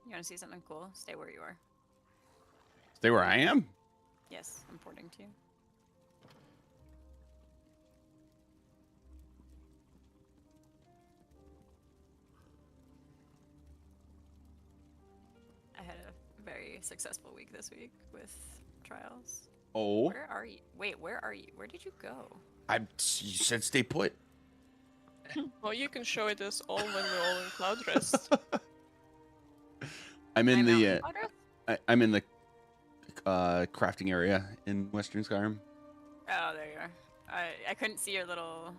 You want to see something cool? Stay where you are. Stay where I am? Yes, I'm porting to you. I had a very successful week this week with trials. Oh. Where are you? Wait, where are you? Where did you go? You said stay put. Well, you can show it us all when we're all in cloud rest. I'm in I'm out the in progress? I'm in the crafting area in Western Skyrim. Oh, there you are. I couldn't see your little.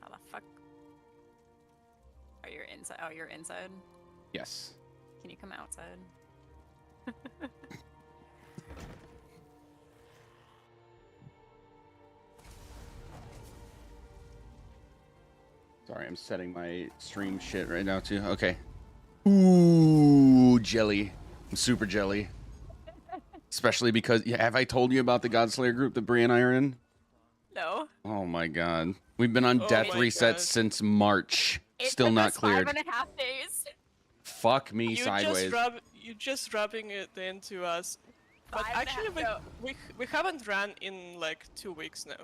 How the fuck? Oh, you're inside. Oh, you're inside. Yes. Can you come outside? Sorry, I'm setting my stream shit right now too. Okay. Ooh, jelly. I'm super jelly. Especially because, yeah, have I told you about the Godslayer group that Brie and I are in? No. Oh my god. We've been on Oh death my reset God. since March. It Still took not us cleared. 5.5 days. Fuck me sideways. You're just rubbing it into us. But 5.5 actually, no. we haven't ran in like 2 weeks now.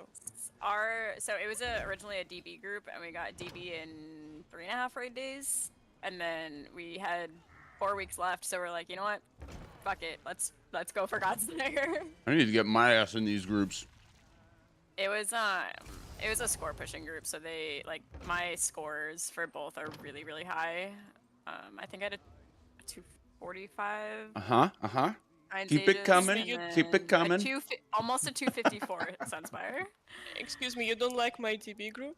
So it was originally a DB group, and we got DB in 3.5 raid days, and then we had 4 weeks left. So we're like, you know what? Fuck it. Let's go for God's Slayer. I need to get my ass in these groups. It was a score pushing group, so they like my scores for both are really really high. I think I had a 245. Keep it coming. Keep it coming. Almost a 254 Sunspire. Excuse me, you don't like my TB group?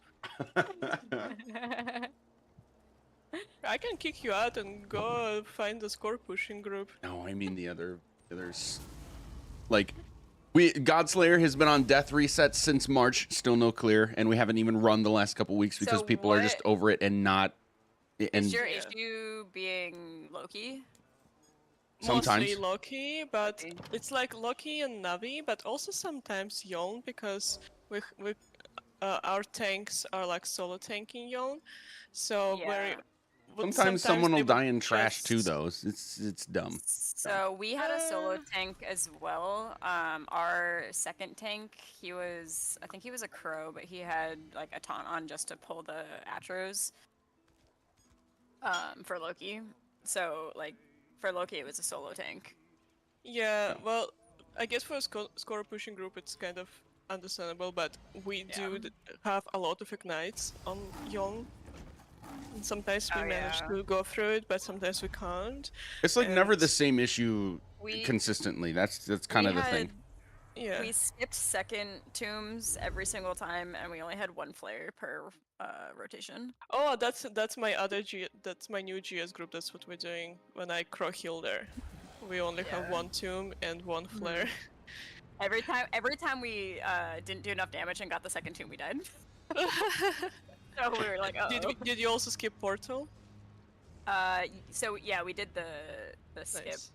I can kick you out and go find the score pushing group. No, I mean the others. Like, Godslayer has been on death reset since March, still no clear, and we haven't even run the last couple weeks because So people are just over it and not. And is your issue being Loki? Sometimes. Mostly Loki, but Okay. it's like Loki and Navi, but also sometimes Yoln because our tanks are like solo tanking Yoln, so Yeah. Sometimes someone will they would die in trash too, just- though. It's dumb. So we had a solo Uh. tank as well. Our second tank, I think he was a crow, but he had like a taunt on just to pull the Atros. For Loki. So like for Loki, it was a solo tank. Yeah, well, I guess for a score pushing group it's kind of understandable, but we do have a lot of ignites on Yoln. And sometimes we manage to go through it, but sometimes we can't. It's like never the And- same issue consistently. That's kind of the thing. Yeah. We skipped second tombs every single time, and we only had one flare per rotation. Oh, that's my that's my new GS group. That's what we're doing when I crow heal there. We only have one tomb and one flare. Every time we didn't do enough damage and got the second tomb, we died. So we were like, oh. Did you also skip portal? So yeah, we did the skip, Nice.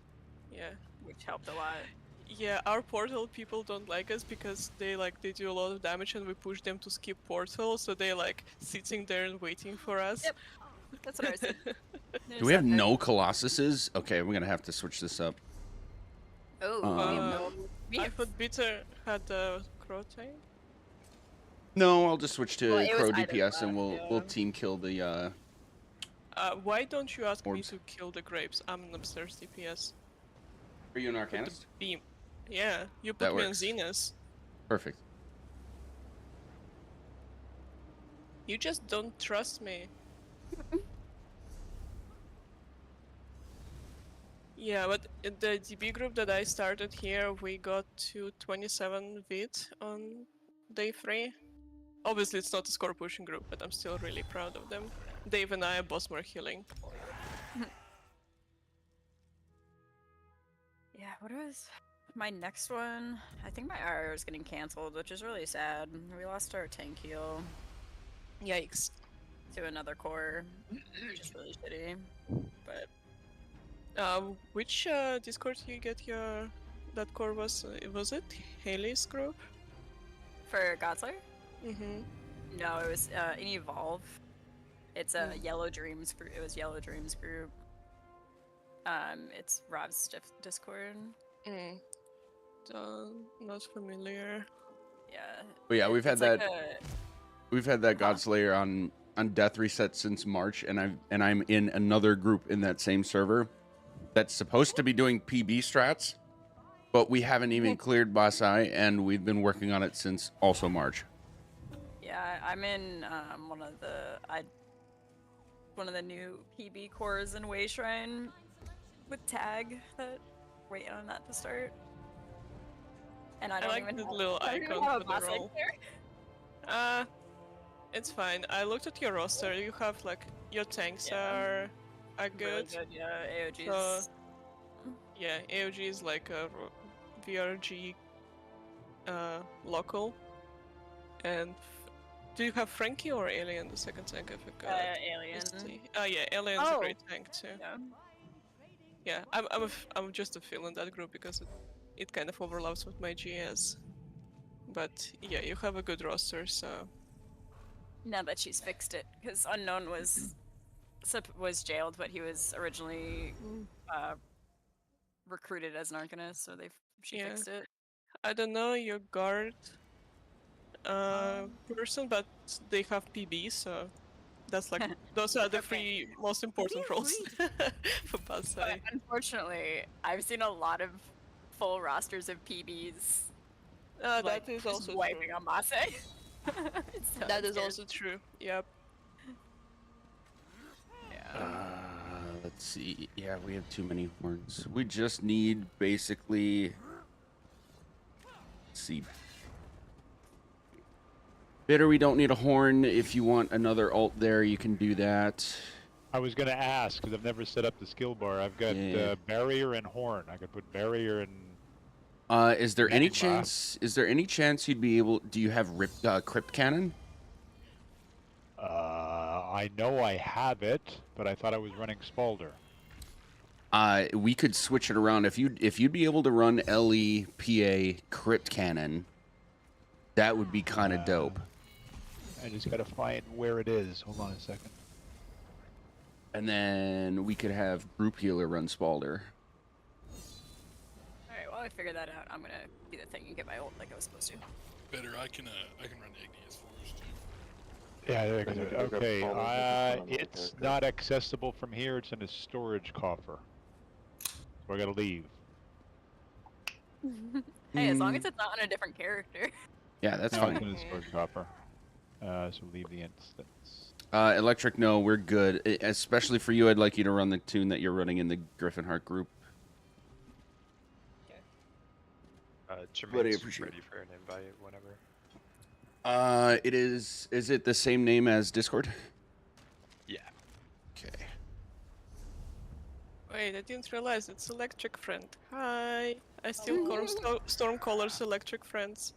Yeah. which helped a lot. Yeah, our portal people don't like us because they do a lot of damage and we push them to skip portal, so they like sitting there and waiting for us. Yep. That's what I said. Do we have no Colossuses? Okay, we're gonna have to switch this up. Oh, I thought Bitter had the crow tank. No, I'll just switch to Well, it was Crow either DPS and that, we'll team kill the. Why don't you ask Orbs. me to kill the grapes? I'm an upstairs DPS. Are you an With the Arcanist? beam. Yeah, you That put me on works. Zenus. Perfect. You just don't trust me. Yeah, but in the DB group that I started here, we got to 27 vid on day 3. Obviously, it's not a score pushing group, but I'm still really proud of them. Dave and I are both more healing. Yeah, what was my next one? I think my RR is getting canceled, which is really sad. We lost our tank heal Yikes. to another core, which is really shitty. But Which Discord you get your that core was it Haley's group? For Godslayer? Mm-hmm. No, it was in Evolve. It's a Yellow Dreams group. It was Yellow Dreams group. It's Rob's Discord. Not familiar. Yeah. But yeah, we've had it's like that. We've had that Godslayer on Death Reset since March, and I'm in another group in that same server that's supposed to be doing PB strats, but we haven't even cleared Boss Eye, and we've been working on it since also March. Yeah, I'm in one of the new PB cores in Way Shrine with tag that waiting on that to start. And I don't like even the have, little I don't even icon have for a the boss eye role. there. It's fine. I looked at your roster. You have like your tanks are Really good. good, yeah. AOGs. So, yeah, AOG is like a VRG local. And do you have Frankie or Alien, the second tank? I forgot. Alien. Oh yeah, Alien's a great tank too. Yeah. Yeah, I'm just a fill in that group because it kind of overlaps with my GS. But yeah, you have a good roster, so. Now that she's fixed it, because Unknown was jailed, but he was originally recruited as an Arcanist, so she fixed it. I don't know your guard person, but they have PB, so that's like those are the three most important roles for Basai. Unfortunately, I've seen a lot of full rosters of PBs. That is also wiping true. on Basai. So that is also true. Yep. Yeah. Let's see. Yeah, we have too many horns. We just need basically. Let's see. Bitter, we don't need a horn. If you want another alt there, you can do that. I was going to ask, because I've never set up the skill bar. I've got barrier and horn. I could put barrier and... Is there any chance you'd be able... Do you have Crypt Cannon? I know I have it, but I thought I was running Spalder. We could switch it around. If you'd be able to run LEPA Crypt Cannon, that would be kind of dope. I just gotta find where it is. Hold on a second. And then we could have Group Healer run Spalder. Alright, while I figure that out, I'm gonna do the thing and get my ult like I was supposed to. Better, I can run Igneous for us too. Yeah, there you go. Okay, it's not accessible from here. It's in a storage coffer. So I gotta leave. Hey, as long as it's not on a different character. Yeah, that's No, fine. it's in the storage coffer. So leave the instance. Electric, no, we're good. Especially for you, I'd like you to run the tune that you're running in the Griffinheart group. Jermaine's ready for an invite whenever. It is it the same name as Discord? Yeah. Okay. Wait, I didn't realize it's Electric Friend. Hi! I still call Stormcaller's Electric Friends.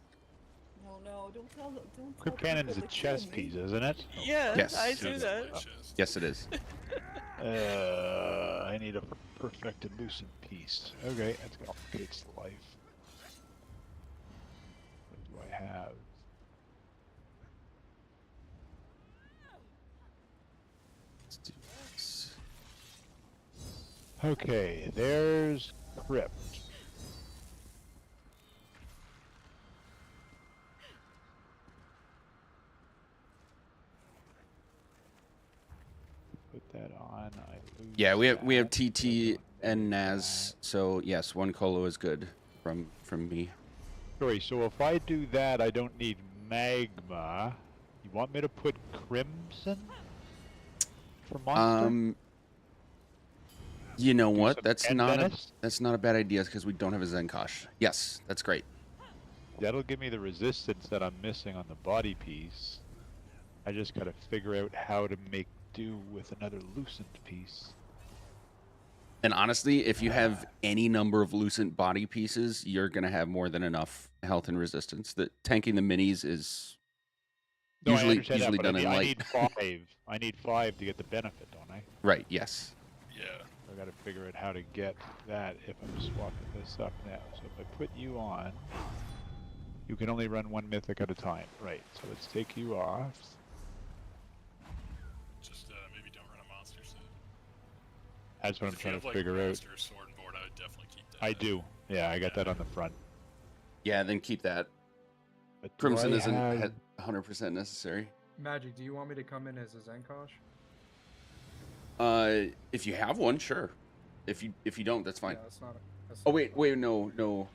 No, don't tell them. Crypt Cannon is a chess piece, isn't it? Yeah, Yes. I do that. Yes, it is. I need a perfected lucent piece. Okay, that's complicates life. What do I have? Let's do this. Okay, there's Crypt. Put that on. Yeah, we have TT and Naz, so yes, one colo is good from me. Sorry, so if I do that, I don't need magma. You want me to put crimson for monster? You know what? some That's Zen not Menace? that's not a bad idea because we don't have a Zenkosh. Yes, that's great. That'll give me the resistance that I'm missing on the body piece. I just gotta figure out how to make do with another lucent piece. And honestly, if you have any number of lucent body pieces, you're gonna have more than enough health and resistance. The tanking the minis is No, I usually understand that, but done in I light. need 5. I need 5 to get the benefit, don't I? Right. Yes. Yeah. I got to figure out how to get that if I'm swapping this up now. So if I put you on, you can only run one mythic at a time. Right, so let's take you off. Just maybe don't run a monster set. That's what I'm If you trying have, to like, figure out. monster or sword and board, I would definitely keep that. I do. Yeah, I got that on the front. Yeah, then keep that. But do Crimson I isn't have- 100% necessary. Magic, do you want me to come in as a Zenkosh? If you have one, sure. If you don't, that's fine. Yeah, that's not. That's Oh not wait, no.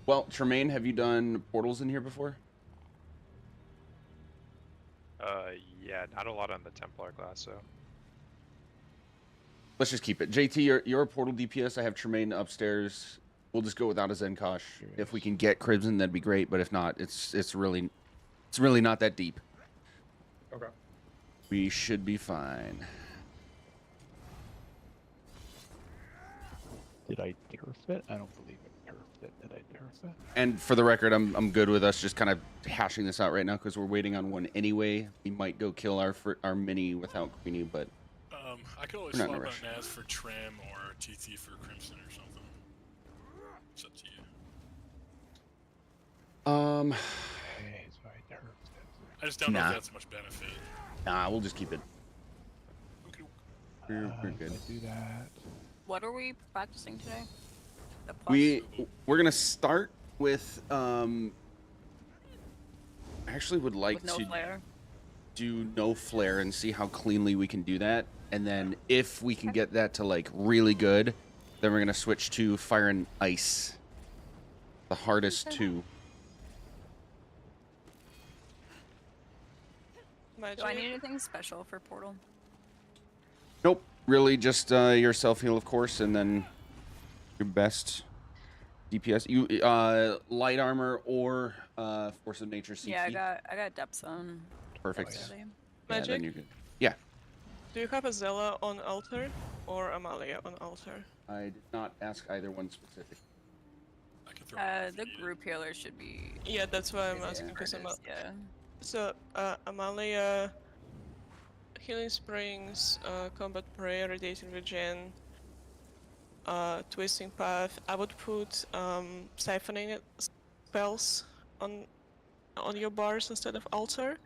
Well, Tremaine, have you done portals in here before? Yeah, not a lot on the Templar class, so. Let's just keep it. JT, you're a portal DPS. I have Tremaine upstairs. We'll just go without a Zenkosh. If we can get Crimson, that'd be great. But if not, it's really not that deep. Okay. We should be fine. Did I turf it? I don't believe I turfed it. Did I turf it? And for the record, I'm good with us just kind of hashing this out right now because we're waiting on one anyway. We might go kill our mini without Queenie, but I could always We're not in swap a out rush. Naz for Tram or TT for Crimson or something. It's up to you. Okay, so I turfed it. I just don't know Nah. if that's much benefit. nah, we'll just keep it. Okay. We're If good. I do that. What are we practicing today? The plus? We're gonna start with I actually would like with no to flare. do no flare and see how cleanly we can do that, and then if we can get that to like really good, then we're gonna switch to fire and ice, the hardest two. Magic. Do I need anything special for portal? Nope, really just your self heal, of course, and then your best DPS. You light armor or force of nature CP. Yeah, I got depth zone. Perfect. actually. Yeah, Magic? then you're good. Yeah, Do you have a Zella on altar or Amalia on altar? I did not ask either one specific. I can throw one The for you. group healer should be. Yeah, that's why I'm easier asking because for this, yeah. So Amalia, Healing Springs, Combat Prayer, Radiating Regen, Twisting Path. I would put siphoning spells on your bars instead of altar,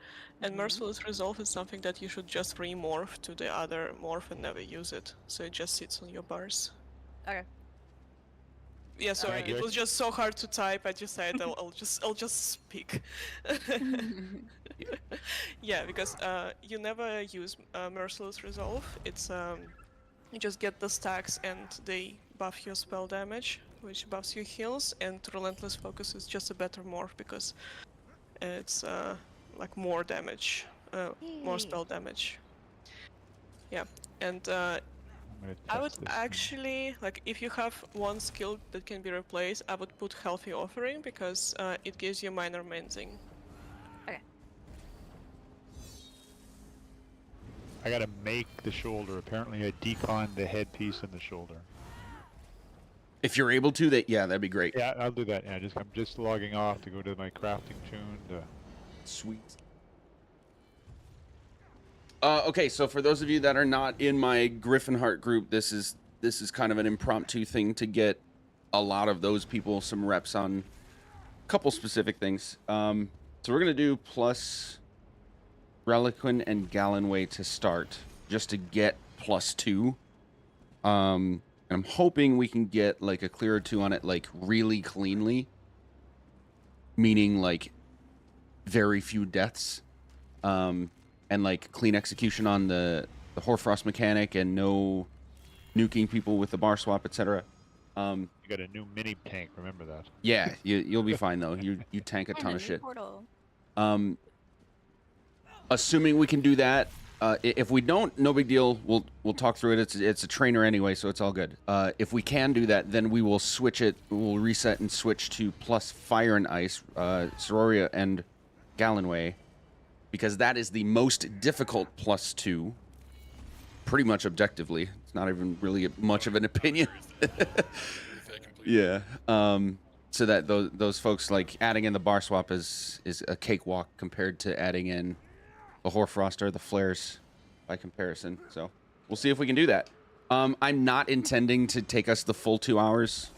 and Merciless Resolve is something that you should just remorph to the other morph and never use it, so it just sits on your bars. Okay. Yeah, sorry, it Magic. was just so hard to type. I decided I'll just speak. Yeah, because you never use Merciless Resolve. It's you just get the stacks and they buff your spell damage, which buffs your heals, and Relentless Focus is just a better morph because it's like more damage, more spell damage. Yeah, and I'm gonna I would test this now. actually, like, if you have one skill that can be replaced, I would put Healthy Offering because it gives you minor mending. I gotta make the shoulder. Apparently I deconned the headpiece and the shoulder. If you're able to, that'd be great. Yeah, I'll do that. Yeah, I'm just logging off to go to my crafting tune to... Sweet. Okay, so for those of you that are not in my Griffin Heart group, this is kind of an impromptu thing to get a lot of those people some reps on a couple specific things. So we're gonna do plus Reliquin and Gallenway to start, just to get +2. And I'm hoping we can get like a clear or two on it, like really cleanly, meaning like very few deaths, and like clean execution on the Hoarfrost mechanic and no nuking people with the bar swap, etc. You got a new mini tank, remember that. Yeah, you'll be fine though. You tank a ton of shit. Portal. Assuming we can do that. If we don't, no big deal. We'll talk through it. It's a trainer anyway, so it's all good. If we can do that, then we will switch it. We'll reset and switch to plus fire and ice, Sororia and Gallenway, because that is the most difficult +2. Pretty much objectively. It's not even really much of an opinion. Yeah. So that those folks, like adding in the bar swap is a cakewalk compared to adding in the Hoarfrost or the flares by comparison. So We'll see if we can do that. I'm not intending to take us the full 2 hours.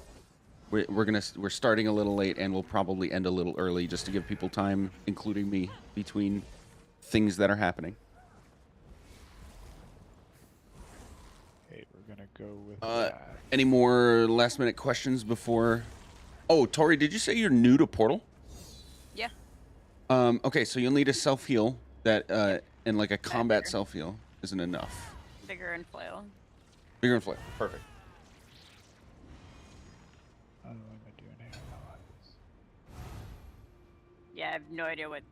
We're starting a little late, and we'll probably end a little early just to give people time, including me, between things that are happening. Okay, we're gonna go with that. Any more last minute questions before? Oh, Tori, did you say you're new to Portal? Yeah. Okay, so you'll need a self heal that and like a combat self heal isn't enough. Vigor and flail. Vigor and flail, perfect. What am I doing here? Yeah, I have no idea what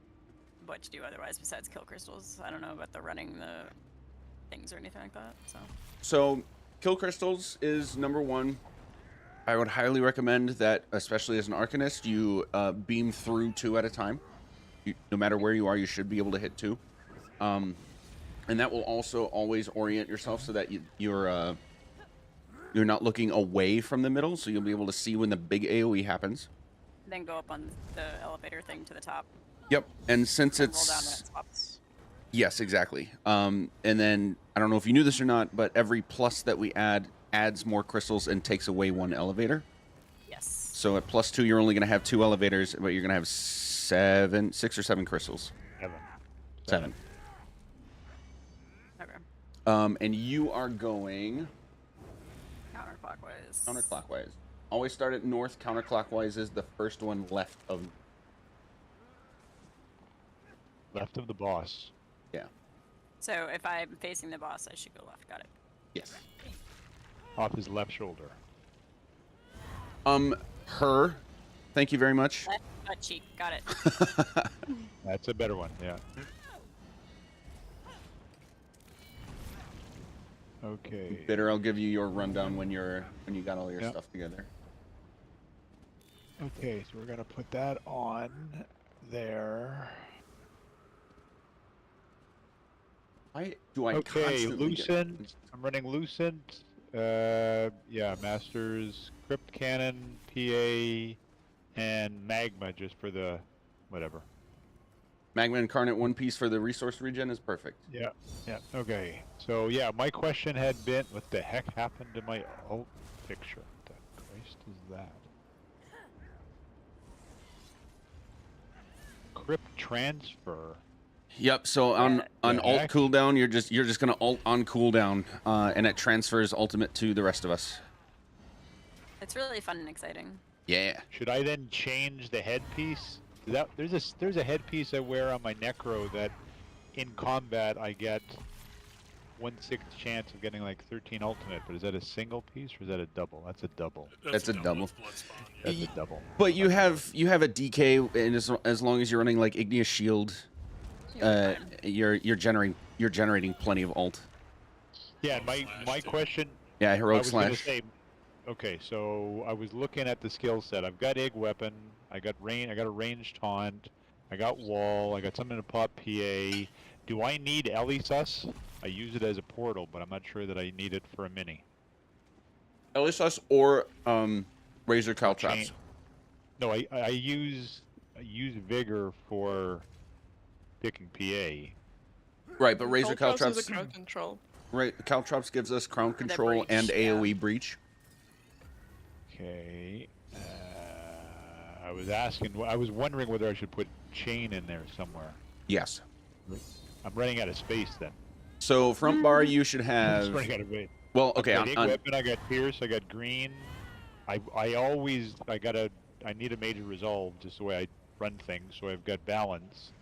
to do otherwise besides kill crystals. I don't know about the running the things or anything like that. So kill crystals is number one. I would highly recommend that, especially as an Arcanist, you beam through 2 at a time. No matter where you are, you should be able to hit 2. And that will also always orient yourself so that you're not looking away from the middle, so you'll be able to see when the big AoE happens. Then go up on the elevator thing to the top. Yep, and since And roll down when it's... it stops. Yes, exactly. And then, I don't know if you knew this or not, but every plus that we add adds more crystals and takes away 1 elevator. Yes. So at +2, you're only going to have 2 elevators, but you're going to have 6 or 7 crystals. 7. Okay. And you are going Counterclockwise. counterclockwise. Always start at north. Counterclockwise is the first one left of... Left of the boss. Yeah. So if I'm facing the boss, I should go left. Got it. Yes. Off his left shoulder. Her. Thank you very much. Left butt cheek. Got it. That's a better one, yeah. Okay. Bitter, I'll give you your rundown when you got all your Yep. stuff together. Okay, so we're gonna put that on there. Do I Okay, constantly get- Lucent. I'm running Lucent. Yeah, Masters, Crypt Cannon, PA, and Magma just for the whatever. Magma Incarnate 1 piece for the resource regen is perfect. Yeah, yeah. Okay, so yeah, my question had been, what the heck happened to my alt picture? What the Christ is that? Crypt transfer. Yep. So on The alt heck? cooldown, you're just gonna alt on cooldown, and it transfers ultimate to the rest of us. It's really fun and exciting. Yeah. Should I then change the headpiece? There's a headpiece I wear on my Necro that, in combat, I get 1/6 chance of getting like 13 ultimate. But is that a single piece or is that a double? That's a double. That's a double. with Bloodspawn, yeah. That's a double. But you have a DK, and as long as you're running like Igneous Shield, You'll be fine. you're generating plenty of ult. Yeah, and my Flash, too. question. Yeah, I heroic was gonna slash. say, okay, so I was looking at the skill set. I've got egg weapon. I got rain. I got a range taunt. I got wall. I got something to pop PA. Do I need Elisus? I use it as a portal, but I'm not sure that I need it for a mini. Elisus or Razor Caltrops. Chain- No, I use vigor for picking PA. Right, but Razor Caltrops is a Caltrops. crowd control. Right, Caltrops gives us crown For the control and breach, yeah. AoE breach. Okay. I was wondering whether I should put chain in there somewhere. Yes. I'm running out of space then. So front bar, you should I'm have. just running out of space. Well, okay. I got egg weapon. I got pierce. I got green. I need a major resolve just the way I run things. So I've got balance.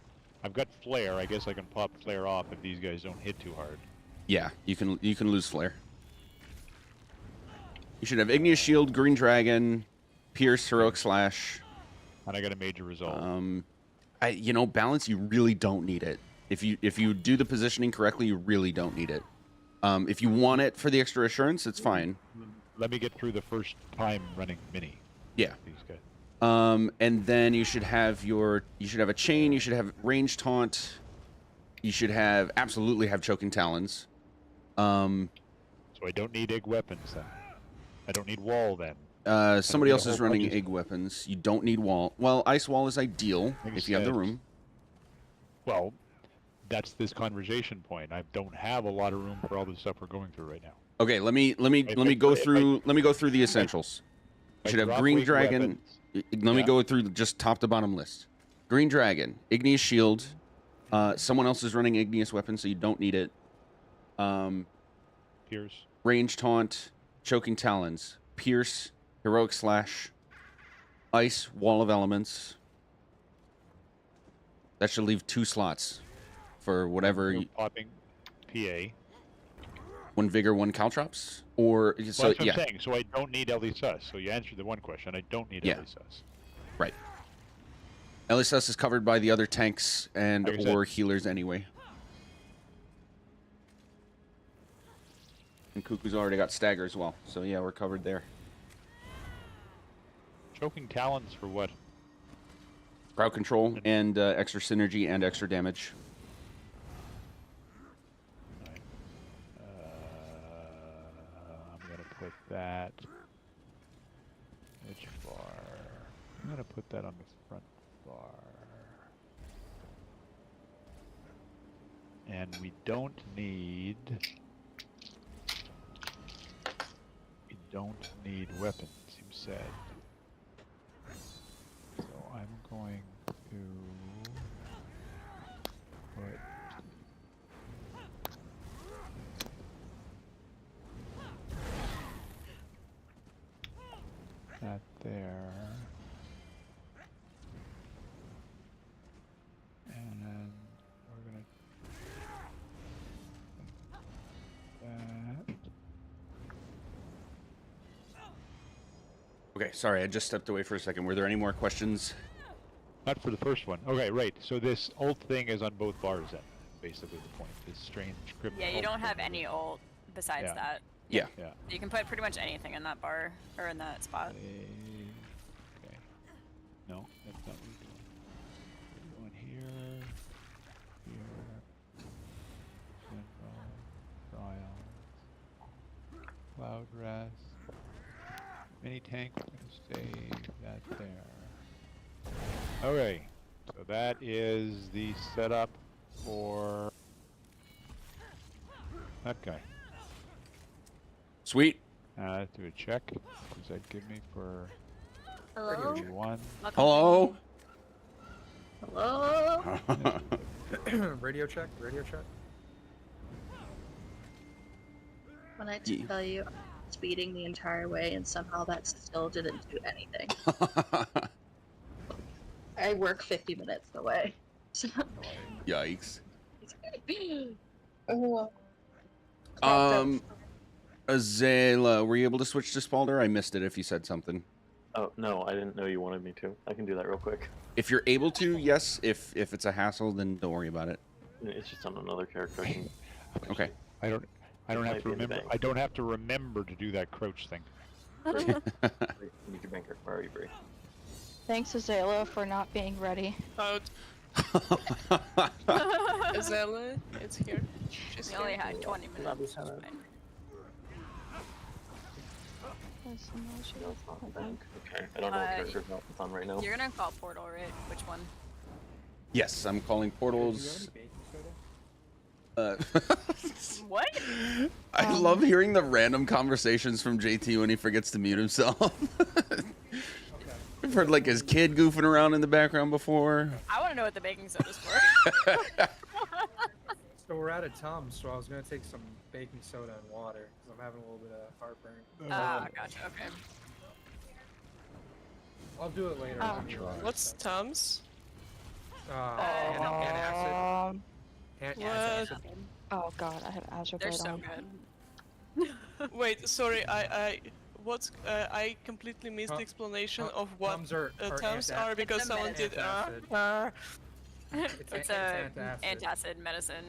I've got flare. I guess I can pop flare off if these guys don't hit too hard. Yeah, you can lose flare. You should have Igneous Shield, Green Dragon, Pierce, Heroic Slash. And I got a major resolve. Balance. You really don't need it. If you do the positioning correctly, you really don't need it. If you want it for the extra assurance, it's fine. Let me get through the first time running mini. Yeah. These guys. And then you should have a chain. You should have range taunt. You should absolutely have choking talons. So I don't need egg weapons then. I don't need wall then. Somebody need a else is whole running bunch of- egg weapons. You don't need wall. Well, ice wall is ideal if you have the Except- room. Well, that's this conversation point. I don't have a lot of room for all the stuff we're going through right now. Okay, let me go through the essentials. I Should have drop green weight dragon. weapons. Let me Yeah. go through just top to bottom list. Green dragon, igneous shield. Someone else is running igneous weapon, so you don't need it. Pierce. Range taunt, choking talons, pierce, heroic slash, ice, wall of elements. That should leave 2 slots for whatever. We're popping PA. 1 vigor, 1 caltrops, or Well, so that's what yeah. I'm saying. So I don't need LE So you answered the one question. I don't need Yeah. LE Right. LSS is covered by the other tanks and Like I said. or healers anyway. And Cuckoo's already got stagger as well, so yeah, we're covered there. Choking talons for what? Crowd control and extra synergy and extra damage. I'm gonna put that. Which bar? I'm gonna put that on the front bar. And we don't need. We don't need weapons, you said. So I'm going to put. That there. And then we're gonna that. Okay, sorry, I just stepped away for a second. Were there any more questions? Not for the first one. Okay, right. So this ult thing is on both bars then. Basically the point. This strange crypt. Yeah, you ult don't have thing. any ult besides Yeah. that. Yeah. Yeah. You can put pretty much anything in that bar or in that spot. Okay. No, that's not what we're doing. We're going here, central, trials, cloud rest, mini tank, we're gonna save that there. Okay, so that is the setup for that guy. Sweet. Let's do a check. What does that give me for Hello? 31? Hello. Hello? Radio check, radio check. When I Ye- tell you, I was speeding the entire way and somehow that still didn't do anything. I work 50 minutes away. So, Yikes. oh, Azela, were you able to switch to Spalder? I missed it if you said something. Oh, no, I didn't know you wanted me to. I can do that real quick. If you're able to, yes. If it's a hassle, then don't worry about it. It's just on another character. I can... Okay. I don't have might to be in the remember. bank. I don't have to remember to do that crouch thing. Need your banker. Where are you, Bree? Thanks, Azela, for not being ready. Out. Azela, it's here. She's We only here. had 20 minutes. Lobby's had it. No, it's not in the bank. Okay, I don't know what character's not on right now. You're gonna call portal, right? Which one? Yes, I'm calling portals. What? I love hearing the random conversations from JT when he forgets to mute himself. I've heard like his kid goofing around in the background before. I want to know what the baking soda's for. So we're out of Tums, so I was gonna take some baking soda and water because I'm having a little bit of heartburn. Ah, gotcha. Okay. I'll do it later. Oh. when you, What's Tums? Antacid. Antacid. Oh god, I have Azure They're Blade so on. good. Wait, sorry, I completely missed the explanation of what Tums are Tums antacid. are because It's a someone did. antacid. It's a antacid. antacid medicine.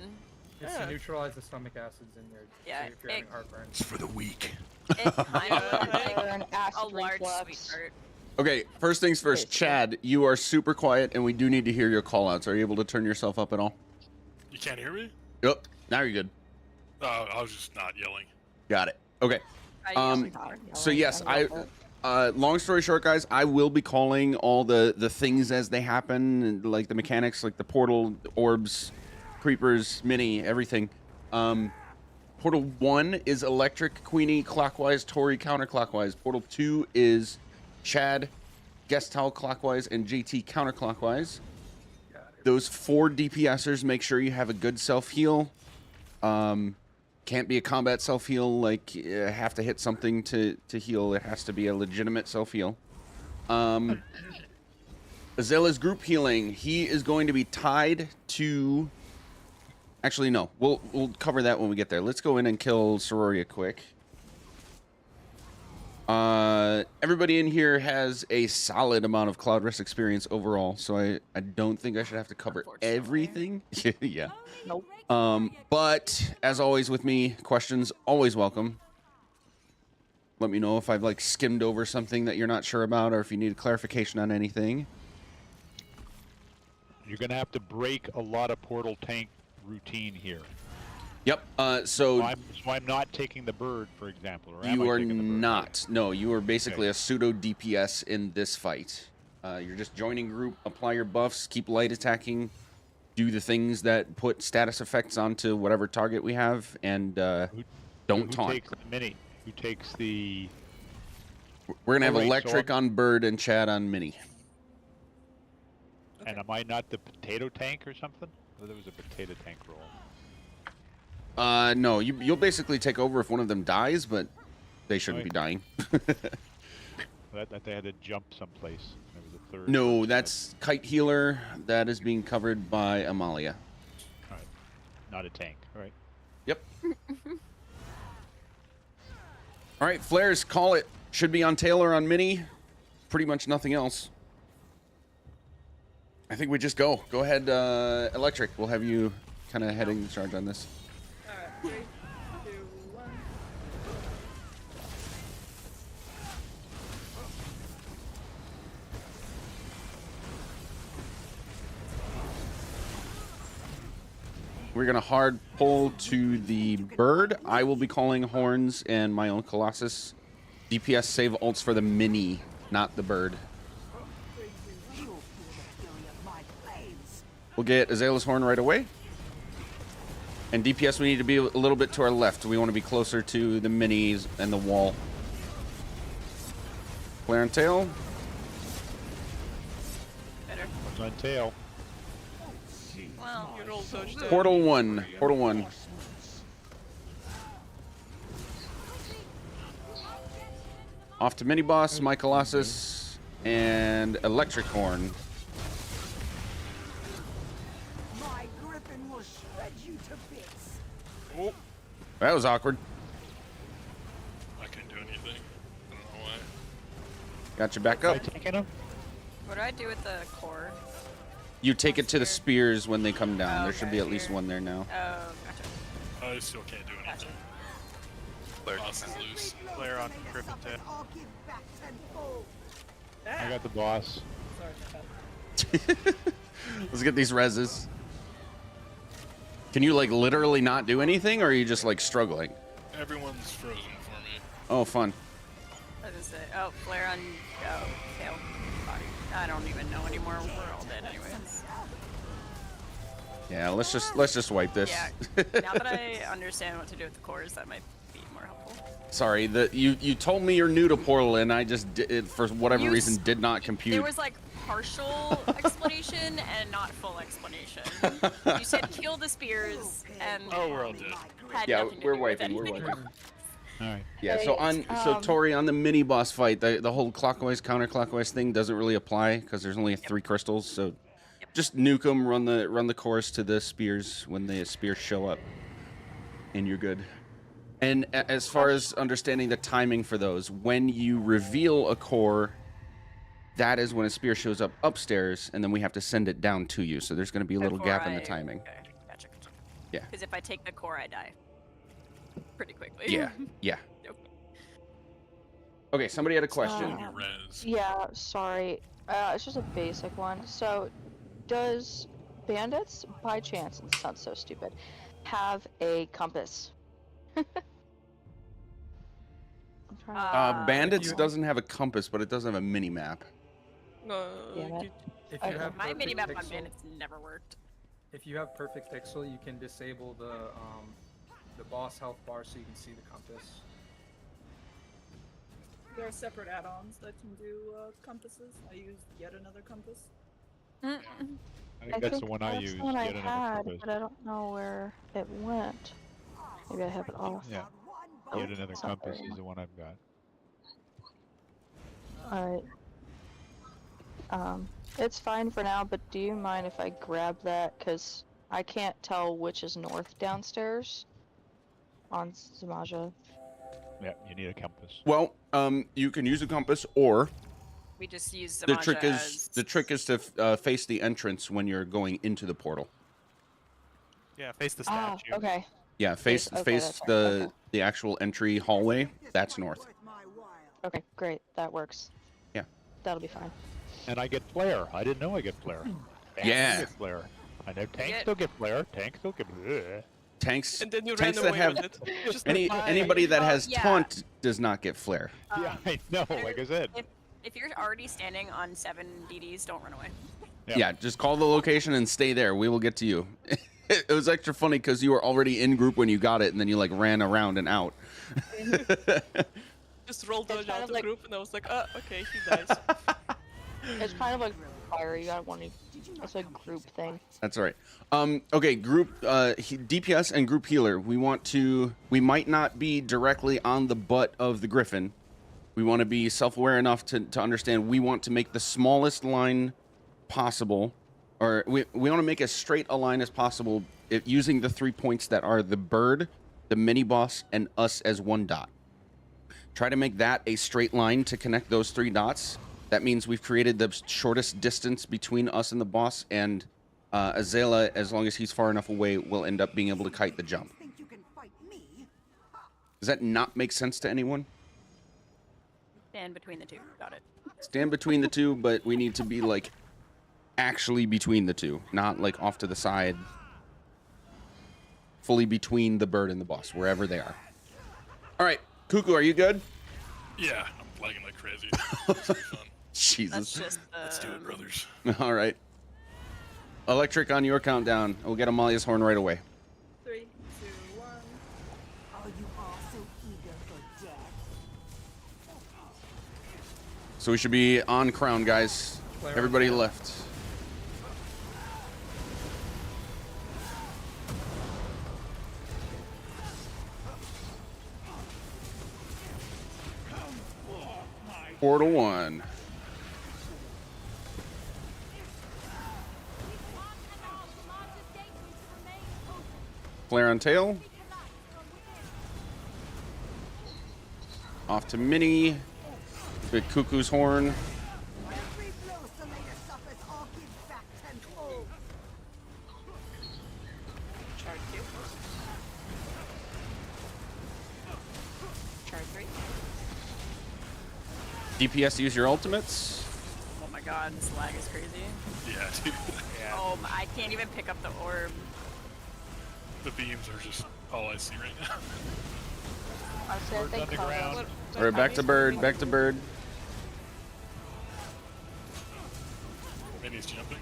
It's Yeah. to neutralize the stomach acids in your. Yeah, if you're having heartburn. It's for the weak. It kind of looks Or like an a acid large reflux. sweetheart. Okay, first things first. Okay, so- Chad, you are super quiet, and we do need to hear your call-outs. Are you able to turn yourself up at all? You can't hear me? Yep. Now you're good. I was just not yelling. Got it. Okay. I usually God, are. So yelling, yes, I love it. long story short, guys, I will be calling all the things as they happen, like the mechanics, like the portal, the orbs, creepers, mini, everything. Portal 1 is Electric, Queenie clockwise, Tori counterclockwise. Portal 2 is Chad, Gestal clockwise, and JT counterclockwise. Those 4 DPSers, make sure you have a good self-heal. Can't be a combat self-heal, like you have to hit something to heal. It has to be a legitimate self-heal. Azela's group healing, he is going to be tied to... Actually, no. We'll cover that when we get there. Let's go in and kill Sororia quick. Everybody in here has a solid amount of Cloud Rest experience overall, so I don't think I should have to cover everything. Yeah. Nope. But as always with me, questions always welcome. Let me know if I've like skimmed over something that you're not sure about, or if you need clarification on anything. You're gonna have to break a lot of portal tank routine here. Yep. So I'm not taking the bird, for example. Or am you I are taking the bird? not. No, you are basically a pseudo DPS in this fight. You're just joining group, apply your buffs, keep light attacking, do the things that put status effects onto whatever target we have, and don't who taunt. Takes the mini? Who takes the... We're gonna have Oh, wait, so electric on bird and Chad on mini. And am I not the potato tank or something? I thought there was a potato tank role. No, you'll basically take over if one of them dies, but they shouldn't be dying. That they had to jump someplace. There was a third. No, that's Kite Healer. That is being covered by Amalia. All right. Not a tank. All right. Yep. All right, flares, call it. Should be on Taylor on mini. Pretty much nothing else. I think we just go. Go ahead, Electric. We'll have you kind of heading the charge on this. Alright, 3, 2, 1. We're going to hard pull to the bird. I will be calling horns and my own Colossus. DPS save ults for the mini, not the bird. We'll get Azala's horn right away. And DPS, we need to be a little bit to our left. We want to be closer to the minis and the wall. Flare and tail. Better. What's on tail? Well, You roll dodge the... Portal 1. Portal 1. Off to mini boss, my Colossus, and electric horn. Oh, That was awkward. I couldn't do anything. I don't know why. Got you back Am I up. taking him? what do I do with the core? You take it to the spears when they come down. Oh, There should okay, be at least here. one there now. Oh, gotcha. I still can't do anything. Flare Boss is loose. Flare on Griffin tail. I got the boss. Let's get these reses. Can you like literally not do anything, or are you just like struggling? Everyone's frozen for me. Oh, fun. What is it? Oh, flare on tail body. I don't even know anymore. We're all dead anyways. Yeah, let's just wipe this. Yeah. Now that I understand what to do with the cores, that might be more helpful. Sorry, you told me you're new to Portal, and I just for whatever reason did not compute. There was like partial explanation and not full explanation. You said kill the spears and Oh, we're all dead. had Yeah, nothing to we're do with wiping. We're anything. wiping. All right. Yeah, so so Tori, on the mini boss fight, the whole clockwise counterclockwise thing doesn't really apply because there's only 3 crystals. So just nuke them, run the course to the spears when the spears show up, and you're good. And as far as understanding the timing for those, when you reveal a core, that is when a spear shows up upstairs, and then we have to send it down to you. So there's going to be a little gap in the timing. Okay, gotcha. Yeah. Because if I take the core, I die pretty quickly. Yeah, yeah. Okay. Okay, somebody had a question. On your res. Yeah, sorry. It's just a basic one. So, does bandits, by chance, and it sounds so stupid, have a compass? I'm trying to... Bandits doesn't have a compass, but it does have a mini map. No, Damn it. you- If you Okay. have My perfect minimap on pixel- bandits never worked. if you have perfect pixel, you can disable the boss health bar so you can see the compass. There are separate add-ons that can do compasses. I use yet another compass. Mm. I think that's the one I that's used. the one I Yet another had, compass. but I don't know where it went. Maybe I have it off. Yeah. Oh, Yet another it's not compass there is the one I've got. anymore. Alright. It's fine for now, but do you mind if I grab that? Because I can't tell which is north downstairs on Zamaja. Yeah, you need a compass. Well, you can use a compass, or We just use the Zamaja trick is as... to face the entrance when you're going into the portal. Yeah, face the Ah, statue. okay. Yeah, face Okay, face that's fine. the Okay. the actual entry hallway. That's north. Okay, great. That works. Yeah. That'll be fine. And I get flare. I didn't know I get flare. Tanks Yeah. still get flare. I know tanks get- still get flare. Tanks still get. Bleh. Tanks. And then you Tanks ran that away have with it. Just anybody that has Yeah. taunt does not get flare. Yeah, I know. Like I said. If you're already standing on 7 DDs, don't run away. Yep. Yeah, just call the location and stay there. We will get to you. It was extra funny because you were already in group when you got it, and then you like ran around and out. just rolled It's out kind of of like- group, and I was like, oh, okay, he dies. It's kind of like fire. You got one. It's a group thing. That's all right. Okay, group DPS and group healer. We might not be directly on the butt of the Griffin. We want to be self-aware enough to understand we want to make the smallest line possible, or we want to make as straight a line as possible using the 3 points that are the bird, the mini boss, and us as one dot. Try to make that a straight line to connect those 3 dots. That means we've created the shortest distance between us and the boss, and Azela, as long as he's far enough away, will end up being able to kite the jump. Does that not make sense to anyone? Stand between the 2. Got it. Stand between the 2, but we need to be like actually between the 2, not like off to the side. Fully between the bird and the boss, wherever they are. All right, Cuckoo, are you good? Yeah, I'm lagging like crazy. It's pretty fun. Jesus. That's just Let's do it, brothers. All right. Electric on your countdown. We'll get Amalia's horn right away. 3, 2, 1. Are you all so eager for death? So we should be on crown, guys. Everybody left. Portal 1. Flare on tail. Off to Mini. With Cuckoo's horn. Every blow Selena suffers, I'll give back tenfold. Charge 2. Charge 3. DPS, use your ultimates. Oh my god, this lag is crazy. Yeah, dude. Oh, I can't even pick up the orb. The beams are just all I see right now. I said Bird's they on the call ground. it. All right, back to bird. Back to bird. Mini's jumping.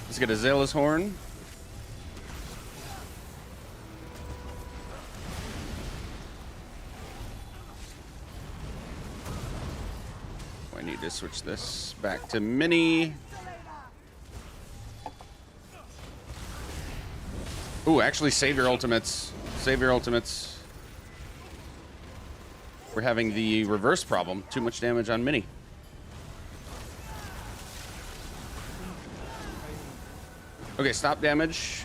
Let's get Azela's horn. I need to switch this back to Mini. Ooh, actually save your ultimates. Save your ultimates. We're having the reverse problem. Too much damage on Mini. Okay, stop damage.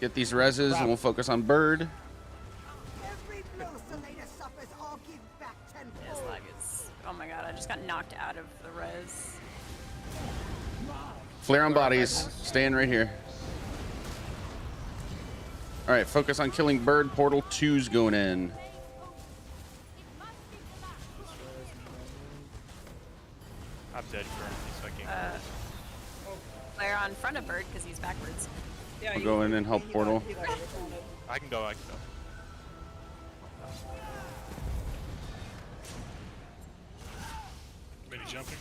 Get these reses and we'll focus on bird. Every blow Selena suffers, I'll give back This tenfold. lag is... Oh my god, I just got knocked out of the res. Flare on bodies. Staying right here. All right, focus on killing bird. Portal 2's going in. I'm dead currently, so I can't. Flare on front of bird because he's backwards. Yeah, We'll go in and help Portal. I can go, I can go. Mini jumping.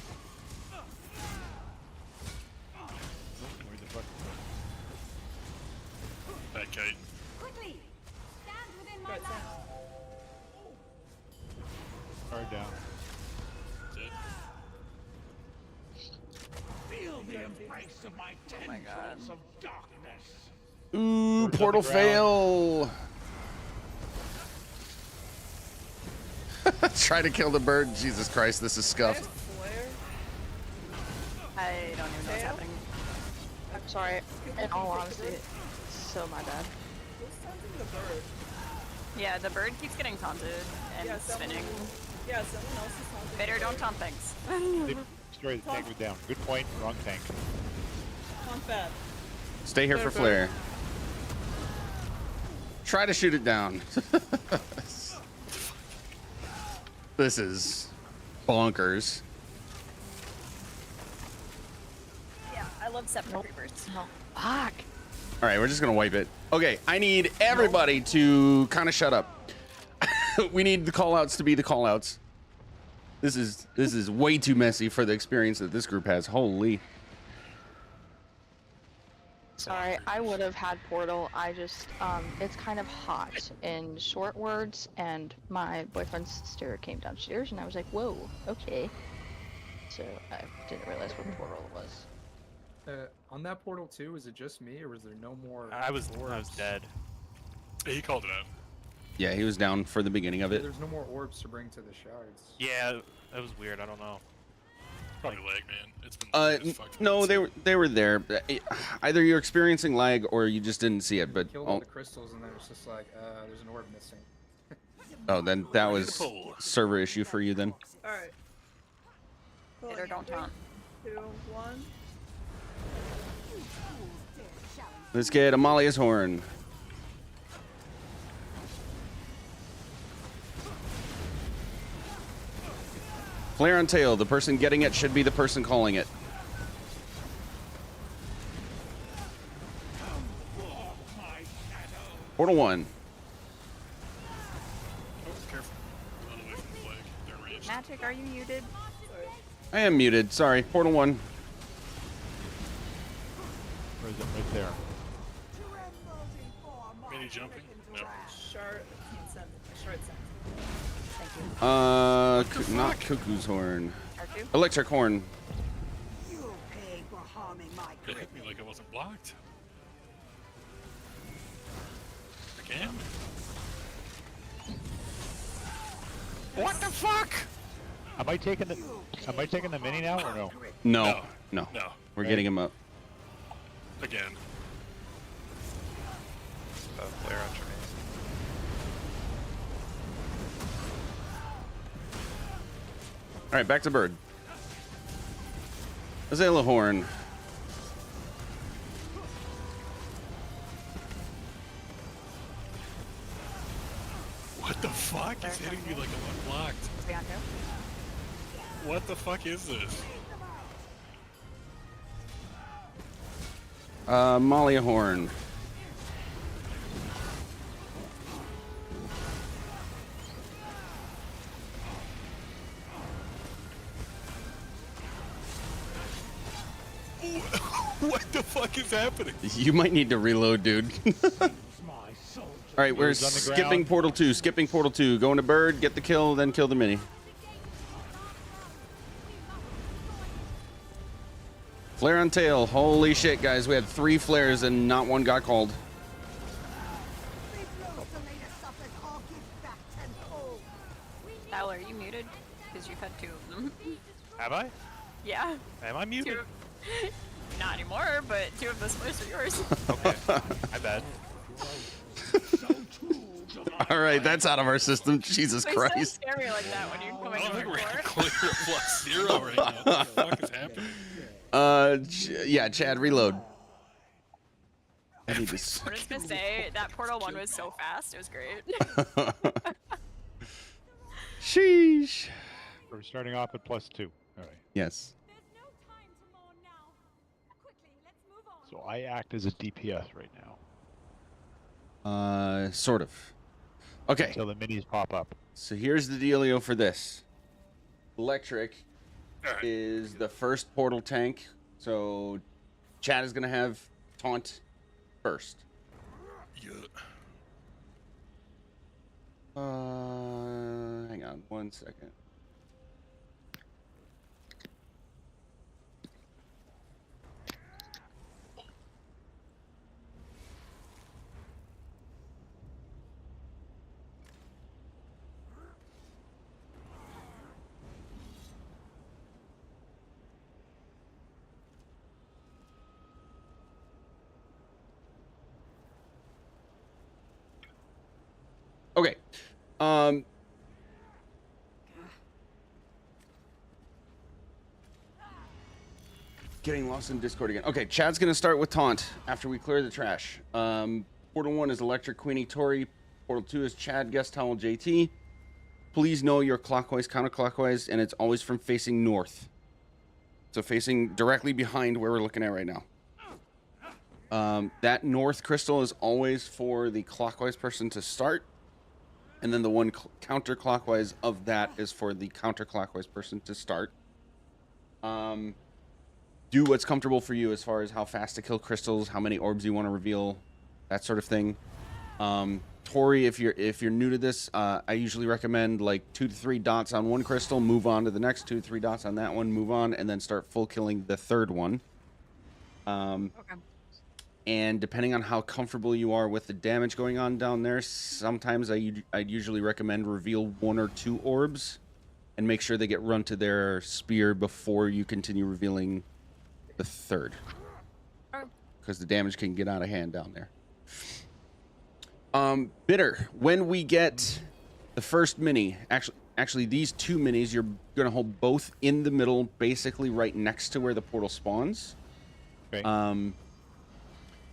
card down. Feel the embrace of my tendrils of darkness. Ooh, Bird's on portal the ground. fail. Try to kill the bird. Jesus Christ, this is scuffed. I don't even know what's happening. I'm sorry. In all honesty, it's so my bad. Who's taunting the bird? Yeah, the bird keeps getting taunted and Yeah, spinning. Yeah, someone else is taunting. Bitter, don't taunt things. They destroyed the tank was down. Good point. Wrong tank. Taunt bad. Stay here for flare. Try to shoot it down. This is bonkers. Yeah, I love Separate Reapers. No. Fuck. All right, we're just gonna wipe it. Okay, I need everybody to kind of shut up. We need the call-outs to be the call-outs. This is way too messy for the experience that this group has. Holy. Sorry, I would have had Portal. I just, it's kind of hot in short words, and my boyfriend's sister came downstairs, and I was like, whoa, okay. So I didn't realize what Portal was. On that portal too, is it just me, or was there no more? I was orbs? dead. He called it out. Yeah, he was down for the beginning of it. There's no more orbs to bring to the shards. Yeah, that was weird. I don't know. Probably lag, man. It's been weird as fuck. No, they were there. Either you're experiencing lag or you just didn't see it. But Killed all the crystals, and then it's just like, there's an orb missing. oh, then that was server issue for you then. Alright. Bitter, don't taunt. 2, 1. Let's get Amalia's horn. Flare on tail. The person getting it should be the person calling it. Portal 1. Oh, careful. Run away from the flag. They're ranged. Magic, are you muted? I am muted. Sorry. Portal 1. Where is it? Right there. Mini jumping? No. Shard sent. Thank you. Not Cuckoo's horn. R2? Electric horn. You pay for harming my It hit me like I wasn't blocked. Again? What the fuck? Am I taking the mini now or no? No. No. No. We're getting him up. Again. Flare on Tremaine. All right, back to bird. Azalea horn. What the fuck is hitting me like I'm unblocked? What the fuck is this? Malia horn. What the fuck is happening? You might need to reload, dude. All right, we're Bird's on the skipping ground. Portal 2. Skipping Portal 2. Going to bird, get the kill, then kill the mini. Flare on tail. Holy shit, guys. We had 3 flares and not one got called. Al, are you muted? Because you've had 2 of them. Have I? Yeah. Am I muted? Not anymore, but 2 of the splits are yours. Okay. My bad. All right, that's out of our system. Jesus They Christ. don't scare me like that when you come I don't think in we're your clear +0 right now. What the fuck is happening? Yeah, Chad, reload. I need this. I'm just gonna say that Portal 1 was so fast. It was great. Sheesh. We're starting off at +2. All right. Yes. So I act as a DPS right now. Sort of. Okay. Until the minis pop up. So here's the dealio for this. Electric is the first portal tank. So Chad is gonna have taunt first. Yeah. Hang on 1 second. Okay. Getting lost in Discord again. Okay, Chad's gonna start with taunt after we clear the trash. Portal 1 is Electric Queenie Tori. Portal 2 is Chad Guest Towel JT. Please know you're clockwise, counterclockwise, and it's always from facing north. So facing directly behind where we're looking at right now. That north crystal is always for the clockwise person to start. And then the one counterclockwise of that is for the counterclockwise person to start. Do what's comfortable for you as far as how fast to kill crystals, how many orbs you want to reveal, that sort of thing. Tori, if you're new to this, I usually recommend like 2 to 3 dots on one crystal, move on to the next 2 to 3 dots on that one, move on, and then start full killing the third one. Okay. And depending on how comfortable you are with the damage going on down there, sometimes I'd usually recommend reveal 1 or 2 orbs and make sure they get run to their spear before you continue revealing the third. Because the damage can get out of hand down there. Bitter, when we get the first mini, actually these 2 minis, you're going to hold both in the middle, basically right next to where the portal spawns. Okay.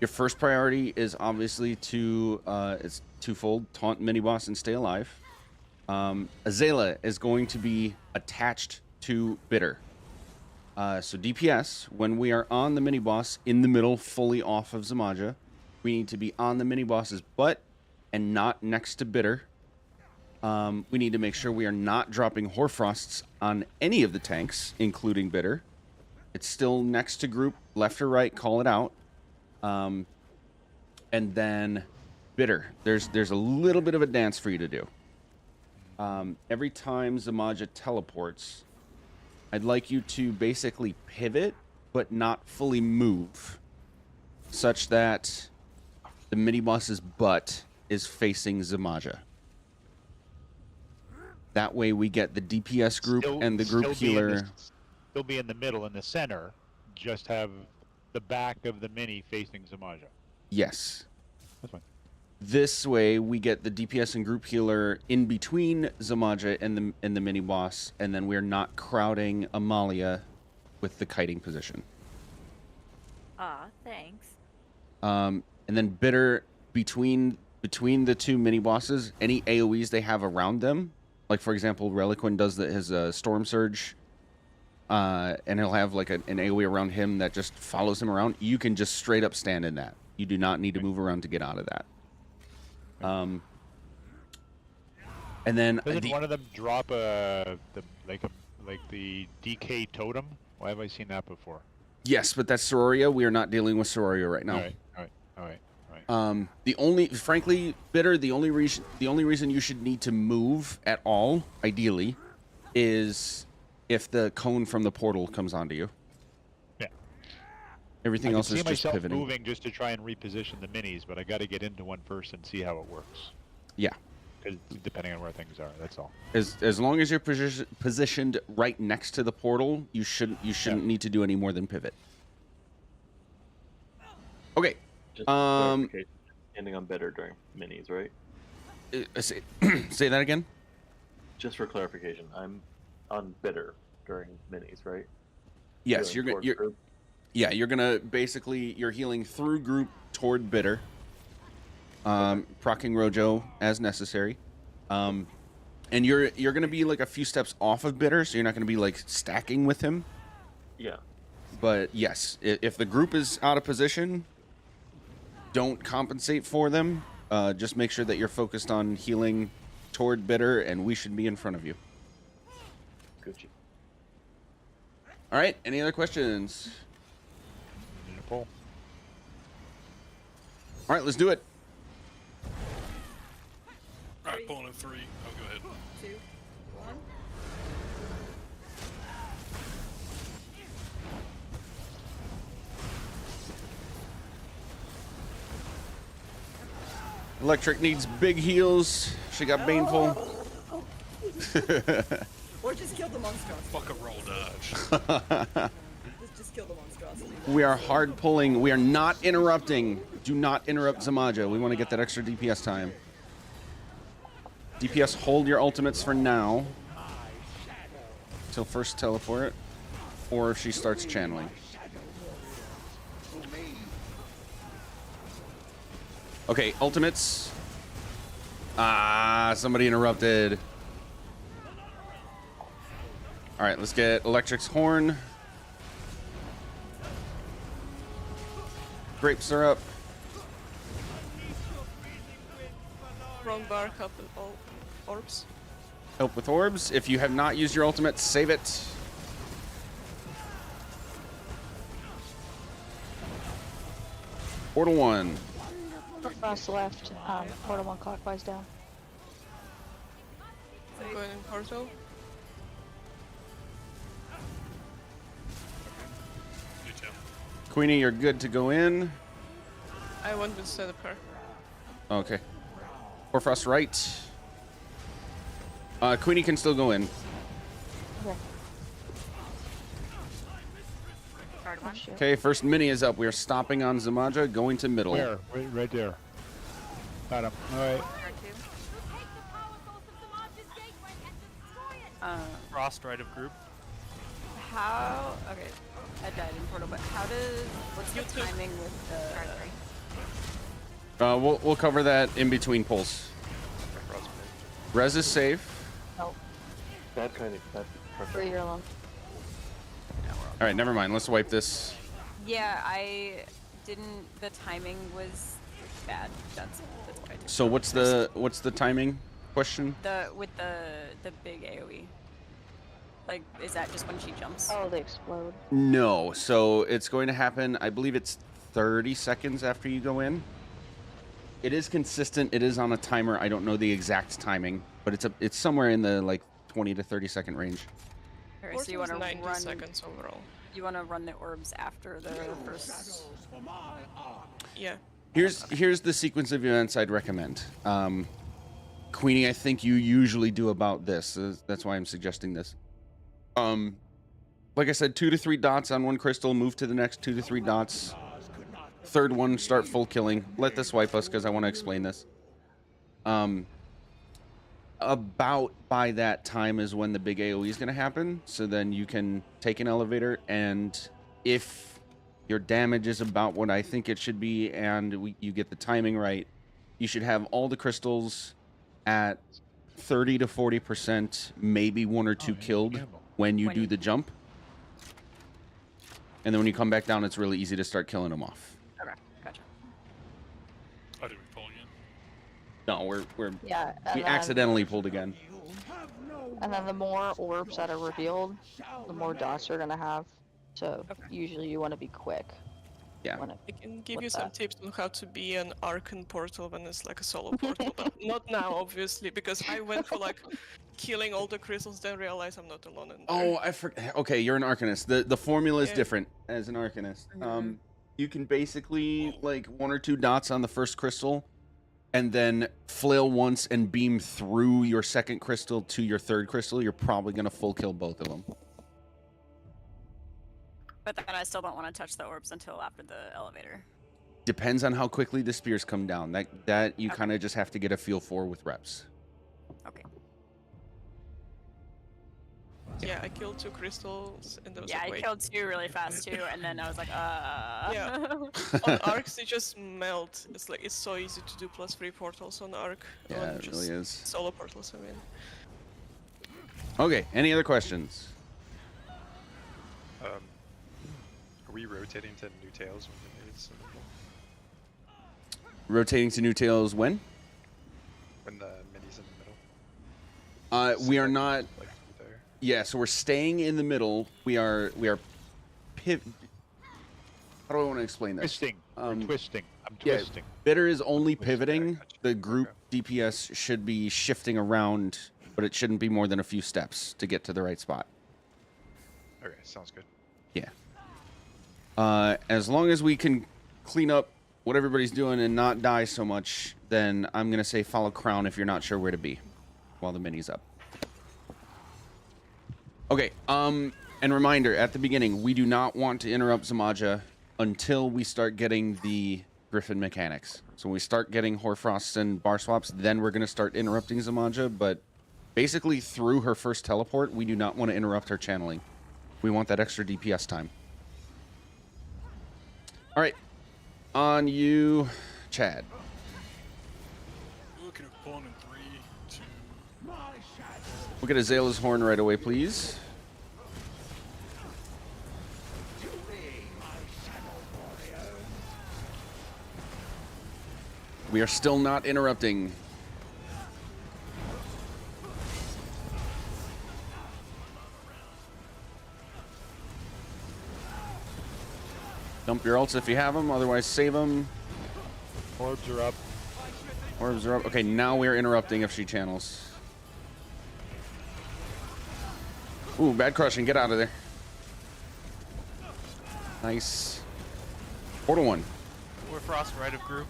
Your first priority is obviously to, it's twofold, taunt mini boss and stay alive. Azela is going to be attached to Bitter. So DPS, when we are on the mini boss in the middle, fully off of Zamaja, we need to be on the mini boss's butt and not next to Bitter. We need to make sure we are not dropping Hoarfrosts on any of the tanks, including Bitter. It's still next to group, left or right, call it out. And then Bitter. There's a little bit of a dance for you to do. Every time Zamaja teleports, I'd like you to basically pivot, but not fully move, such that the mini-boss's butt is facing Zamaja. That way we get the DPS group and the group healer. Still be in the middle, in the center, just have the back of the mini facing Zamaja. Yes. That's fine. This way we get the DPS and group healer in between Zamaja and the mini boss, and then we're not crowding Amalia with the kiting position. Thanks. And then Bitter between the 2 mini bosses, any AoEs they have around them, like for example, Reliquin does his Storm Surge, and he'll have like an AoE around him that just follows him around. You can just straight up stand in that. You do not need to move around to get out of that. And then doesn't one of them drop the DK totem? Why have I seen that before? Yes, but that's Sororia. We are not dealing with Sororia right now. All right. Frankly, Bitter, the only reason you should need to move at all, ideally, is if the cone from the portal comes onto you. Yeah. Everything else is just pivoting. I can see myself moving just to try and reposition the minis, but I got to get into one first and see how it works. Yeah. Depending on where things are, that's all. As long as you're positioned right next to the portal, you shouldn't need to do any more than pivot. Okay. Just standing on Bitter during minis, right? Say that again. Just for clarification, I'm on Bitter during minis, right? Yes, you're gonna basically you're healing through group toward Bitter. Proccing Rojo as necessary. And you're gonna be like a few steps off of Bitter, so you're not gonna be like stacking with him. Yeah. But yes, if the group is out of position, don't compensate for them. Just make sure that you're focused on healing toward Bitter, and we should be in front of you. Gucci. All right. Any other questions? All right, let's do it. Alright, pulling in 3. Oh, go ahead. 2, 1. Electric needs big heals. She got baneful. Or just kill the monstrosity. Fuck a roll dodge. Just kill the monstrosity. We are hard pulling. We are not interrupting. Do not interrupt Zamaja. We want to get that extra DPS time. DPS, hold your ultimates for now. Till first teleport. Or if she starts channeling. Okay, ultimates. Ah, somebody interrupted. Alright, let's get Electric's Horn. Grape syrup. Wrong bar, help with all orbs. Help with orbs. If you have not used your ultimate, save it. Portal 1. Frost left. Portal 1 clockwise down. I'm going in portal. You too. Queenie, you're good to go in. I went instead of her. Okay. Hoarfrost right. Queenie can still go in. Okay. Card one. Okay, first mini is up. We are stopping on Zamaja, going to middle. Where? Right there. Got him. Alright. Card two. Frost right of group. How? Okay, I died in portal, but how does? What's the timing with the? We'll cover that in between pulls. Res is safe. Nope. That kind of that For your alone. All right, never mind. Let's wipe this. Yeah, I didn't. The timing was bad. That's why I did. So what's the timing question? With the big AOE. Like, is that just when she jumps? Oh, they explode. No. So it's going to happen. I believe it's 30 seconds after you go in. It is consistent. It is on a timer. I don't know the exact timing, but it's somewhere in the like 20 to 30 second range. Alright, so you want to 90 run. seconds overall. You want to run the orbs after the first. Yeah. Here's the sequence of events I'd recommend. Queenie, I think you usually do about this. That's why I'm suggesting this. Like I said, 2 to 3 dots on one crystal, move to the next 2 to 3 dots. Third one, start full killing. Let this wipe us because I want to explain this. About by that time is when the big AoE is going to happen. So then you can take an elevator, and if your damage is about what I think it should be, and you get the timing right, you should have all the crystals at 30 to 40%, maybe 1 or 2 killed when you do the jump. And then when you come back down, it's really easy to start killing them off. Okay, gotcha. Oh, did we pull again? No, we're Yeah. we accidentally pulled again. And then the more orbs that are revealed, the more dots you're gonna have. So usually you want to be quick. Yeah. I can give you some tips on how to be an Arcan portal when it's like a solo portal, but not now, obviously, because I went for like killing all the crystals, then realized I'm not alone in there. Oh, I forgot. Okay, you're an Arcanist. The formula is different as an Arcanist. You can basically like 1 or 2 dots on the first crystal, and then flail once and beam through your second crystal to your third crystal. You're probably gonna full kill both of them. But then I still don't want to touch the orbs until after the elevator. Depends on how quickly the spears come down. That you kind of just have to get a feel for with reps. Okay. Yeah, I killed 2 crystals, and there was Yeah, like, I wait. killed 2 really fast too, and then I was like, Yeah. On arcs, they just melt. It's like it's so easy to do +3 portals on arc. Yeah, on it just really is. Solo portals, I mean. Okay, any other questions? Are we rotating to new tails when the maid's in the middle? Rotating to new tails when? When the mini's in the middle? We are not. Like there. Yeah, so we're staying in the middle. We are How do I want to explain this? Twisting. We're twisting. I'm Yeah, twisting. Bitter is only pivoting. The group DPS should be shifting around, but it shouldn't be more than a few steps to get to the right spot. Okay, sounds good. Yeah. As long as we can clean up what everybody's doing and not die so much, then I'm going to say follow Crown if you're not sure where to be while the mini's up. Okay, and reminder, at the beginning, we do not want to interrupt Zamaja until we start getting the Griffin mechanics. So when we start getting Hoarfrosts and bar swaps, then we're going to start interrupting Zamaja. But basically, through her first teleport, we do not want to interrupt her channeling. We want that extra DPS time. All right. On you, Chad. Looking at pulling in 3, 2. We'll get Azalea's horn right away, please. We are still not interrupting. Dump your ults if you have them, otherwise save them. Orbs are up. Orbs are up. Okay, now we're interrupting if she channels. Ooh, bad crushing. Get out of there. Nice. Portal 1. We're Frost right of group.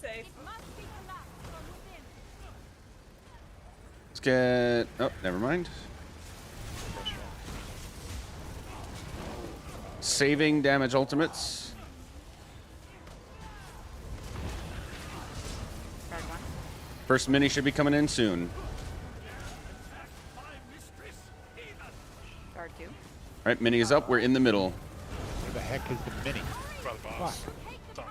Safe. Let's get... Oh, never mind. Saving damage ultimates. First mini should be coming in soon. Guard 2. Alright, mini is up. We're in the middle. Where the heck is the mini? By the boss. It's on me.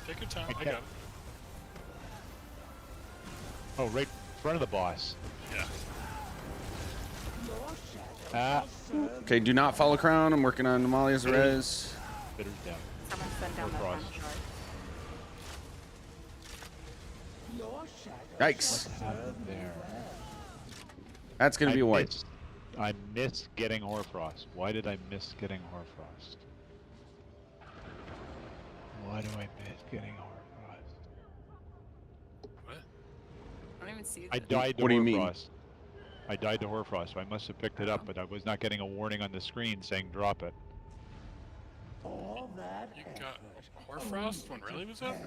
Take your time. I got it. Oh, right in front of the boss. Yeah. Okay, do not follow Crown. I'm working on Amalia's res. Bitter's down. Someone send down that Frost. Yikes. What happened there? That's going to be a wipe. I missed getting Hoarfrost. Why did I miss getting Hoarfrost? Why do I miss getting Hoarfrost? What? I don't even see I this. died to What do you mean? Hoarfrost. I died to Hoarfrost, so I must have picked it up, but I was not getting a warning on the screen saying drop it. You got Hoarfrost when Riley was up?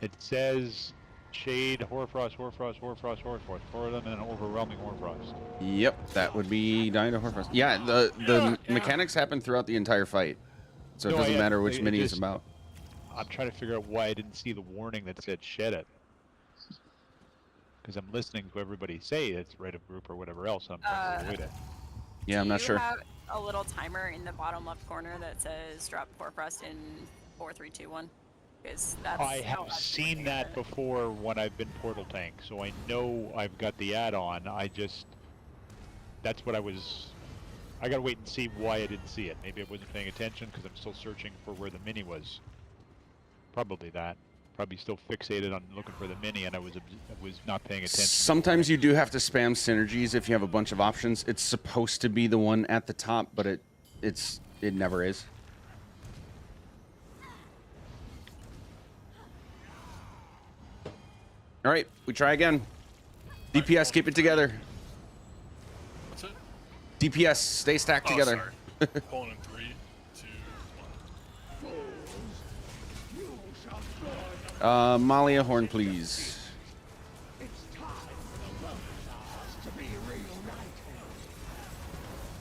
It says Shade, Hoarfrost, Hoarfrost, Hoarfrost, Hoarfrost, for them, and an overwhelming Hoarfrost. Yep, that would be dying to Hoarfrost. Yeah, the mechanics happen throughout the entire fight. So it No, doesn't yeah, matter which it mini is just- about. I'm trying to figure out why I didn't see the warning that said shed it. Because I'm listening to everybody say it's right of group or whatever else, and I'm trying to avoid it. Yeah, I'm not sure. Do you have a little timer in the bottom left corner that says drop Hoarfrost in 4, 3, 2, 1? Because that's I have seen that before when I've been Portal Tank, so I know I've got the add-on. That's what I gotta wait and see why I didn't see it. Maybe I wasn't paying attention because I'm still searching for where the mini was. Probably that. Probably still fixated on looking for the mini, and I was not paying attention. Sometimes you do have to spam synergies if you have a bunch of options. It's supposed to be the one at the top, but it never is. All right, we try again. DPS, keep it together. What's it? DPS, stay stacked together. Sorry. Pulling in 3, 2, 1. Malia horn, please.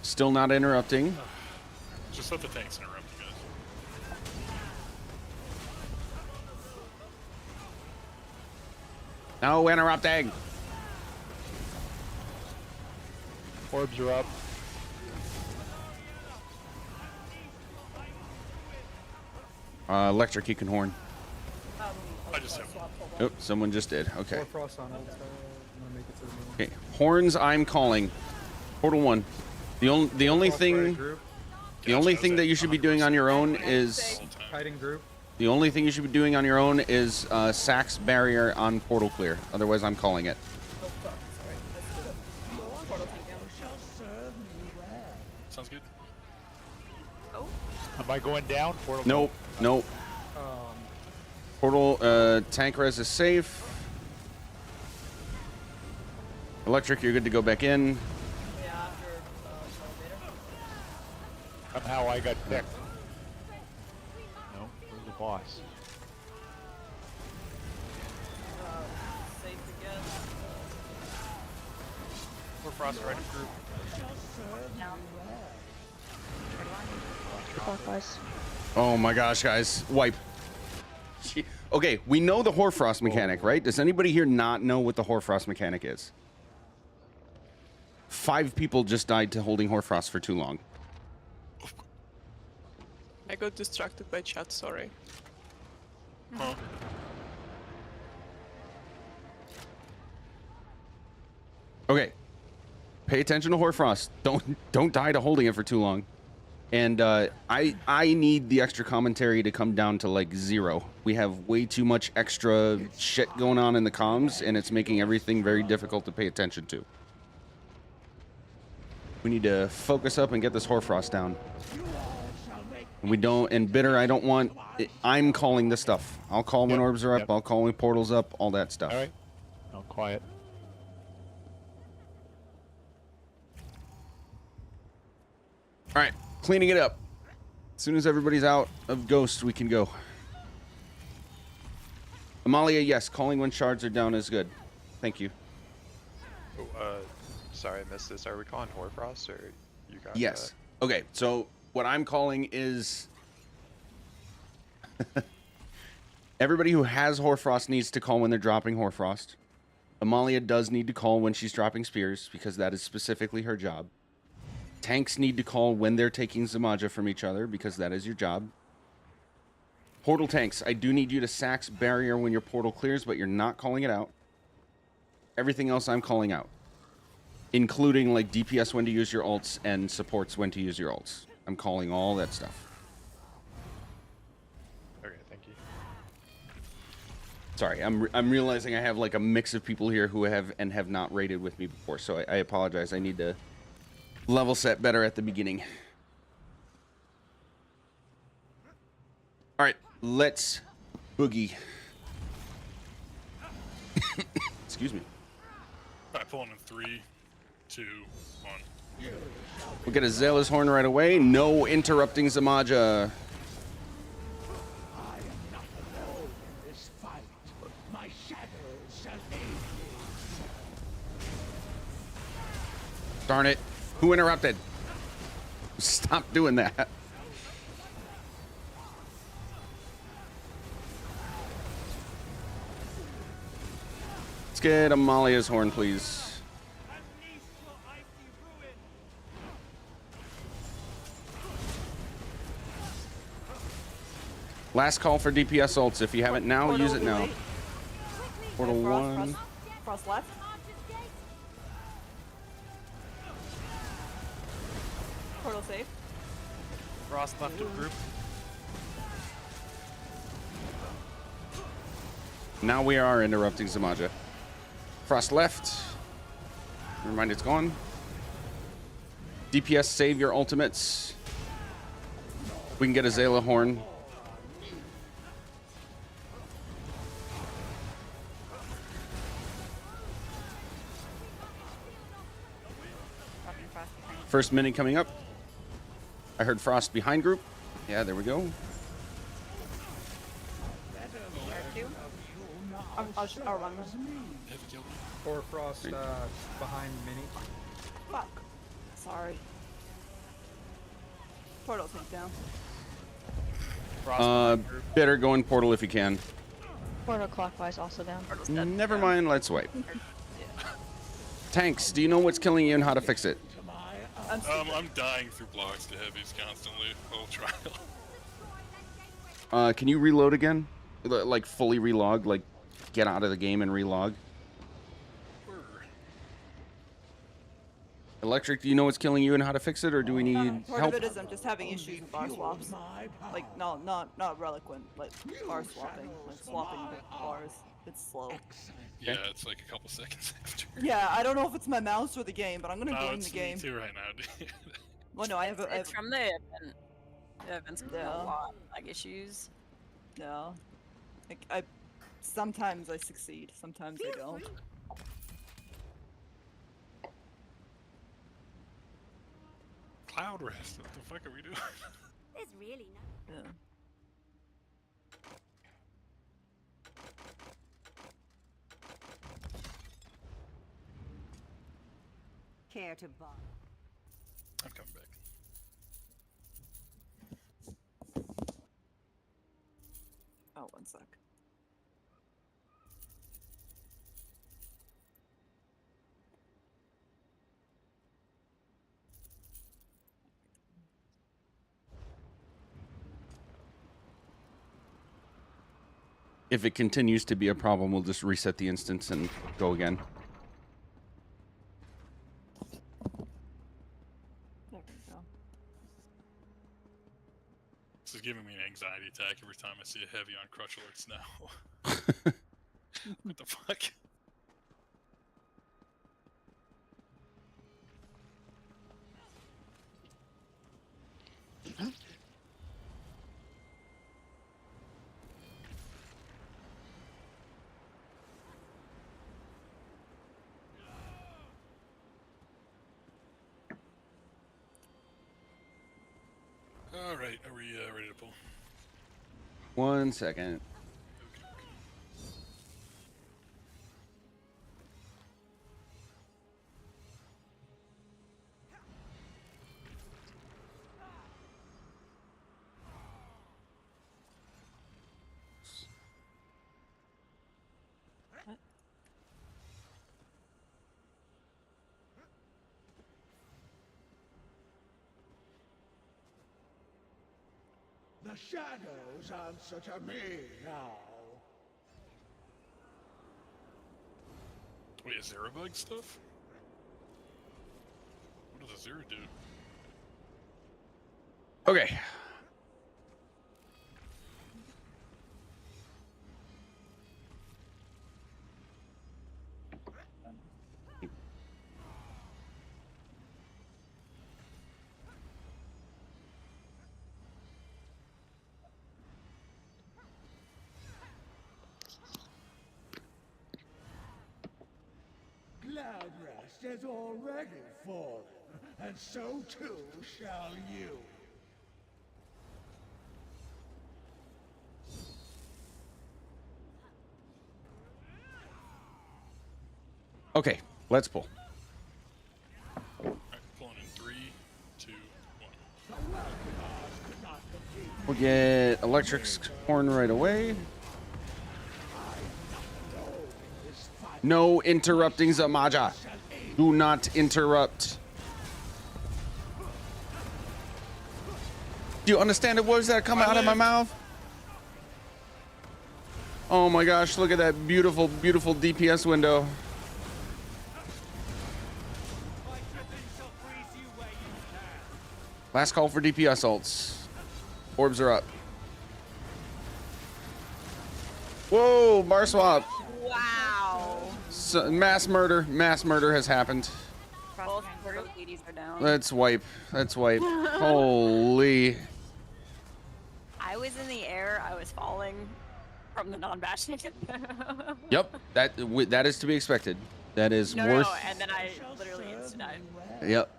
Still not interrupting. Just let the tanks interrupt you guys. No interrupting. Orbs are up. Electric, you can horn. I just have one. Oh, someone just did. Okay. Frost on ult. I'm gonna make it to the middle. Okay. Horns, I'm calling. Portal 1. The only thing that you should be doing on your own is Hiding group. the only thing you should be doing on your own is Sax barrier on portal clear. Otherwise, I'm calling it. Oh fuck, sorry. Let's do it. Portal takedown. Sounds good. Oh. Am I going down? Portal Nope. Nope. Portal tank res is safe. Electric, you're good to go back in. Yeah, after elevator. Somehow I got picked. No, where's the boss? Safe again. We're Frost right of group. Down. Clockwise. Oh my gosh, guys. Wipe. Okay, we know the Hoarfrost mechanic, right? Does anybody here not know what the Hoarfrost mechanic is? 5 people just died to holding Hoarfrost for too long. I got distracted by chat, sorry. Huh? Okay. Pay attention to Hoarfrost. Don't die to holding it for too long. And I need the extra commentary to come down to like 0. We have way too much extra shit going on in the comms, and it's making everything very difficult to pay attention to. We need to focus up and get this Hoarfrost down. And we don't, and Bitter, I don't want, I'm calling this stuff. I'll call when orbs are up, I'll call when portals up, all that stuff. All right. I'm quiet. All right, cleaning it up. As soon as everybody's out of Ghost, we can go. Amalia, yes, calling when shards are down is good. Thank you. Oh, sorry, I missed this. Are we calling Hoarfrost, or you got Yes. Okay, so what I'm calling is... Everybody who has Hoarfrost needs to call when they're dropping Hoarfrost. Amalia does need to call when she's dropping spears, because that is specifically her job. Tanks need to call when they're taking Zamaja from each other, because that is your job. Portal tanks, I do need you to sax barrier when your portal clears, but you're not calling it out. Everything else I'm calling out. Including like DPS when to use your ults and supports when to use your ults. I'm calling all that stuff. Okay, thank you. Sorry, I'm realizing I have like a mix of people here who have and have not raided with me before, so I apologize. I need to level set better at the beginning. All right, let's boogie. Excuse me. I pull him in 3, 2, 1. We'll get a Zealous Horn right away. No interrupting Zamaja. Darn it. Who interrupted? Stop doing that. Let's get Amalia's horn, please. Last call for DPS ults. If you haven't now, use it now. Portal 1. Frost left. Portal safe. Frost left of group. Now we are interrupting Zamaja. Frost left. Never mind, it's gone. DPS, save your ultimates. We can get a Zayla horn. First mini coming up. I heard Frost behind group. Yeah, there we go. I'll run. Or Frost behind mini. Fuck. Sorry. Portal take down. Bitter, go in portal if you can. Portal clockwise also down. Never mind, let's wait. Tanks, do you know what's killing you and how to fix it? I'm dying through blocks to heavies constantly. Whole trial. Can you reload again? Like fully relog, like get out of the game and relog. Electric, do you know what's killing you and how to fix it, or do we need Part help? of it is I'm just having issues with bar swaps. Like, no, not reliquant, like bar swapping. Like swapping bars. It's slow. Yeah, it's like a couple seconds after. Yeah, I don't know if it's my mouse or the game, but I'm gonna blame the It's game. me too right now, dude. Well, no, I have It's from the event. The event's been Yeah. a lot like issues. No. Like, sometimes I succeed, sometimes I don't. Cloud rest. What the fuck are we doing? There's really no. Yeah. Care to buy? I'm coming back. Oh, one sec. If it continues to be a problem, we'll just reset the instance and go again. There we go. This is giving me an anxiety attack every time I see a heavy on crutch alerts now. What the fuck? All right, are we ready to pull? 1 second. The shadows answer to me now. Wait, is there a bug stuff? What does a zero do? Okay. Cloud rest has already fallen, and so too shall you. Okay, let's pull. Alright, pulling in 3, 2, 1. We'll get Electric's horn right away. No interrupting Zamaja. Do not interrupt. Do you understand the words that come out of my mouth? Oh my gosh, look at that beautiful, beautiful DPS window. Last call for DPS ults. Orbs are up. Whoa, bar swap. Wow. So, mass murder has happened. Both ladies are down. Let's wipe. Let's wipe. Holy. I was in the air. I was falling from the non-bashing. Yep. That is to be expected. That is no, worth. No, and then I literally insta-died. Yep.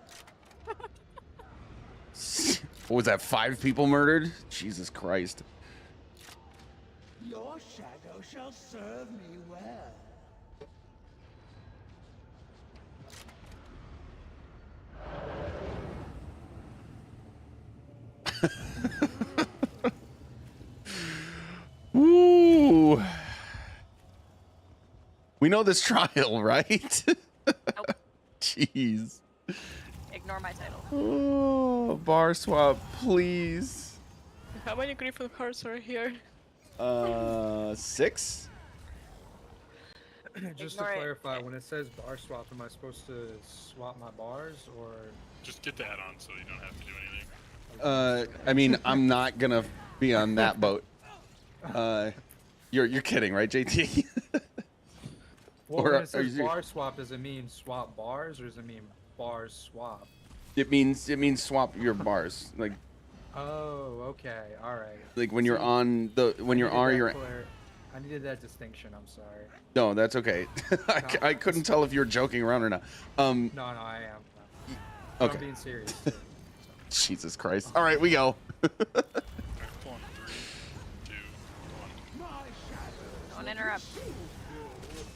What was that? 5 people murdered? Jesus Christ. Your shadow shall serve me well. Woo. We know this trial, right? Nope. Jeez. Ignore my title. Oh, bar swap, please. How many Griffin hearts are here? 6? Just to clarify, when it says bar swap, am I supposed to swap my bars or? Just get the add-on so you don't have to do anything. I mean, I'm not gonna be on that boat. You're kidding, right, JT? Well, when it says bar swap, does it mean swap bars or does it mean bars swap? It means swap your bars, like. Oh, okay, all right. Like when you're on the I needed that distinction. I'm sorry. No, that's okay. I couldn't tell if you were joking around or not. No, I am. Okay. I'm being serious. Too, so. Jesus Christ! All right, we go. Don't interrupt.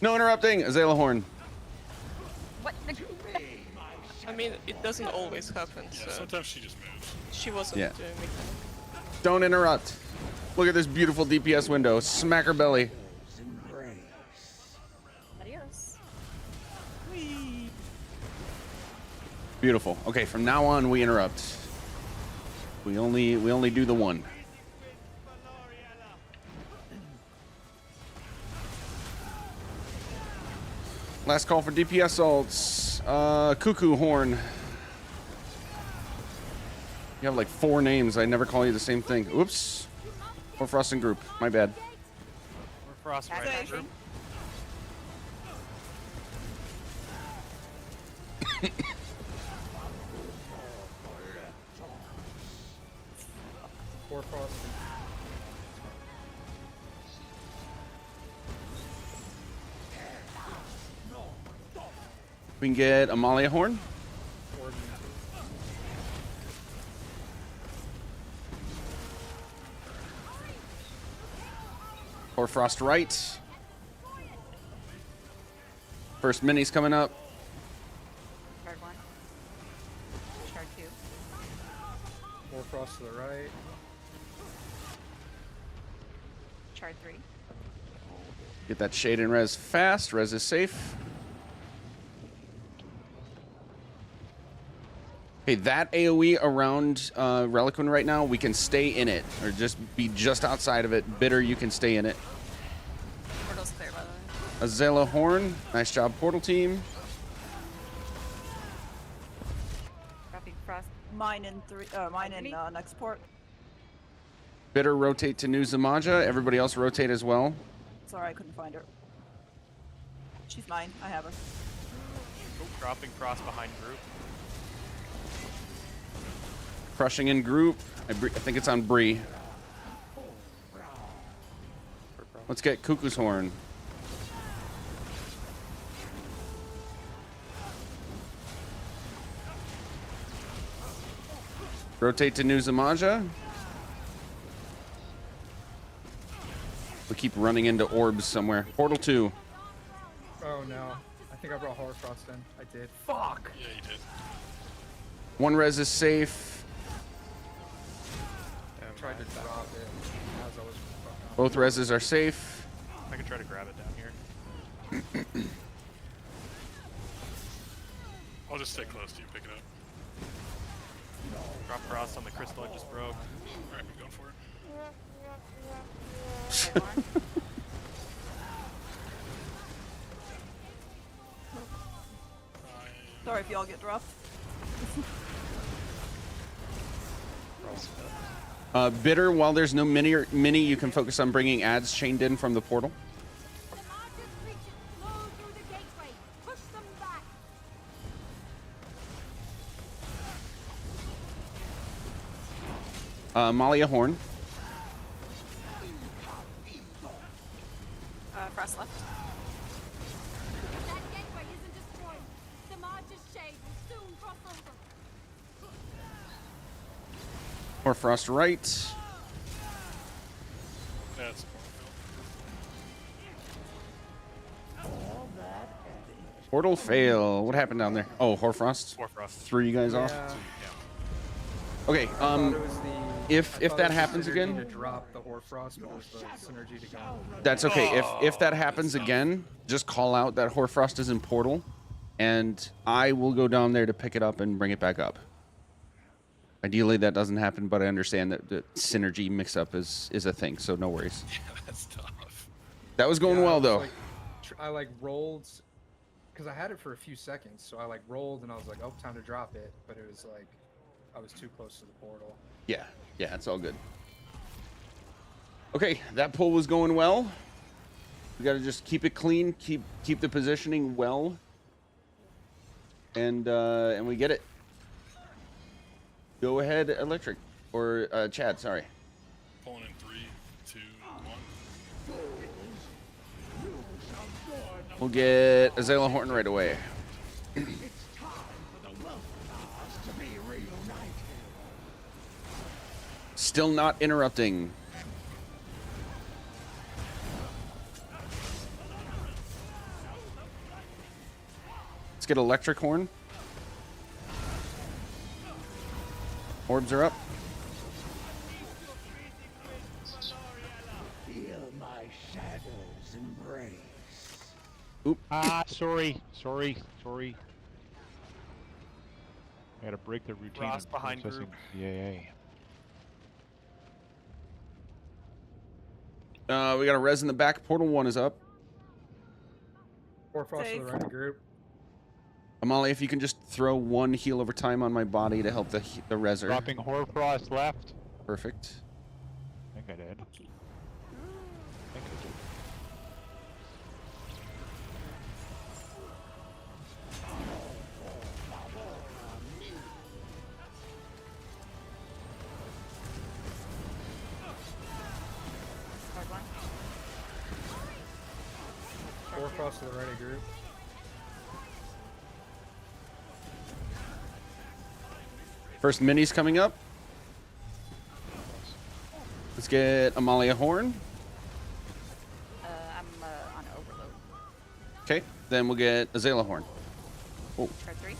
No interrupting. Azalea Horn. What? I mean, it doesn't always happen. Yeah, So sometimes she just moves. she wasn't Yeah. doing anything. Don't interrupt. Look at this beautiful DPS window. Smack her belly. Adios. Beautiful. Okay, from now on we interrupt. We only do the one. Last call for DPS ults. Cuckoo Horn. You have like 4 names. I never call you the same thing. Oops. Or Frost and Group. My bad. We're Frost right group. Four Frost. We can get Amalia Horn. Or Frost right. First mini's coming up. Shard 1. Shard 2. Four Frost to the right. Shard 3. Get that shade and res fast. Res is safe. Okay, that AoE around Reliquin right now, we can stay in it. Or just be just outside of it. Bitter, you can stay in it. Portal's clear, by the way. Azela Horn. Nice job, Portal team. Dropping Frost. Mine in next port. Bitter, rotate to New Zamaja. Everybody else rotate as well. Sorry, I couldn't find her. She's mine. I have her. Oh, dropping Frost behind group. Crushing in group. I think it's on Bree. Let's get Cuckoo's Horn. Rotate to New Zamaja. We keep running into orbs somewhere. Portal 2. Oh no. I think I brought Horror Frost in. I did. Fuck! Yeah, you did. One res is safe. Tried to drop it. As I was fucking Both reses are safe. I can try to grab it down here. I'll just stay close to you, pick it up. Drop Frost on the crystal I just broke. Alright, I'm going for it. Sorry if y'all get dropped. Bitter, while there's no mini, you can focus on bringing ads chained in from the portal. Malia Horn. Frost left. That gateway isn't destroyed. Samaja's shade will soon cross over. Or Frost right. That's Portal fail. What happened down there? Oh, Horfrost. Horfrost. Threw you guys off. Okay. If that happens again, to drop the Horfrost, but it was the synergy to go. that's okay. If that happens again, just call out that Horfrost is in portal, and I will go down there to pick it up and bring it back up. Ideally, that doesn't happen, but I understand that the synergy mix-up is a thing, so no worries. Yeah, that's tough. That was going well, though. I rolled, because I had it for a few seconds, so I rolled and I was like, oh, time to drop it, but it was like, I was too close to the portal. Yeah, it's all good. Okay, that pull was going well. We got to just keep it clean, keep the positioning well, and we get it. Go ahead, Electric, or Chad. Sorry. Pulling in 3, 2, 1. We'll get Azela Horton right away. Still not interrupting. Let's get Electric Horn. Orbs are up. Shadow's embrace. Oop. Ah, sorry. I gotta break the routine Frost on behind processing group. CAA. We got a res in the back. Portal 1 is up. Four frost to the right of group. Amalia, if you can just throw 1 heal over time on my body to help the reser. Dropping Hoarfrost left. Perfect. I think I did. Four frost to the right of group. First mini's coming up. Let's get Amalia Horn. I'm on overload. Okay, then we'll get Azalea Horn. Oh. Try 3.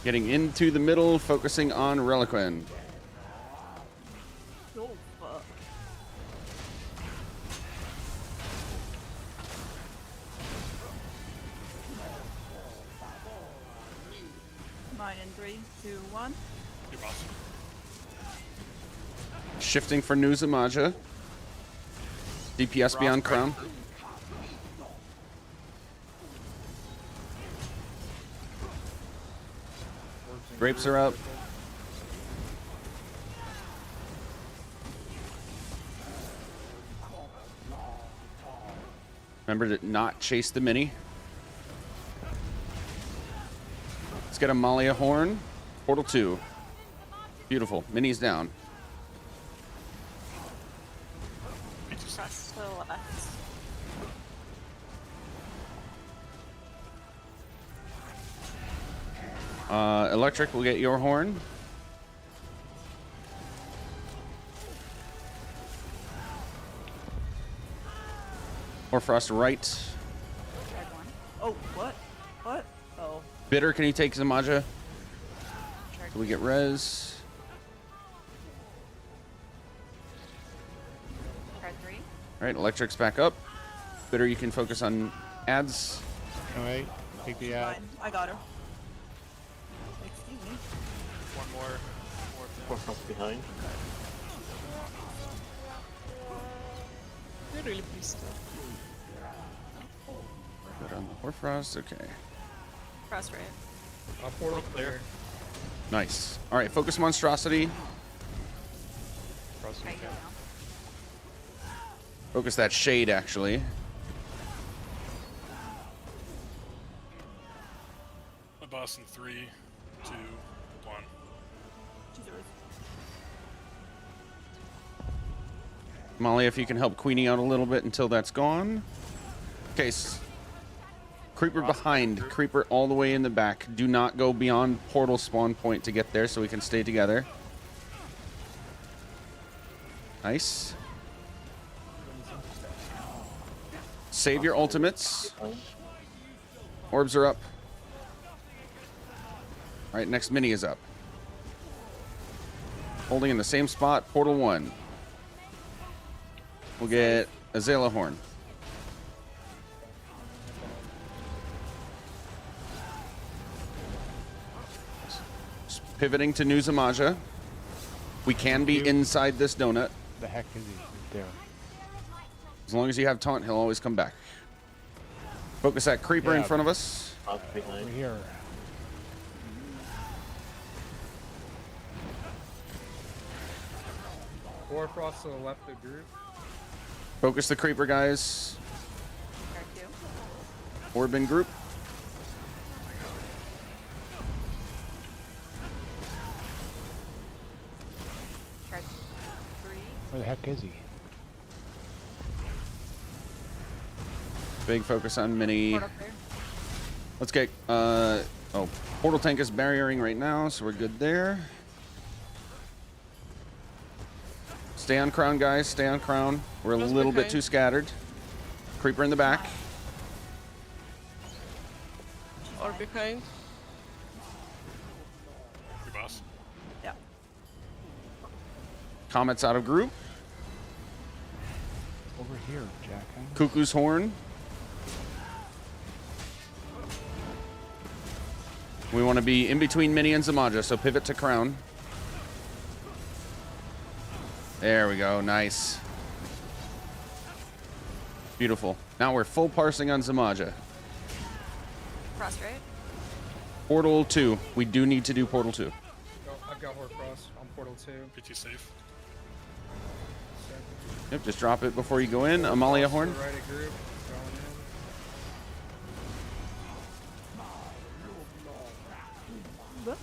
Getting into the middle, focusing on Reliquin. Oh, fuck. Mine in 3, 2, 1. Your boss. Shifting for Nuzamaja. DPS beyond Crown. Grapes are up. Remember to not chase the mini. Let's get Amalia Horn. Portal 2. Beautiful. Mini's down. Frost to the left. Electric, we'll get your horn. Or Frost right. Oh, what? What? Oh. Bitter, can you take Zamaja? So we get res. Try 3. Alright, Electric's back up. Bitter, you can focus on ads. Alright, take the ad. Fine. I got her. Excuse me. One more. Four frost behind. They're really pissed off. Good on the Hoarfrost, okay. Frost right. Portal clear. Nice. Alright, focus Monstrosity. Try heal now. Focus that shade, actually. My boss in 3, 2, 1. Molly, if you can help Queenie out a little bit until that's gone. Okay. Creeper behind. Creeper all the way in the back. Do not go beyond portal spawn point to get there so we can stay together. Nice. Save your ultimates. Orbs are up. Alright, next mini is up. Holding in the same spot, portal 1. We'll get Azalea Horn. Pivoting to Nuzamaja. We can be inside this donut. The heck is he right there? As long as you have taunt, he'll always come back. Focus that creeper in Yeah. front of us. Up behind. Over here. Four frost to the left of the group. Focus the creeper, guys. Try 2. Orb in group. Try 3. Where the heck is he? Big focus on mini. Portal clear. Let's get, oh, portal tank is barriering right now, so we're good there. Stay on crown, guys. Stay on crown. We're a Just little bit behind. too scattered. Creeper in the back. Or behind. Your boss. Yeah. Comet's out of group. Over here, Jack. Cuckoo's Horn. We want to be in between Mini and Zamaja, so pivot to Crown. There we go. Nice. Beautiful. Now we're full parsing on Zamaja. Frost, right? Portal 2. We do need to do Portal 2. Oh, I've got Horcrux on Portal 2. Pretty safe. Yep, just drop it before you go in. Amalia Horn. Right a group. Going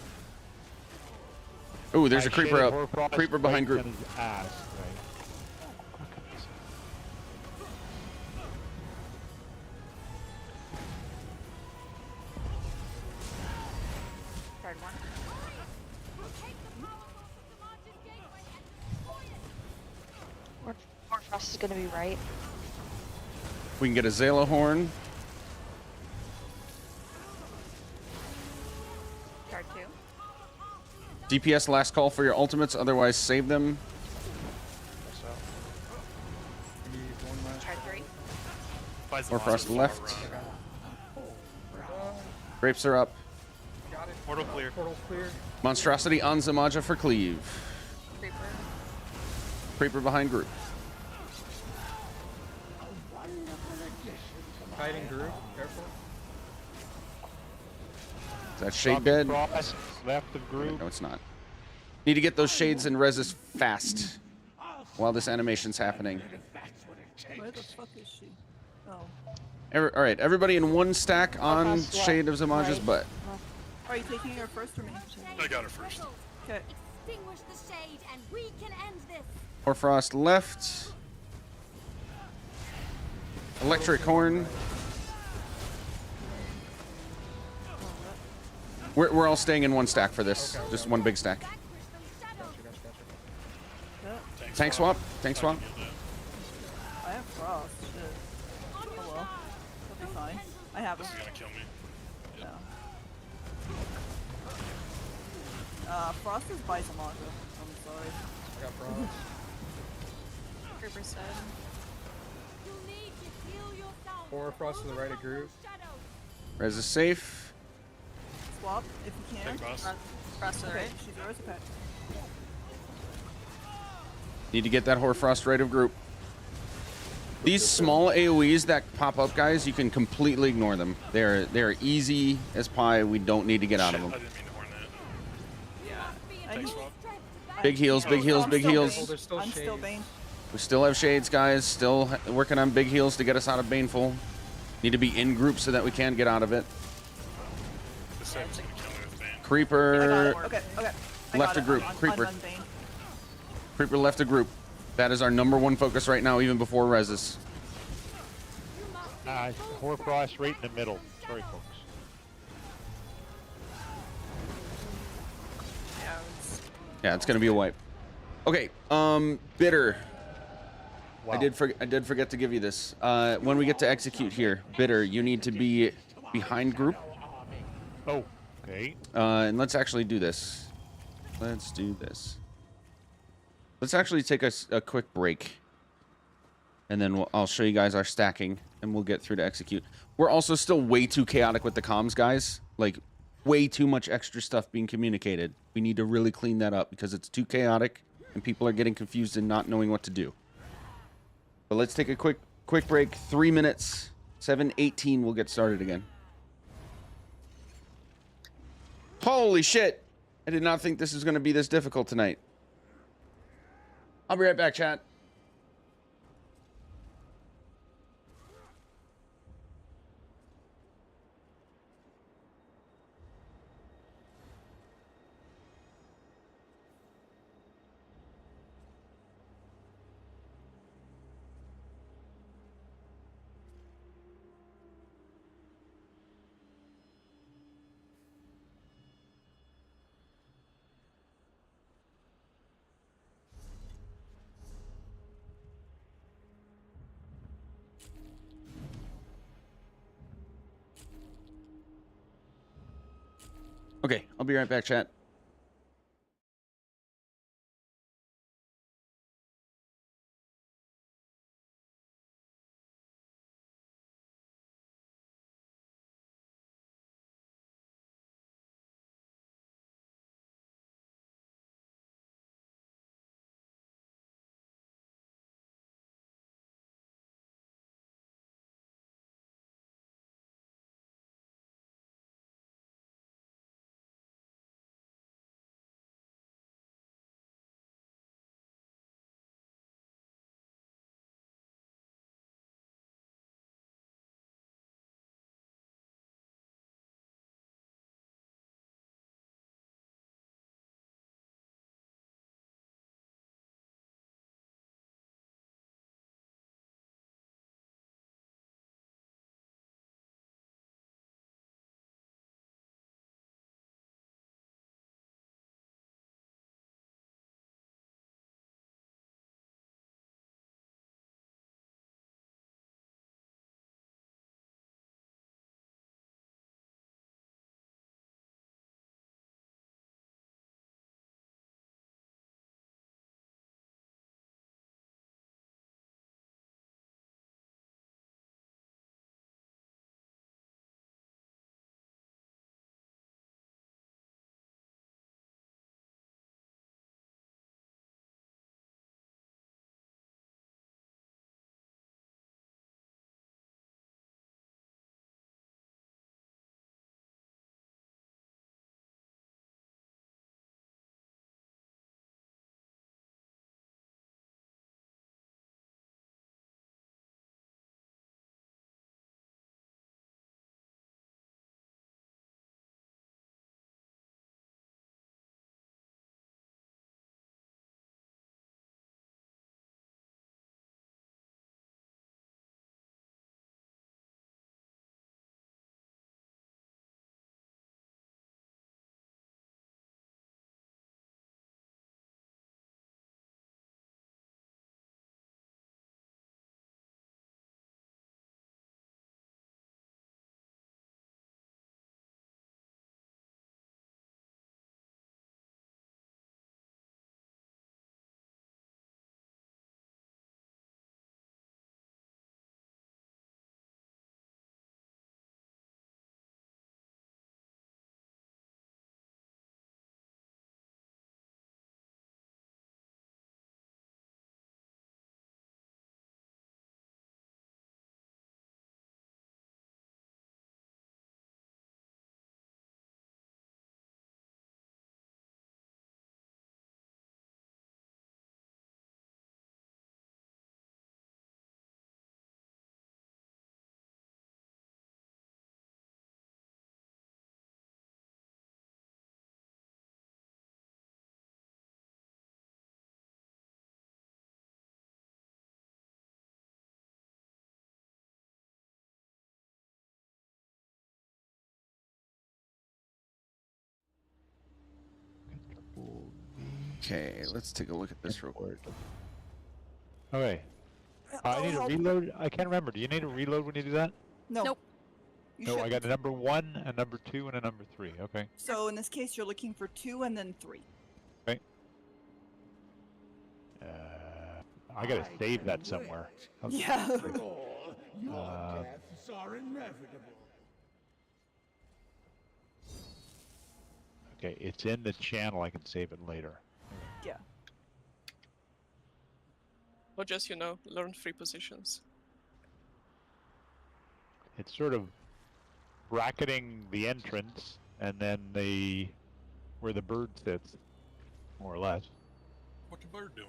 in. Ooh, there's I a creeper shaded up. Horcrux Creeper behind right group. in his ass, right. Card 1. Warfrost is gonna be right. We can get a Zala Horn. Card 2. DPS last call for your ultimates, otherwise save them. Card 3. Warfrost left. Grapes are up. Got it. Portal clear. Portal clear. Monstrosity on Zamaja for cleave. Creeper. Creeper behind group. Hiding group. Careful. Is that shade dead? Frost left of group. No, it's not. Need to get those shades and reses fast while this animation's happening. Where the fuck is she? Oh. All right, everybody in one stack on Warfrost left. Shade of Zamaja's Right. butt. Are you taking her first or me? I got her first. Okay. Extinguish the shade and we can end this. Horfrost left. Electric Horn. We're all staying in one stack for this. Okay. Just one big stack. Gotcha. Tank swap. Tank swap. I have frost. Shit. Oh well. That'll be fine. I have him. This is gonna kill me. Yeah. Frost is by Zamaja. I'm sorry. Got Frost. Creeper's dead. You need to heal yourself. Horcrux to the right of group. Res is safe. Swap if you can. Take Frost. Frost to the Okay, right. she's yours. Okay. Need to get that Horfrost right of group. These small AoEs that pop up, guys, you can completely ignore them. They're easy as pie. We don't need to get out of Shit, them. I didn't mean to horn that. Yeah. I Tank need. swap. Big heals, big heals, I'm big still heals. Bane. There's still I'm still shades. Bane. We still have shades, guys. Still working on big heals to get us out of Baneful. Need to be in group so that we can get out of it. The Seb's gonna kill me with Bane. I got Creeper it. Okay. Okay. I left got a it. group. I'm Creeper. done Bane. Creeper left a group. That is our #1 focus right now, even before Reses. Horfrost right in the middle. Sorry, folks. Yeah, Yeah, it's gonna be a wipe. Okay, Bitter. Wow. I did forget to give you this. When we get to execute here, Bitter, you need to be behind group. Oh, okay. And let's actually do this. Let's do this. Let's actually take a quick break. And then I'll show you guys our stacking, and we'll get through to execute. We're also still way too chaotic with the comms, guys. Like, way too much extra stuff being communicated. We need to really clean that up because it's too chaotic, and people are getting confused and not knowing what to do. But let's take a quick break. 3 minutes. 7:18. We'll get started again. Holy shit! I did not think this was going to be this difficult tonight. I'll be right back, chat. Okay, I'll be right back, chat. Okay, let's take a look at this real quick. Okay. I need to reload. I can't remember. Do you need to reload when you do that? No. Nope. You No, I shouldn't. got a number 1, a number 2, and a number 3. Okay. So in this case, you're looking for 2 and then 3. Okay. I gotta save that somewhere. Okay. Yeah. Your deaths are inevitable. Okay, it's in the channel. I can save it later. Yeah. Or just, you know, learn 3 positions. It's sort of bracketing the entrance and then where the bird sits, more or less. What the bird doing?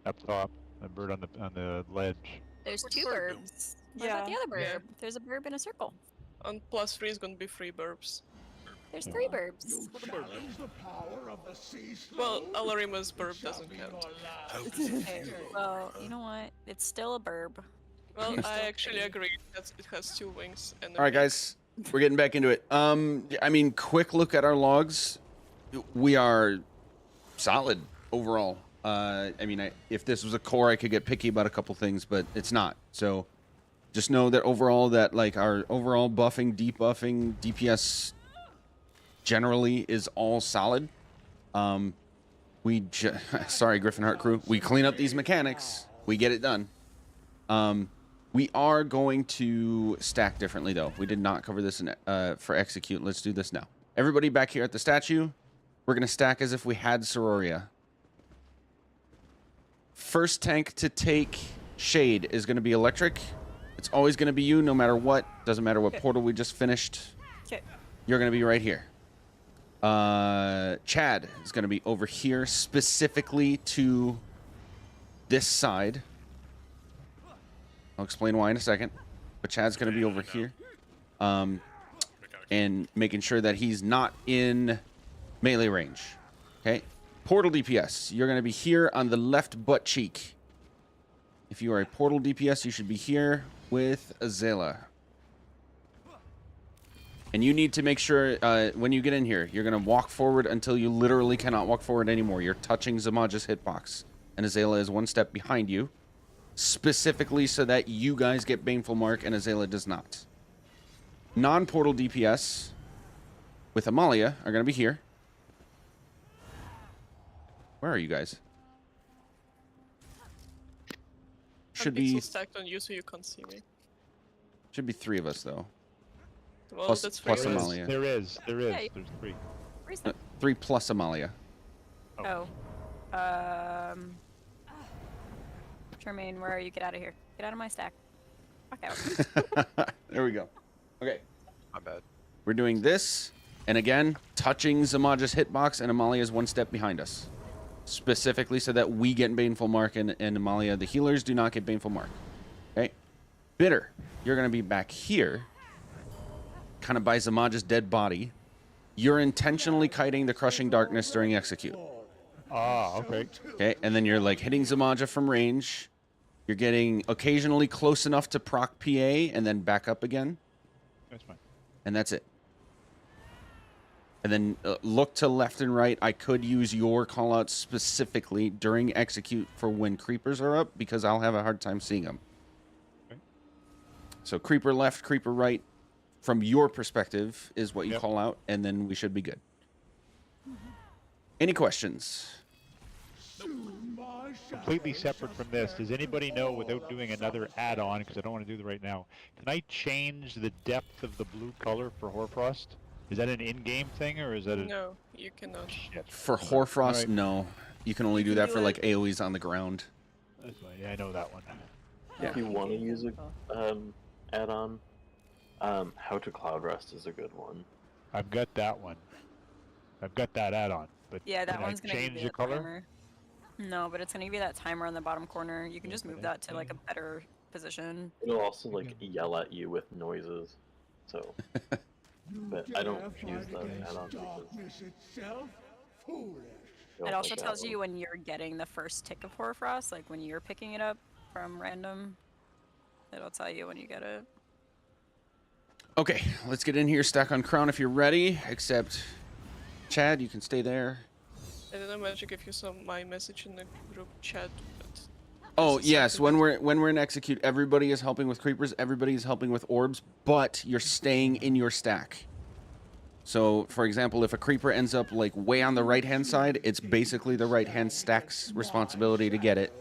Up top, the bird on the ledge. There's What's 2 the bird doing? burbs. What about the other Yeah. burb? There's a burb in a circle. And +3 is gonna be 3 burbs. There's 3 burbs. You challenge the power of the sea Well, slope? Alarima's burb Shall doesn't be count. your last How does it Okay, feel? well, you know what? It's still a burb. Well, You're I still actually crazy. agree that it has 2 wings and a All right, beak. guys, we're getting back into it. I mean, quick look at our logs. We are solid overall. I mean, if this was a core, I could get picky about a couple things, but it's not. So just know that overall, that like our overall buffing, debuffing, DPS generally is all solid. Sorry, Griffin Heart crew. We clean up these mechanics. We get it done. We are going to stack differently, though. We did not cover this for execute. Let's do this now. Everybody back here at the statue, we're going to stack as if we had Sororia. First tank to take Shade is going to be Electric. It's always going to be you, no matter what. Doesn't matter what portal we just finished. Okay. You're going to be right here. Chad is going to be over here, specifically to this side. I'll explain why in a second. But Chad's going to be over here. And making sure that he's not in melee range. Okay? Portal DPS. You're going to be here on the left butt cheek. If you are a portal DPS, you should be here with Azela. And you need to make sure when you get in here, you're going to walk forward until you literally cannot walk forward anymore. You're touching Zamaja's hitbox. And Azela is 1 step behind you. Specifically so that you guys get Baneful Mark and Azela does not. Non-portal DPS with Amalia are going to be here. Where are you guys? Should I'm be pixel stacked on you so you can't see me. should be 3 of us though. Well, Plus- that's plus 3 of us. Amalia. There is. Yeah, There's 3. Where's the... 3 plus Amalia. Oh. Tremaine, where are you? Get out of here. Get out of my stack. Fuck out. There we go. Okay. My bad. We're doing this, and again, touching Zamaja's hitbox, and Amalia is 1 step behind us. Specifically so that we get Baneful Mark, and Amalia, the healers, do not get Baneful Mark. Okay? Bitter, you're going to be back here, kind of by Zamaja's dead body. You're intentionally kiting the Crushing Darkness during execute. Ah, okay. Okay, and then you're like hitting Zamaja from range. You're getting occasionally close enough to proc PA, and then back up again. That's fine. And that's it. And then look to left and right. I could use your callouts specifically during execute for when creepers are up, because I'll have a hard time seeing them. Okay. So creeper left, creeper right, from your perspective, is what you Yep. call out, and then we should be good. Any questions? Completely separate from this, does anybody know, without doing another add-on, because I don't want to do that right now, can I change the depth of the blue color for Hoarfrost? Is that an in-game thing, or is that a... No, you cannot. Shit. For Hoarfrost, Alright. no. You can only do can that do for it- like AoEs on the ground. That's fine. Yeah, I know that one. Yeah. If you want to use a add-on, How to Cloud Rest is a good one. I've got that one. I've got that add-on, but Yeah, that can one's I gonna change give the you a color? timer. No, but it's gonna give you that timer on the bottom corner. You can just move Okay. that to like a better position. It'll also like yell at you with noises. So, but I don't use the add-on because Darkness itself, foolish. I don't It also like that tells one. you when you're getting the first tick of Hoarfrost, like when you're picking it up from random. It'll tell you when you get it. Okay, let's get in here. Stack on Crown if you're ready. Except, Chad, you can stay there. I didn't imagine if you saw my message in the group chat. But Oh this is yes, something when we're in execute, everybody is helping with creepers, everybody is helping with orbs, but you're staying in your stack. So, for example, if a creeper ends up like way on the right-hand side, it's basically the right-hand stack's responsibility to get it.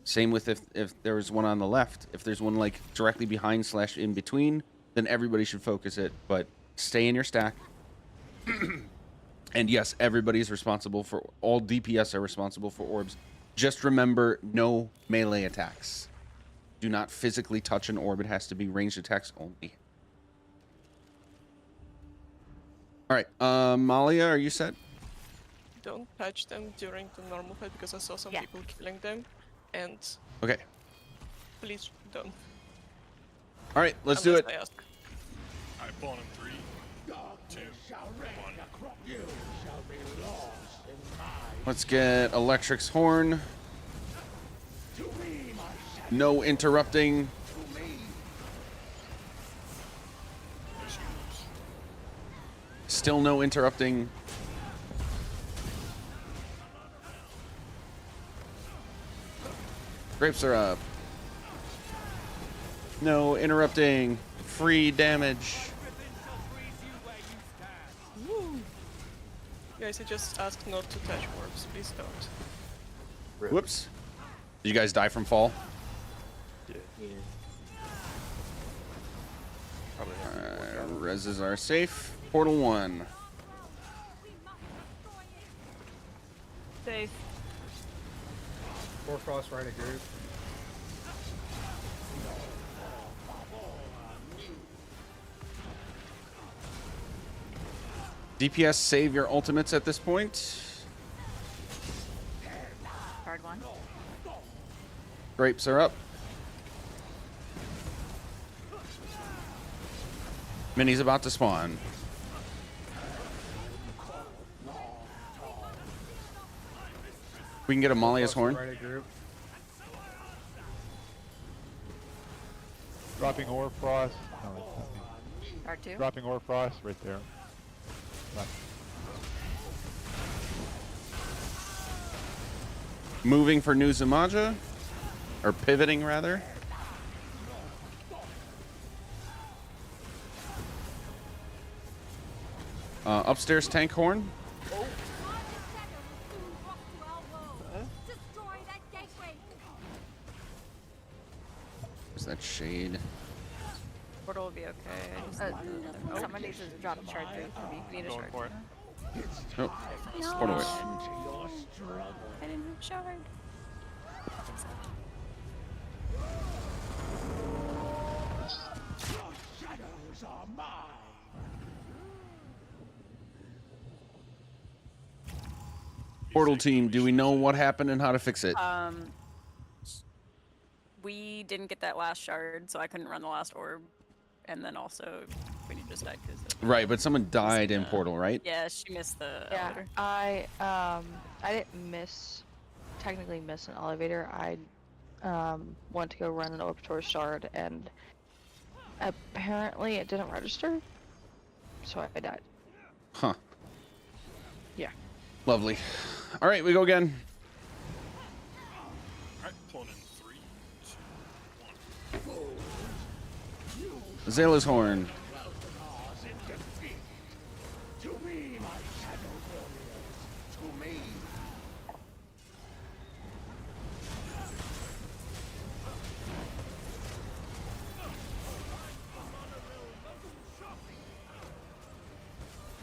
Same with if there's one on the left. If there's one like directly behind / in between, then everybody should focus it. But stay in your stack. And yes, everybody is responsible for all DPS are responsible for orbs. Just remember, no melee attacks. Do not physically touch an orb. It has to be ranged attacks only. All right, Malia, are you set? Don't touch them during the normal fight because I saw some people killing them, and Okay. please don't. All right, let's do it. Unless I ask. Alright, pulling in 3, 2, 1. You shall be lost in my Let's get Electric's horn. No interrupting. Still no interrupting. Grapes are up. No interrupting. Free damage. Guys, I just asked not to touch orbs. Please don't. Whoops. Did you guys die from fall? Yeah. Probably Reses are safe. Portal 1. Safe. Frost right a group. DPS save your ultimates at this point. Hard one. Grapes are up. Mini's about to spawn. We can get Amalia's horn. Right a group. Dropping ore frost. No, it's not me. R2. Dropping ore frost right there. Left. Moving for New Zamaja. Or pivoting, rather. Upstairs tank horn. Is that shade? Portal will be okay. Someone needs to drop a shard through for me. We need a Going shard. for it. Oh, No. portal away. I didn't have a shard. shadows are mine. Portal team, do we know what happened and how to fix it? We didn't get that last shard, so I couldn't run the last orb. And then also, Queenie just died because Right, but someone died in Portal, right? yeah, she missed the Yeah, elevator. I didn't technically miss an elevator. I went to go run an orbitor shard, and apparently it didn't register, so I died. Huh. Yeah. Lovely. All right, we go again. Alright, pulling in 3, 2, 1. Zayla's horn. To me, my shadow warriors. To me.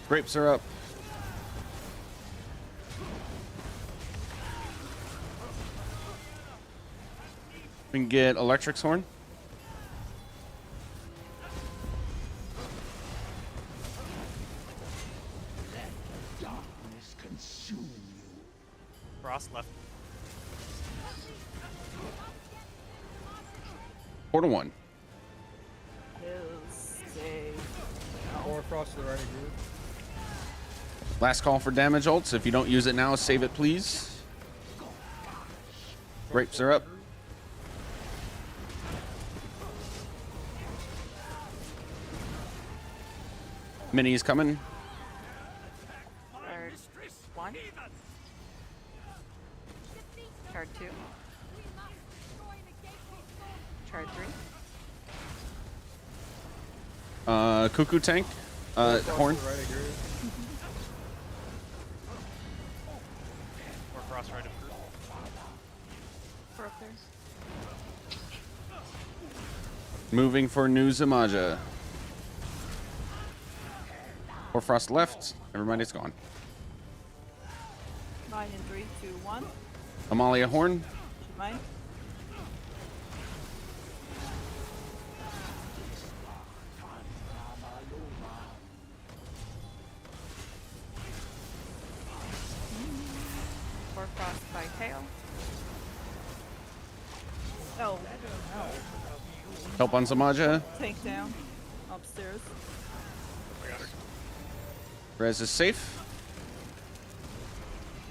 Grapes are up. We can get Electric's horn. Darkness consume you. Frost left. Portal 1. Four Frost to the right a group. Last call for damage ults. If you don't use it now, save it, please. Grapes are up. Mini's coming. Shard 1. Chart 2. Chart 3. Cuckoo tank. Horn. Or cross right of group. We're up there. Moving for New Zamaja. Hoarfrost left. Everybody's gone. 9 and 3, 2, 1. Amalia Horn. Mine. Frost by tail. Oh, Help on Zamaja. tank down. Upstairs. I got her. Rez is safe.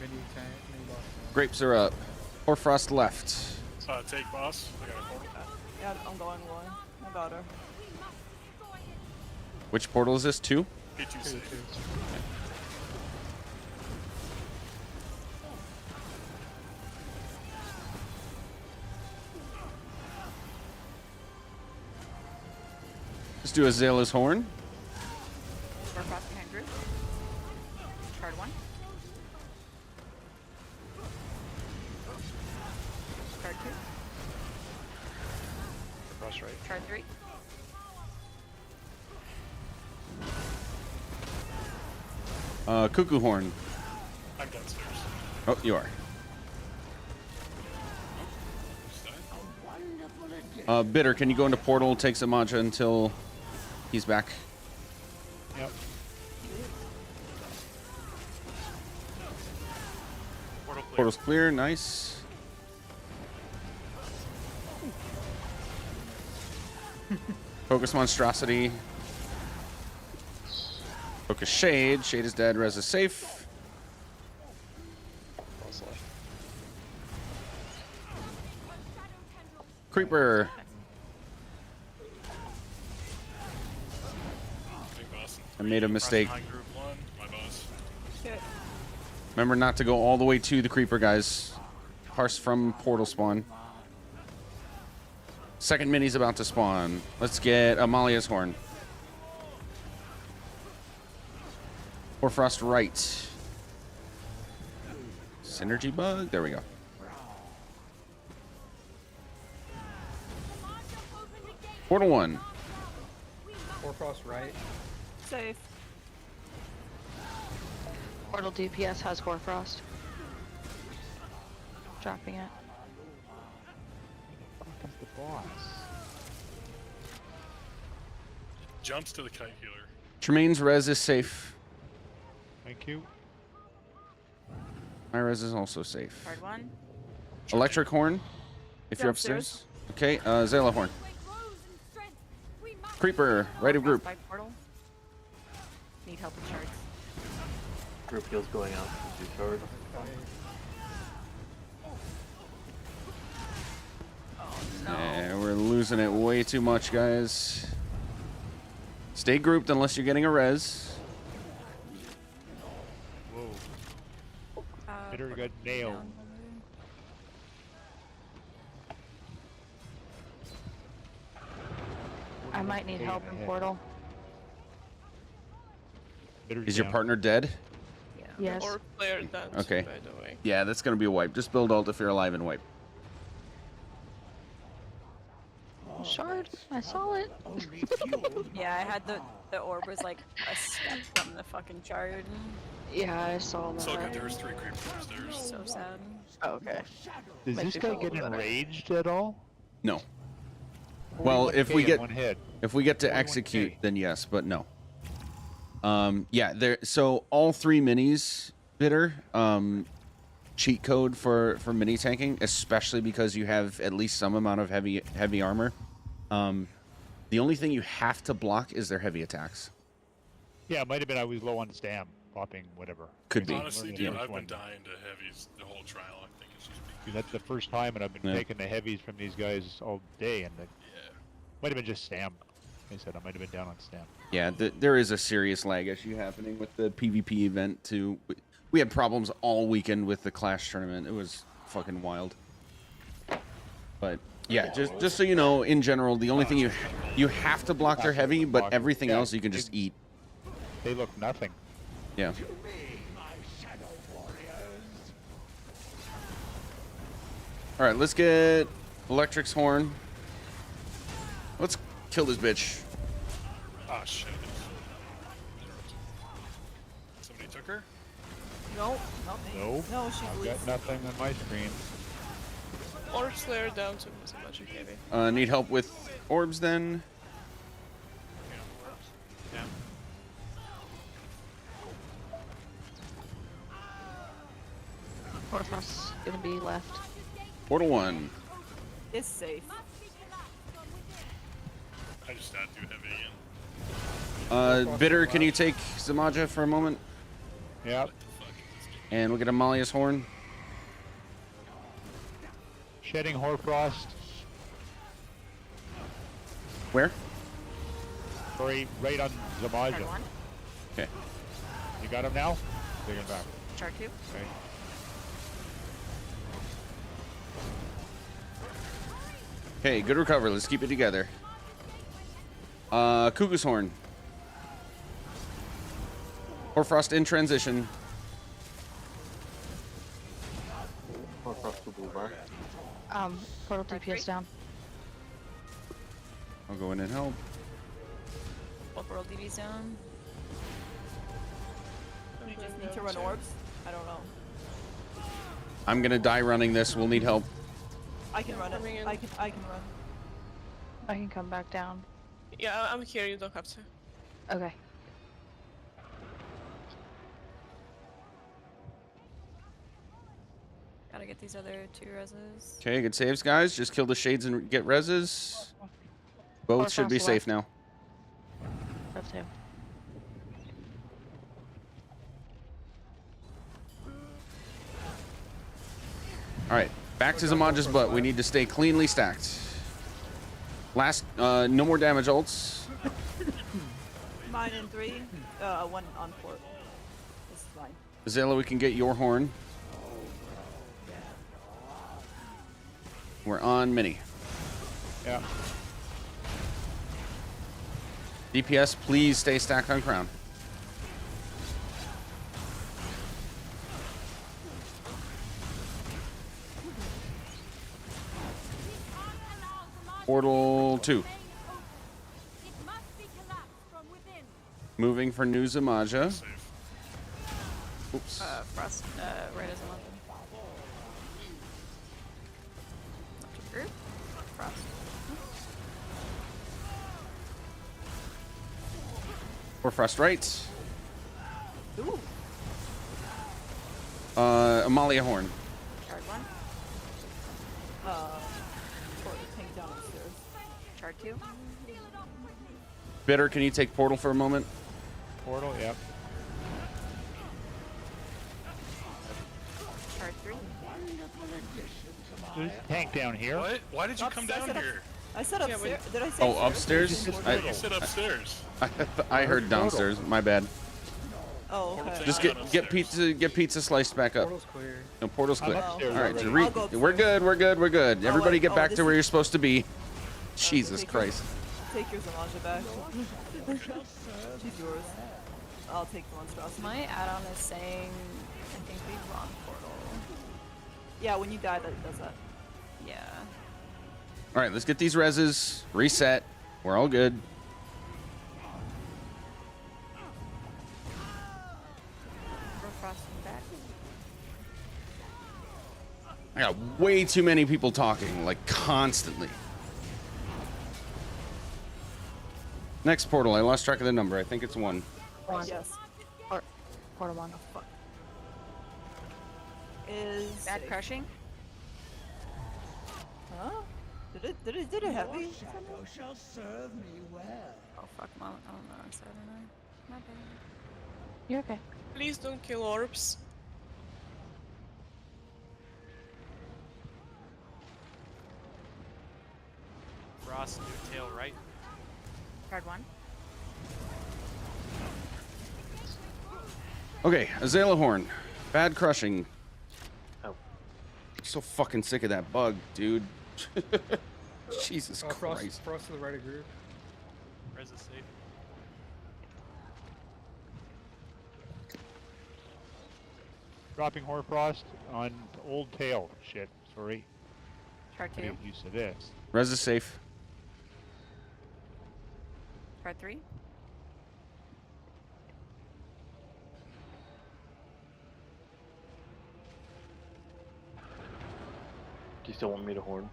Mini tank, mini boss. Grapes are up. Hoarfrost left. Take boss. I got a portal. Yeah, I'm going low. I got her. Which portal is this? 2? P2 safe. Let's do Azalea's Horn. We're across behind group. Card 1. Card 2. Cross right. Card 3. Cuckoo Horn. I'm downstairs. Oh, you are. Bitter, can you go into portal, take Zamaja until he's back? Yep. Portal clear. Portal's clear, nice. Focus Monstrosity. Focus Shade. Shade is dead, Rez is safe. Boss left. Creeper. Take boss. I made a mistake. Behind group 1. My boss. Okay. Remember not to go all the way to the creeper, guys. Parse from portal spawn. Second mini's about to spawn. Let's get Amalia's Horn. Hoarfrost right. Synergy bug. There we go. Portal 1. Hoarfrost right. Safe. Portal DPS has Hoarfrost. Dropping it. Comes the boss. Jumps to the kite healer. Tremaine's res is safe. Thank you. My res is also safe. Card 1. Electric Horn, if you're upstairs. Okay, Zayla Horn. Creeper, right of group. By portal. Need help with shards. Group heals going out to 2 shards. Yeah, we're losing it way too much, guys. Stay grouped unless you're getting a res. Whoa. Bitter got nailed. I might need help in portal. Bitter's Is your down. partner dead? Yes. Or player dance, Okay. by the way. Yeah, that's gonna be a wipe. Just build ult if you're alive and wipe. Shard, I saw it. Yeah, I had the orb was like a step from the fucking shard. Yeah, I saw that. So good. There was 3 creepers upstairs. So sad. Oh, okay. Does Makes this me guy feel a get little better. enraged at all? No. Well, if 41K we in get one hit. if we get to 41K. execute, then yes, but no. Yeah, there. So all 3 minis, Bitter, cheat code for mini tanking, especially because you have at least some amount of heavy armor. The only thing you have to block is their heavy attacks. Yeah, it might have been I was low on stam, popping whatever. Could be. Honestly, Learning dude, the I've first been one. dying to heavies the whole trial. I think it's just Dude, that's the first time, and I've been Yeah. taking the heavies from these guys all day, and it yeah. might have been just stam. Like I said, I might have been down on stam. Yeah, there is a serious lag issue happening with the PvP event too. We had problems all weekend with the Clash tournament. It was fucking wild. But yeah, just so you know, in general, the only thing you have to block their heavy, but everything else you can just eat. They look nothing. Yeah. All right, let's get Electric's horn. Let's kill this bitch. Oh shit. Somebody took her? No, not me. No. No, she's I've loose. got nothing on my screen. Or Slayer down to so much heavy. Need help with orbs then? Yeah. Orphos gonna be left. Portal 1. It's safe. I just got too heavy again. Bitter, can you take Zamaja for a moment? Yep. And we'll get Amalia's horn. Shedding Hoarfrost. Where? Right on Zamaja. Okay. You got him now? Take him back. Chart 2. Okay. Okay, good recovery. Let's keep it together. Cuckoo's horn. Hoarfrost in transition. Hoarfrost to blue bar. Portal DPS down. I'll go in and help. What world DB's down? We just need to run orbs. I don't know. I'm gonna die running this. We'll need help. I can run it. I can run. I can come back down. Yeah, I'm here. You don't have to. Okay. Gotta get these other 2 reses. Okay, good saves, guys. Just kill the shades and get reses. Both should be safe now. Left 2. All right, back to Zamaja's butt. We need to stay cleanly stacked. Last, no more damage ults. Mine in 3. 1 on 4. This is fine. Zayla, we can get your horn. We're on mini. Yeah. DPS, please stay stacked on crown. Portal 2. Moving for new Zamaja. Oops. Frost, right as a weapon. Left group. Frost. Or Frost right. Ooh. Amalia horn. Chart 1. Or tank down upstairs. Chart 2. Bitter, can you take portal for a moment? Portal, yep. Chart 3. There's a tank down here. What? Why did you come down here? I said upstairs. Did I say Oh, upstairs? You said upstairs. I heard downstairs. My bad. Oh, okay. Just get pizza sliced back up. Portal's clear. No, portal's clear. upstairs All right, already. we're good. We're good. Everybody get back this to where is- you're supposed to be. Jesus take Christ. Take your Zamaja back. She's yours. I'll take the monstrosity. My add-on is saying, I think we wrong portal. Yeah, when you die, that does that. Yeah. All right, let's get these reses. Reset. We're all good. We're frosting back. I got way too many people talking, like constantly. Next portal. I lost track of the number. I think it's 1. Yes. Portal 1. Fuck. Is Back safe. crushing? Huh? Did it heavy? Your shadow shall serve me well. Oh fuck, mom. I don't know. I'm sorry. My bad. You're okay. Please don't kill orbs. Ross, new tail right. Card 1. Okay, Azalea horn. Bad crushing. Oh. So fucking sick of that bug, dude. Jesus Frost, Christ. Frost to the right of group. Res is safe. Dropping Hoarfrost on Old Tail. Shit, sorry. Chart I 2. get used to this. Res is safe. Chart 3. Do you still want me to horn?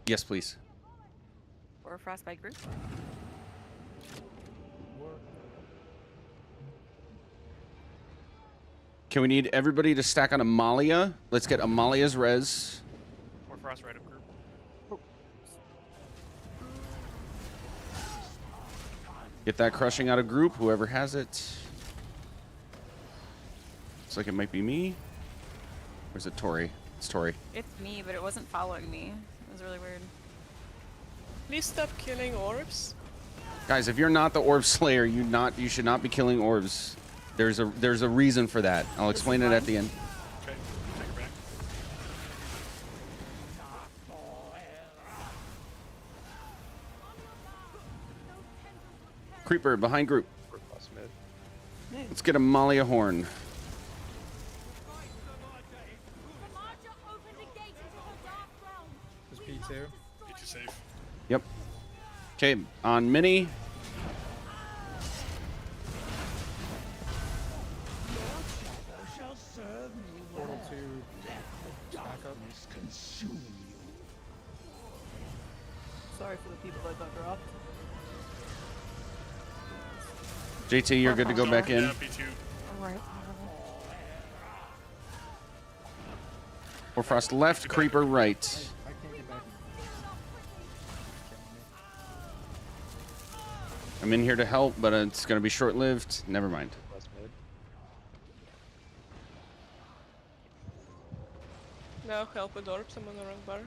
Yes, please. Or frostbite group. Can we need everybody to stack on Amalia? Let's get Amalia's res. Or frost right of group. Get that crushing out of group, whoever has it. Looks like it might be me. Or is it Tori? It's Tori. It's me, but it wasn't following me. It was really weird. Please stop killing orbs. Guys, if you're not the orb slayer, you should not be killing orbs. There's a reason for that. I'll explain it at the end. Okay, take it back. Creeper behind group. Frost mid. Let's get Amalia horn. Just P2. Get you safe. Yep. Okay, on mini. Shall serve me Portal well. 2. Let the darkness consume you. Sorry for the people that got dropped. JT, you're good to go back in. Yeah, P2. Alright. Or Frost left, Creeper right. I can't get back. I'm in here to help, but it's going to be short-lived. Never mind. Frost mid. Now help with orbs. I'm on the wrong bar.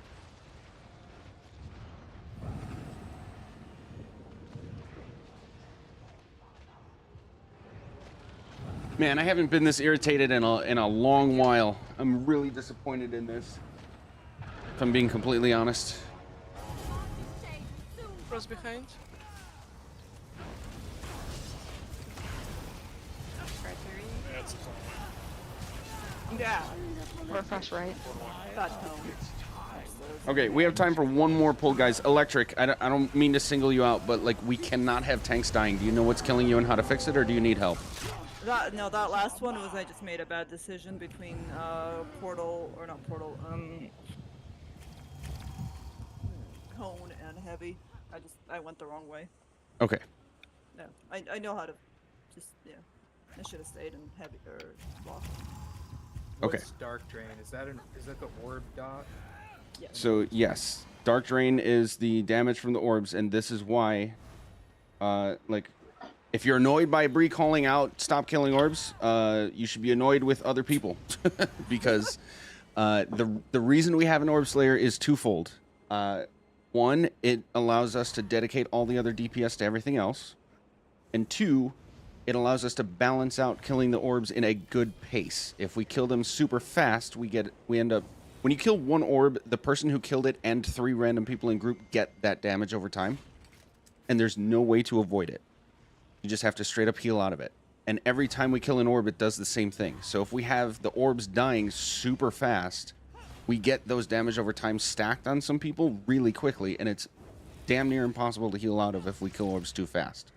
Man, I haven't been this irritated in a long while. I'm really disappointed in this. If I'm being completely honest. Frost behind. Chart 3. Yeah, it's a call. Yeah. Or frost right. God, no. Okay, we have time for one more pull, guys. Electric, I don't mean to single you out, but like we cannot have tanks dying. Do you know what's killing you and how to fix it, or do you need help? That last one was I just made a bad decision between portal or not portal cone and heavy. I went the wrong way. Okay. Yeah, I know how to just I should have stayed in heavy or block. Okay. What's Dark Drain? Is that the orb dot? Yeah. So yes, Dark Drain is the damage from the orbs, and this is why, like, if you're annoyed by Bree calling out "Stop killing orbs," you should be annoyed with other people, because the reason we have an Orb Slayer is twofold. One, it allows us to dedicate all the other DPS to everything else, and two, it allows us to balance out killing the orbs in a good pace. If we kill them super fast, we end up. When you kill one orb, the person who killed it and 3 random people in group get that damage over time, and there's no way to avoid it. You just have to straight up heal out of it. And every time we kill an orb, it does the same thing. So if we have the orbs dying super fast, we get those damage over time stacked on some people really quickly, and it's damn near impossible to heal out of if we kill orbs too fast.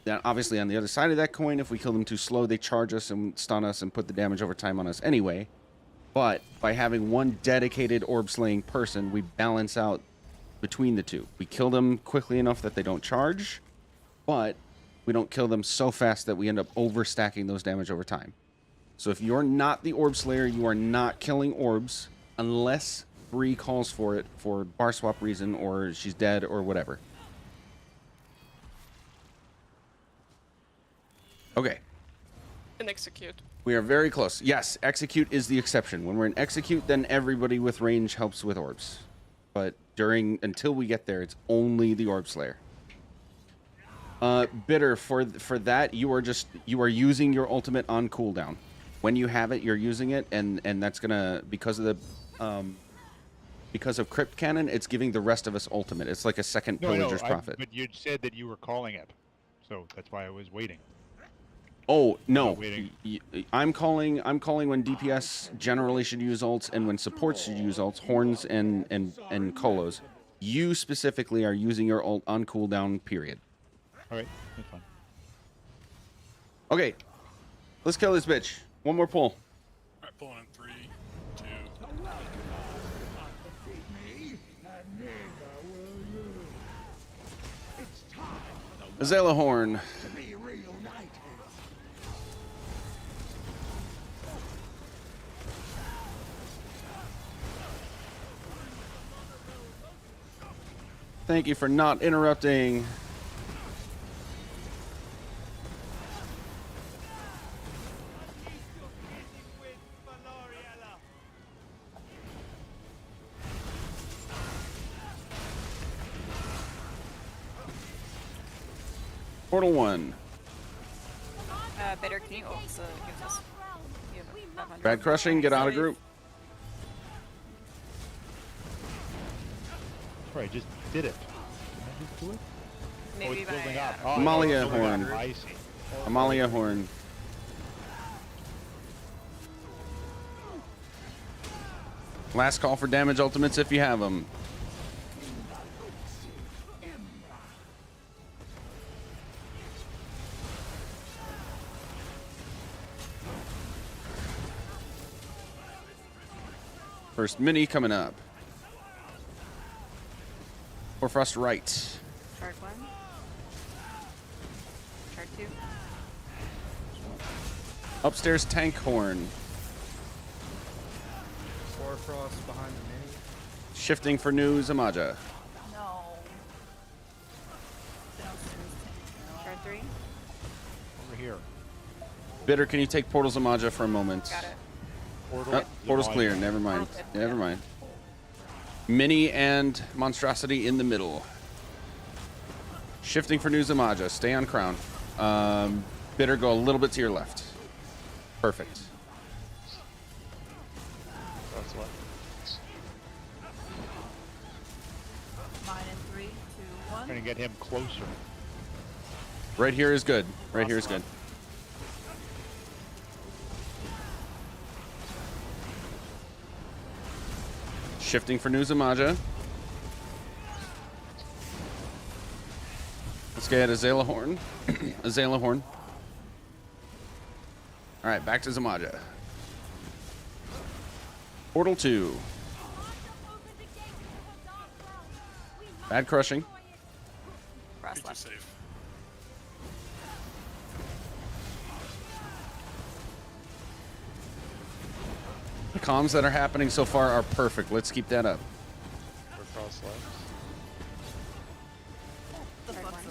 Now, obviously, on the other side of that coin, if we kill them too slow, they charge us and stun us and put the damage over time on us anyway. But by having one dedicated orb-slaying person, we balance out between the two. We kill them quickly enough that they don't charge, but we don't kill them so fast that we end up overstacking those damage over time. So if you're not the Orb Slayer, you are not killing orbs unless Bree calls for it for bar swap reason or she's dead or whatever. Okay. And execute. We are very close. Yes, execute is the exception. When we're in execute, then everybody with range helps with orbs. But until we get there, it's only the Orb Slayer. Bitter, for that, you are using your ultimate on cooldown. When you have it, you're using it, and that's gonna, because of the because of Crypt Cannon, it's giving the rest of us ultimate. It's like a second No, I know, Pillager's Prophet. but you said that you were calling it, so that's why I was waiting. Oh no, waiting. I'm calling when DPS generally should use ults and when supports should use ults, horns and colos. You specifically are using your ult on cooldown. Period. All right, that's fine. Okay, let's kill this bitch. One more pull. Alright, pulling in 3, 2. Azela Horn. Thank you for not interrupting. Portal 1. Bitter, can you ult give us? You have 500. Bad crushing, get out of group. Sorry, I just did it. Did I just do it? Maybe it's building by, up. Oh, Amalia it's building Horn. up. I see. Amalia Horn. Last call for damage ultimates if you have them. First mini coming up. Hoarfrost right. Shard 1. Shard 2. Upstairs tank horn. Hoarfrost behind the mini. Shifting for new Zamaja. No. Shard 3. Over here. Bitter, can you take Portal Zamaja for a moment? Got it. Oh, portal's clear. Never mind. Never mind. Mini and Monstrosity in the middle. Shifting for new Zamaja. Stay on crown. Bitter, go a little bit to your left. Perfect. That's what. Mine in 3, 2, 1. Trying to get him closer. Right here is good. Right here is good. Shifting for new Zamaja. Let's get Azela Horn. Azela Horn. All right, back to Zamaja. Portal 2. Bad crushing. Frost left. Safe. The comms that are happening so far are perfect. Let's keep that up. We're cross left. The fuck's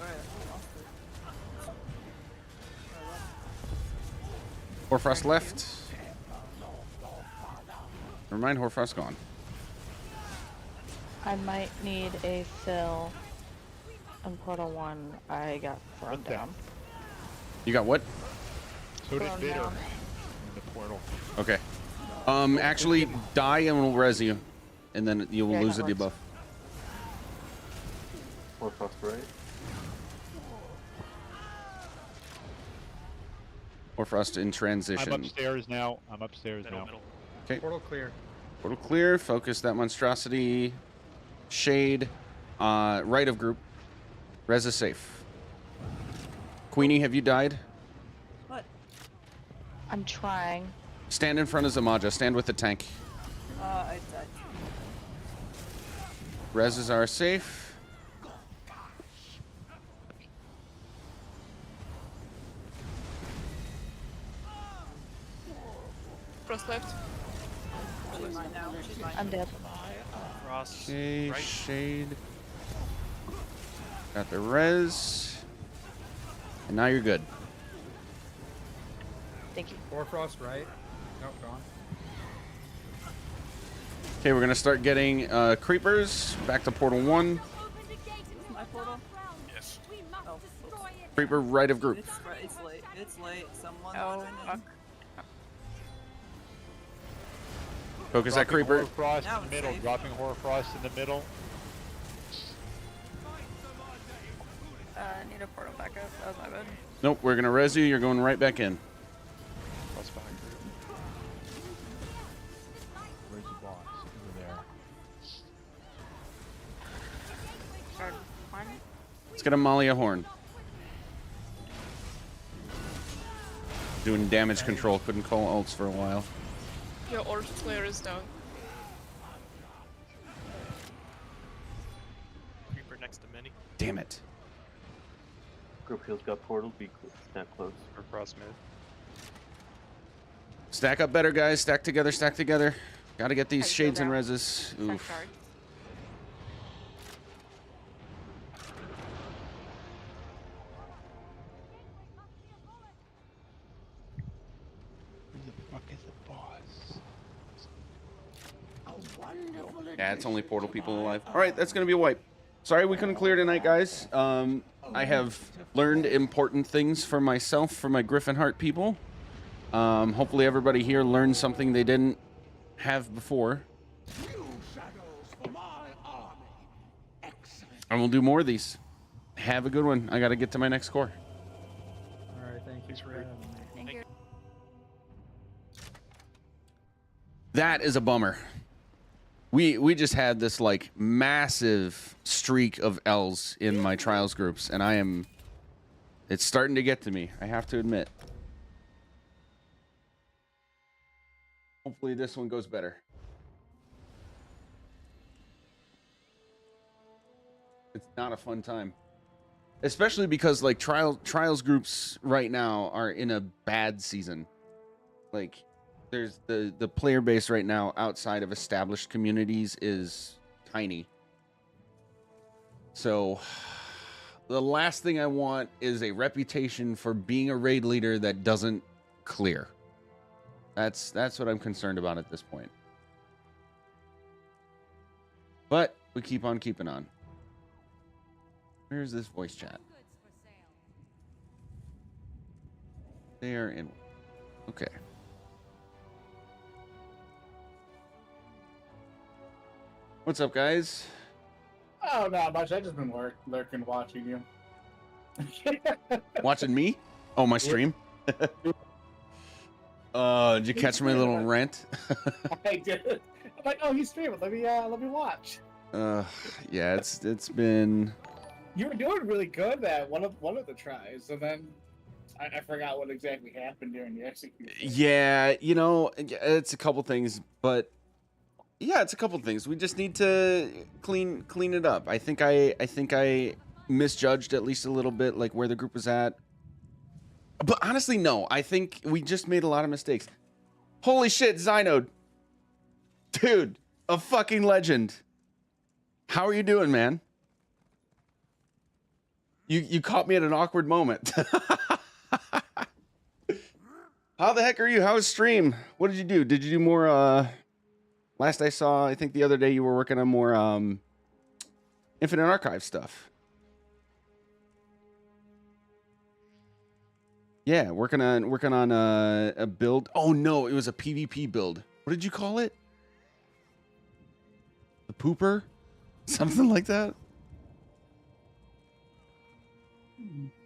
Hoarfrost left. Never mind, Hoarfrost gone. I might need a fill on Portal 1. I got thrown down. You got what? So did Thrown Bitter down. in the portal. Okay. Actually, die and we'll res you. And then you will Yeah, lose that the works. debuff. Hoarfrost right. Hoarfrost in transition. I'm upstairs now. I'm upstairs now. Okay. Portal clear. Portal clear. Focus that monstrosity. Shade. Right of group. Res is safe. Queenie, have you died? What? I'm trying. Stand in front of Zamaja. Stand with the tank. I died. Reses are safe. Frost left. She's mine now. She's mine. I'm dead. Frost. Okay, Right. shade. Got the res. And now you're good. Thank you. Hoarfrost right. Nope, gone. Okay, we're gonna start getting creepers. Back to Portal 1. My portal? Yes. Oh, Creeper right of group. it's late. It's late. Someone Oh, let her fuck. in. Focus that Dropping creeper. Hoarfrost Now in the it's middle. safe. Dropping Hoarfrost in the middle. Need a portal backup. That was my bad. Nope, we're gonna res you. You're going right back in. Plus behind group. Where's the boss? Over there. Guard one. Let's get a Malia horn. Doing damage control. Couldn't call ults for a while. Your Orb Slayer is down. Creeper next to Mini. Damn it. Group heals got portal. Be snap close. Or cross mid. Stack up better, guys. Stack together. Stack together. Gotta get these Hey, shades and down. reses. Check Oof. guard. Where the fuck is the boss? A wonderful Yeah, it's only portal people alive. All right, that's gonna be a wipe. Sorry we couldn't clear tonight, guys. I have learned important things for myself, for my Griffin Heart people. Hopefully everybody here learned something they didn't have before. New shadows for my army. Excellent. And we'll do more of these. Have a good one. I gotta get to my next core. All right, thank you for having me. Thank you. That is a bummer. We just had this like massive streak of L's in my trials groups, and it's starting to get to me, I have to admit. Hopefully this one goes better. It's not a fun time. Especially because like trials groups right now are in a bad season. Like there's the player base right now outside of established communities is tiny. So the last thing I want is a reputation for being a raid leader that doesn't clear. That's what I'm concerned about at this point. But we keep on keeping on. Where's this voice chat? They are in. Okay. What's up, guys? Oh, not much. I just been lurking, watching you. Watching me? Oh, my stream? Did you catch my little rant? I did. I'm like, oh, he's streaming. Let me watch. Yeah, it's been. You were doing really good at one of the tries, and then I forgot what exactly happened during the execution. Yeah, you know, it's a couple things, but yeah, it's a couple things. We just need to clean it up. I think I misjudged at least a little bit, like where the group was at. But honestly, no. I think we just made a lot of mistakes. Holy shit, Zynode. Dude, a fucking legend. How are you doing, man? You caught me at an awkward moment. How the heck are you? How was stream? What did you do? Did you do more, last I saw, I think the other day you were working on more, Infinite Archive stuff. Yeah, working on a build. Oh no, it was a PvP build. What did you call it? The pooper? Something like that?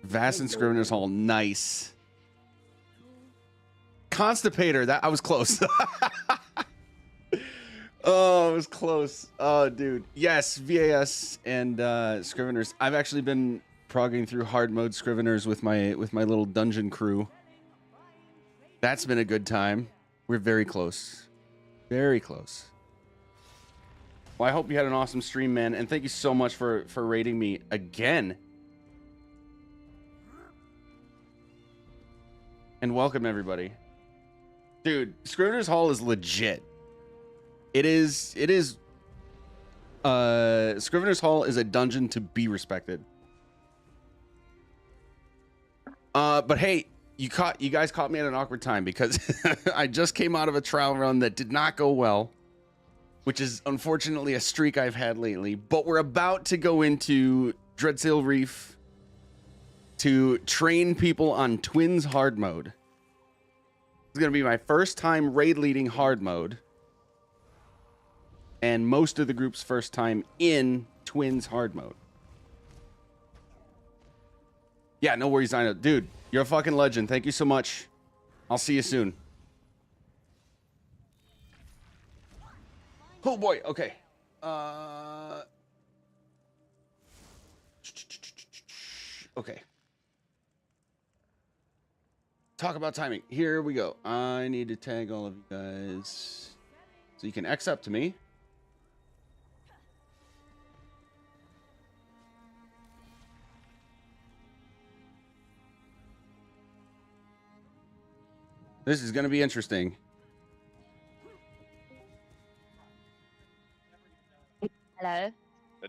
Vast and Scrivener's Hall, nice. Constipator, that I was close. Oh, it was close. Oh, dude. Yes, VAS and Scriveners. I've actually been progging through hard mode Scriveners with my little dungeon crew. That's been a good time. We're very close. Very close. Well, I hope you had an awesome stream, man, and thank you so much for raiding me again. And welcome everybody. Dude, Scrivener's Hall is legit. It is Scrivener's Hall is a dungeon to be respected. But hey, you guys caught me at an awkward time because I just came out of a trial run that did not go well, which is unfortunately a streak I've had lately. But we're about to go into Dreadsail Reef to train people on Twins hard mode. It's gonna be my first time raid leading hard mode. and most of the group's first time in Twins hard mode. Yeah, no worries, I know. Dude, you're a fucking legend. Thank you so much. I'll see you soon. Oh boy, okay. Okay. Talk about timing. Here we go. I need to tag all of you guys so you can X up to me. This is going to be interesting. Hello.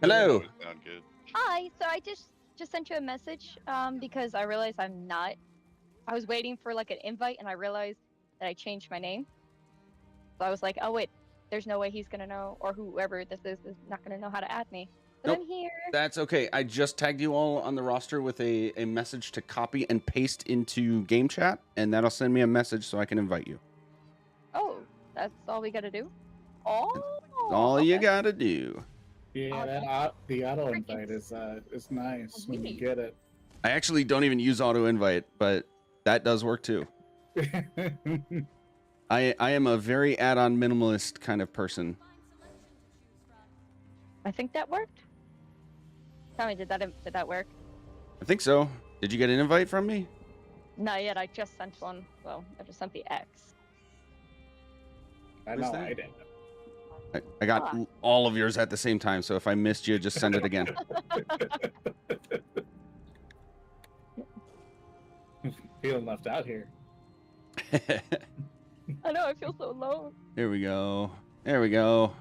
Hello. Sound good. Hi. So I just sent you a message because I realized I was waiting for like an invite and I realized that I changed my name. So I was like, oh wait, there's no way he's gonna know, or whoever this is not gonna know how to add me. But Nope. I'm here. That's okay. I just tagged you all on the roster with a message to copy and paste into game chat, and that'll send me a message so I can invite you. Oh, that's all we gotta do? Oh. All you gotta do. Yeah, the auto invite is nice when you get it. I actually don't even use auto invite, but that does work too. I am a very add-on minimalist kind of person. I think that worked. Tell me, did that work? I think so. Did you get an invite from me? Not yet. I just sent one. Well, I just sent the X. I know I did. I got all of yours at the same time, so if I missed you, just send it again. Feeling left out here. I know, I feel so alone. Here we go. There we go.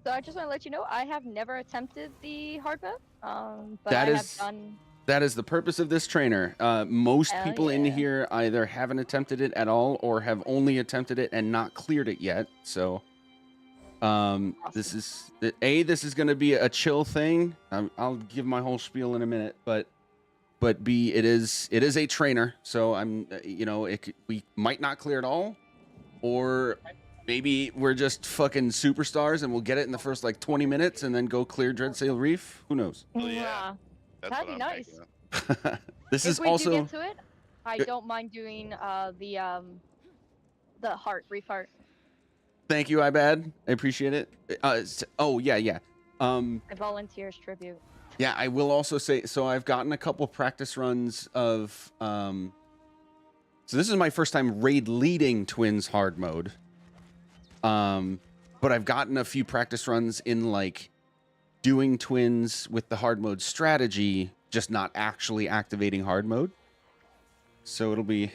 So I just want to let you know, I have never attempted the hard mode, but That I is- have done... That is the purpose of this trainer. Most Hell people in yeah. here either haven't attempted it at all or have only attempted it and not cleared it yet. So, this is going to be a chill thing. I'll give my whole spiel in a minute, but B, it is a trainer. So we might not clear it all, or maybe we're just fucking superstars and we'll get it in the first like 20 minutes and then go clear Dreadsail Reef. Who knows? Well, yeah. That'd be nice. This If is we also. do get to it, I don't mind doing the reef heart. Thank you, Ibad. I appreciate it. Oh yeah. I volunteer as tribute. Yeah, I will also say. So I've gotten a couple practice runs of. So this is my first time raid leading Twins hard mode. But I've gotten a few practice runs in like doing Twins with the hard mode strategy, just not actually activating hard mode. So it'll be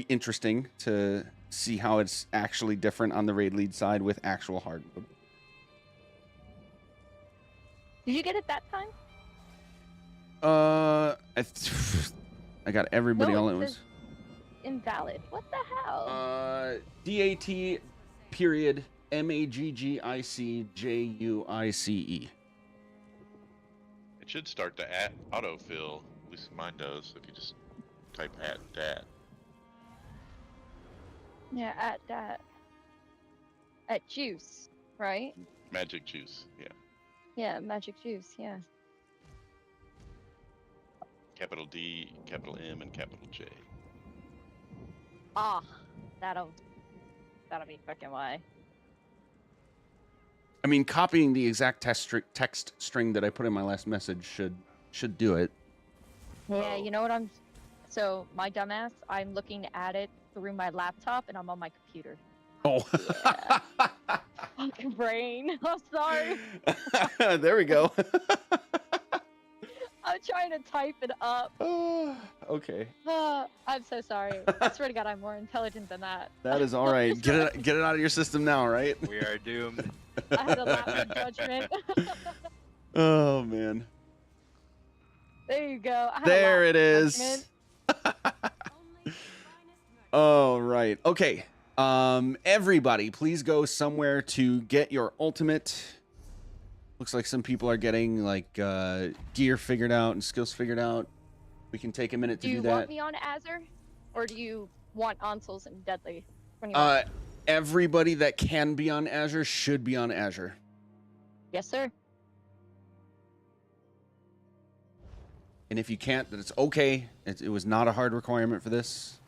interesting to see how it's actually different on the raid lead side with actual hard mode. Did you get it that time? I got everybody No, all it at once. says invalid. What the hell? DAT period MAGGICJUICE. It should start to autofill, at least mine does, if you just type @dat. Yeah, at that. At juice, right? Magic juice, yeah. Yeah, magic juice, yeah. Capital D, capital M, and capital J. Ah, that'll be fucking why. I mean, copying the exact text string that I put in my last message should do it. Yeah, you know what so my dumbass, I'm looking at it through my laptop and I'm on my computer. Oh. Yeah. Fucking brain. I'm sorry. There we go. I'm trying to type it up. Okay. I'm so sorry. I swear to God, I'm more intelligent than that. That is all right. Get it out of your system now, right? We are doomed. I had a lapse in judgment. Oh man. There you go. I had There a it lapse in is. judgment. Oh right. Okay. Everybody, please go somewhere to get your ultimate. Looks like some people are getting like gear figured out and skills figured out. We can take a minute to Do do you that. want me on Azure? Or do you want Onsels and Deadly? When you want? Everybody that can be on Azure should be on Azure. Yes, sir. And if you can't, then it's okay. It was not a hard requirement for this.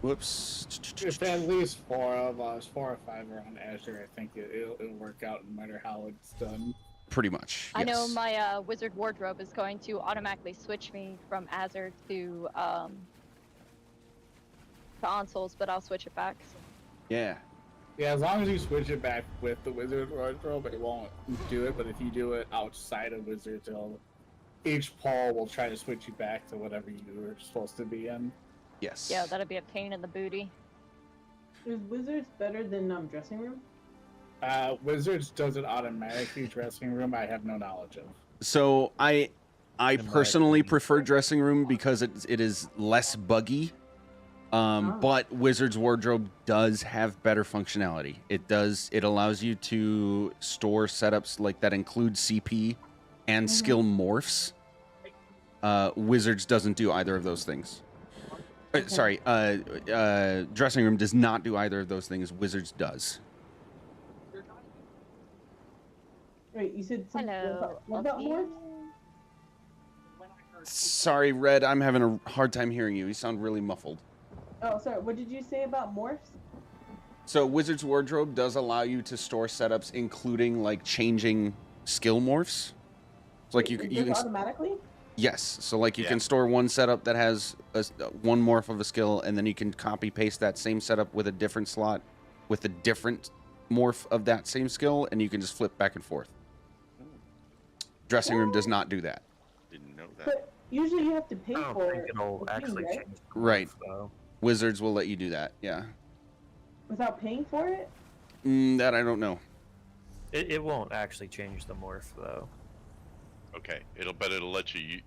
Whoops. If at least 4 of us, 4 or 5 are on Azure, I think it'll work out no matter how it's done. Pretty much. I know yes. my wizard wardrobe is going to automatically switch me from Azure to consoles, but I'll switch it back. Yeah. Yeah, as long as you switch it back with the wizard wardrobe, it won't do it. But if you do it outside of wizards, each poll will try to switch you back to whatever you were supposed to be in. Yes. Yeah, that'd be a pain in the booty. Is wizards better than dressing room? Wizards does it automatically. Dressing room, I have no knowledge of. So I personally prefer dressing room because it is less buggy. But Wizard's Wardrobe does have better functionality. It allows you to store setups like that include CP and skill morphs. Wizards doesn't do either of those things. Sorry, Dressing Room does not do either of those things. Wizards does. Wait, you said something Hello. what about morphs? Sorry, Red, I'm having a hard time hearing you. You sound really muffled. Oh, sorry. What did you say about morphs? So Wizard's Wardrobe does allow you to store setups, including like changing skill morphs. So like you can automatically. Yes, so like you can store one setup that has one morph of a skill, and then you can copy paste that same setup with a different slot with a different morph of that same skill, and you can just flip back and forth. Dressing Room does not do that. Didn't know that. But usually you have to pay I don't for think it. it'll for free, actually right? change. Right. So. Wizards will let you do that. Yeah. Without paying for it? That I don't know. It won't actually change the morph though. Okay, it'll let you.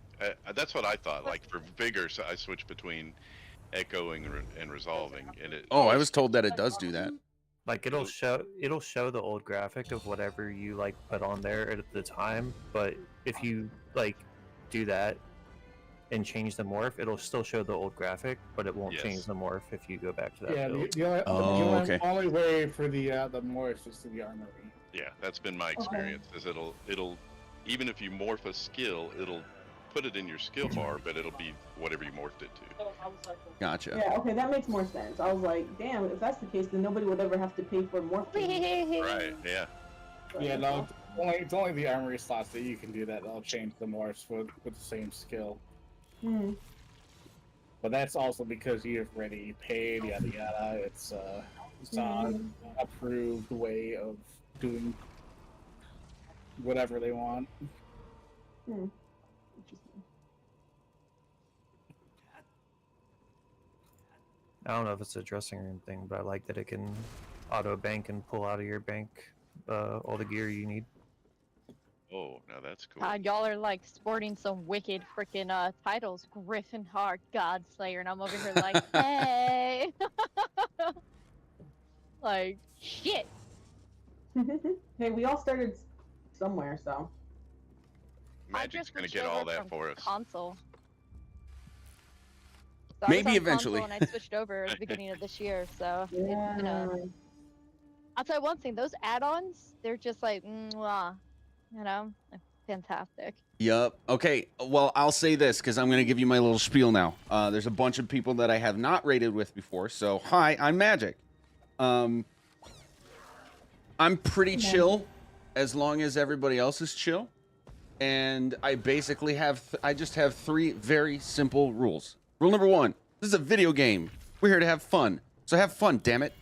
That's what I thought. Like for vigor, so I switch between echoing and resolving, and it. Oh, I was told that it does do that. Like it'll show the old graphic of whatever you like put on there at the time, but if you like do that and change the morph, it'll still show the old graphic, but it won't change the morph if you go back to that Yeah, build. the only way for the morphs is to the armory. Yeah, that's been my experience. Is it'll even if you morph a skill, it'll put it in your skill bar, but it'll be whatever you morphed it to. Gotcha. Yeah, okay, that makes more sense. I was like, damn, if that's the case, then nobody would ever have to pay for morphing. Right. Yeah. Yeah, no, it's only the armory slots that you can do that. They'll change the morphs with the same skill. But that's also because you've already paid, yada yada. It's an approved way of doing whatever they want. I don't know if it's a dressing room thing, but I like that it can auto bank and pull out of your bank all the gear you need. Oh, now that's cool. Y'all are like sporting some wicked freaking titles, Griffin Heart, Godslayer, and I'm over here like, hey, like shit. Hey, we all started somewhere, so. Magic's gonna get all that for us. Console. So Maybe I was on eventually. console and I switched over at the beginning of this year, so it's gonna. I'll tell you one thing: those add-ons, they're just like, mwah, you know, fantastic. Yup. Okay. Well, I'll say this because I'm going to give you my little spiel now. There's a bunch of people that I have not raided with before. So, hi, I'm Magic. I'm pretty chill as long as everybody else is chill. And I basically I just have 3 very simple rules. Rule number 1, this is a video game. We're here to have fun. So have fun, damn it.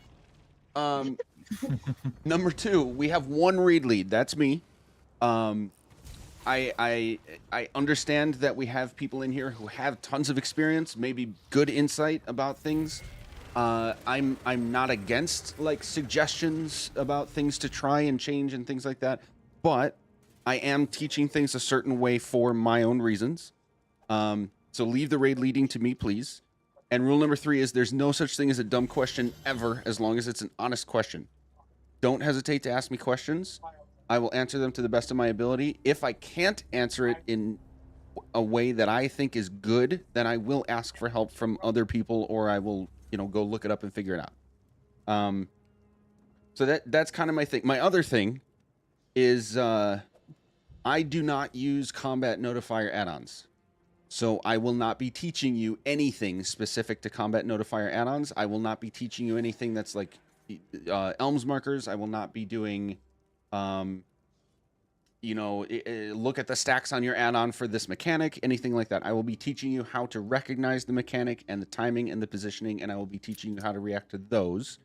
Number 2, we have 1 raid lead. That's me. I understand that we have people in here who have tons of experience, maybe good insight about things. I'm not against like suggestions about things to try and change and things like that, but I am teaching things a certain way for my own reasons. So leave the raid leading to me, please. And rule number 3 is there's no such thing as a dumb question ever, as long as it's an honest question. Don't hesitate to ask me questions. I will answer them to the best of my ability. If I can't answer it in a way that I think is good, then I will ask for help from other people, or I will, go look it up and figure it out. So that's kind of my thing. My other thing is I do not use combat notifier add-ons. So I will not be teaching you anything specific to combat notifier add-ons. I will not be teaching you anything that's like Elms markers. I will not be doing, you know, look at the stacks on your add-on for this mechanic, anything like that. I will be teaching you how to recognize the mechanic and the timing and the positioning, and I will be teaching you how to react to those.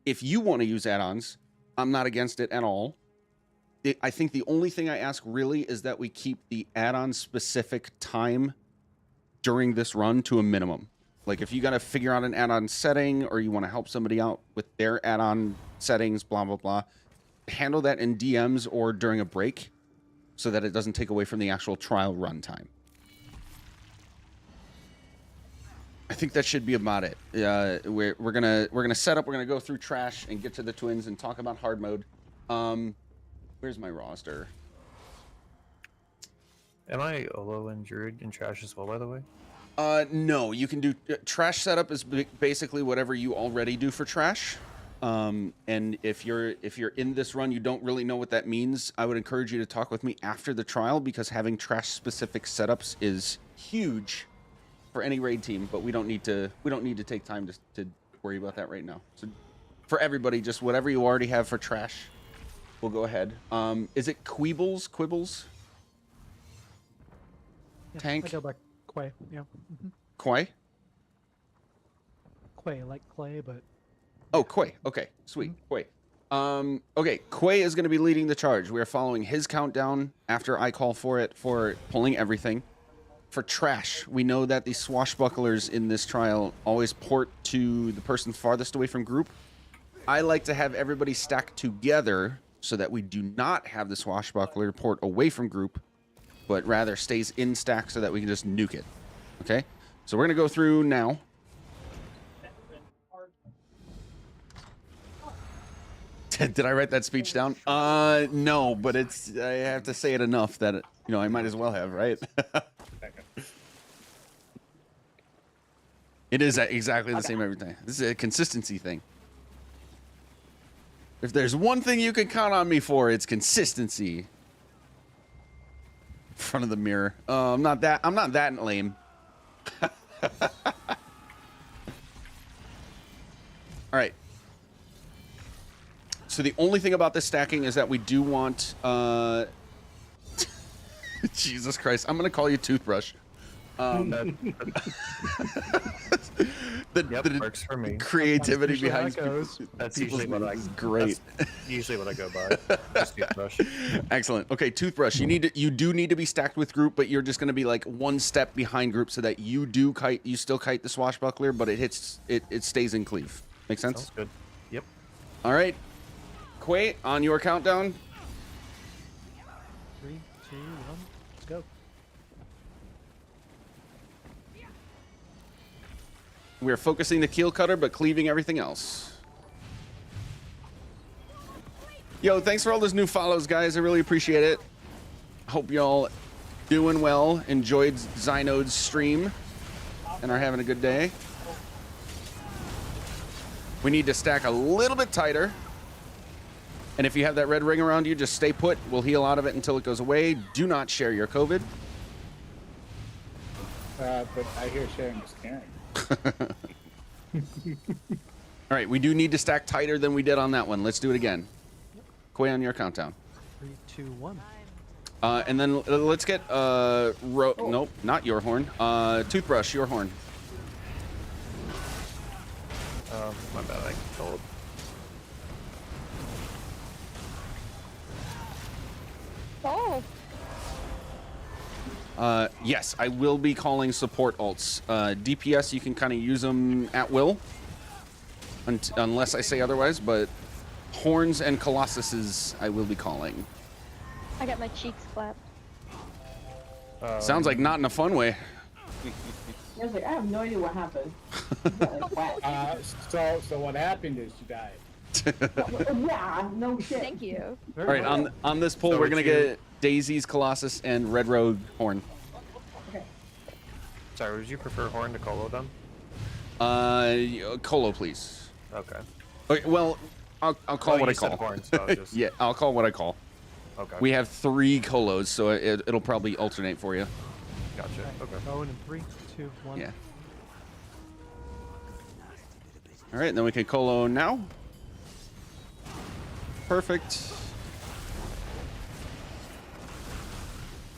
If you want to use add-ons, I'm not against it at all. I think the only thing I ask really is that we keep the add-on specific time during this run to a minimum. Like if you got to figure out an add-on setting or you want to help somebody out with their add-on settings, blah, blah, blah, handle that in DMs or during a break so that it doesn't take away from the actual trial run time. I think that should be about it. We're gonna set up, we're gonna go through trash and get to the twins and talk about hard mode. Where's my roster? Am I Olo and Druid in trash as well, by the way? No, you can do trash setup is basically whatever you already do for trash. And if you're in this run, you don't really know what that means. I would encourage you to talk with me after the trial because having trash specific setups is huge for any raid team. But we don't need to take time to worry about that right now. So for everybody, just whatever you already have for trash, we'll go ahead. Is it Quibbles? Yeah, Tank? I go by Quay, yeah. Quay? Quay, like clay, but... Oh, Quay. Okay, sweet. Quay. Okay, Quay is going to be leading the charge. We are following his countdown after I call for it for pulling everything. For trash, we know that the swashbucklers in this trial always port to the person farthest away from group. I like to have everybody stacked together so that we do not have the swashbuckler port away from group, but rather stays in stack so that we can just nuke it. Okay? So we're going to go through now. Did I write that speech down? No, but I have to say it enough that, I might as well have, right? It is exactly the same every time. This is a consistency thing. If there's one thing you can count on me for, it's consistency. In front of the mirror. I'm not that lame. All right. So the only thing about this stacking is that we do want Jesus Christ, I'm gonna call you Toothbrush. Yep, works for me. Creativity behind That's usually what I great. That's usually what I go by. Just Toothbrush. Excellent. Okay, Toothbrush. You do need to be stacked with group, but you're just going to be like one step behind group so that you still kite the swashbuckler, but it stays in cleave. Make sense? Sounds good. Yep. All right, Quay, on your countdown. 3, 2, 1, let's go. We're focusing the keel cutter, but cleaving everything else. Yo, thanks for all those new follows, guys. I really appreciate it. Hope y'all doing well. Enjoyed Zynode's stream and are having a good day. We need to stack a little bit tighter. And if you have that red ring around you, just stay put. We'll heal out of it until it goes away. Do not share your COVID. But I hear sharing is caring. All right, we do need to stack tighter than we did on that one. Let's do it again. Quay, on your countdown. 3, 2, 1. And then let's get nope, not your horn. Toothbrush, your horn. My bad, I told. Oh. Yes, I will be calling support alts. DPS, you can kind of use them at will, unless I say otherwise, but horns and colossuses I will be calling. I got my cheeks clapped. Sounds like not in a fun way. I was like, I have no idea what happened. So what happened is you died. Yeah, no shit. Thank you. All right, on this poll, So we're gonna would you- get Daisy's Colossus and Red Rogue Horn. Sorry, would you prefer Horn to Colo then? Colo, please. Okay. Okay, well, I'll call Well, what I you said call. Horn, so I'll just... Yeah, I'll call what I call. Okay. We have 3 colos, so it'll probably alternate for you. Gotcha. Okay. Going in 3, 2, 1. Yeah. All right, then we can colo now. Perfect.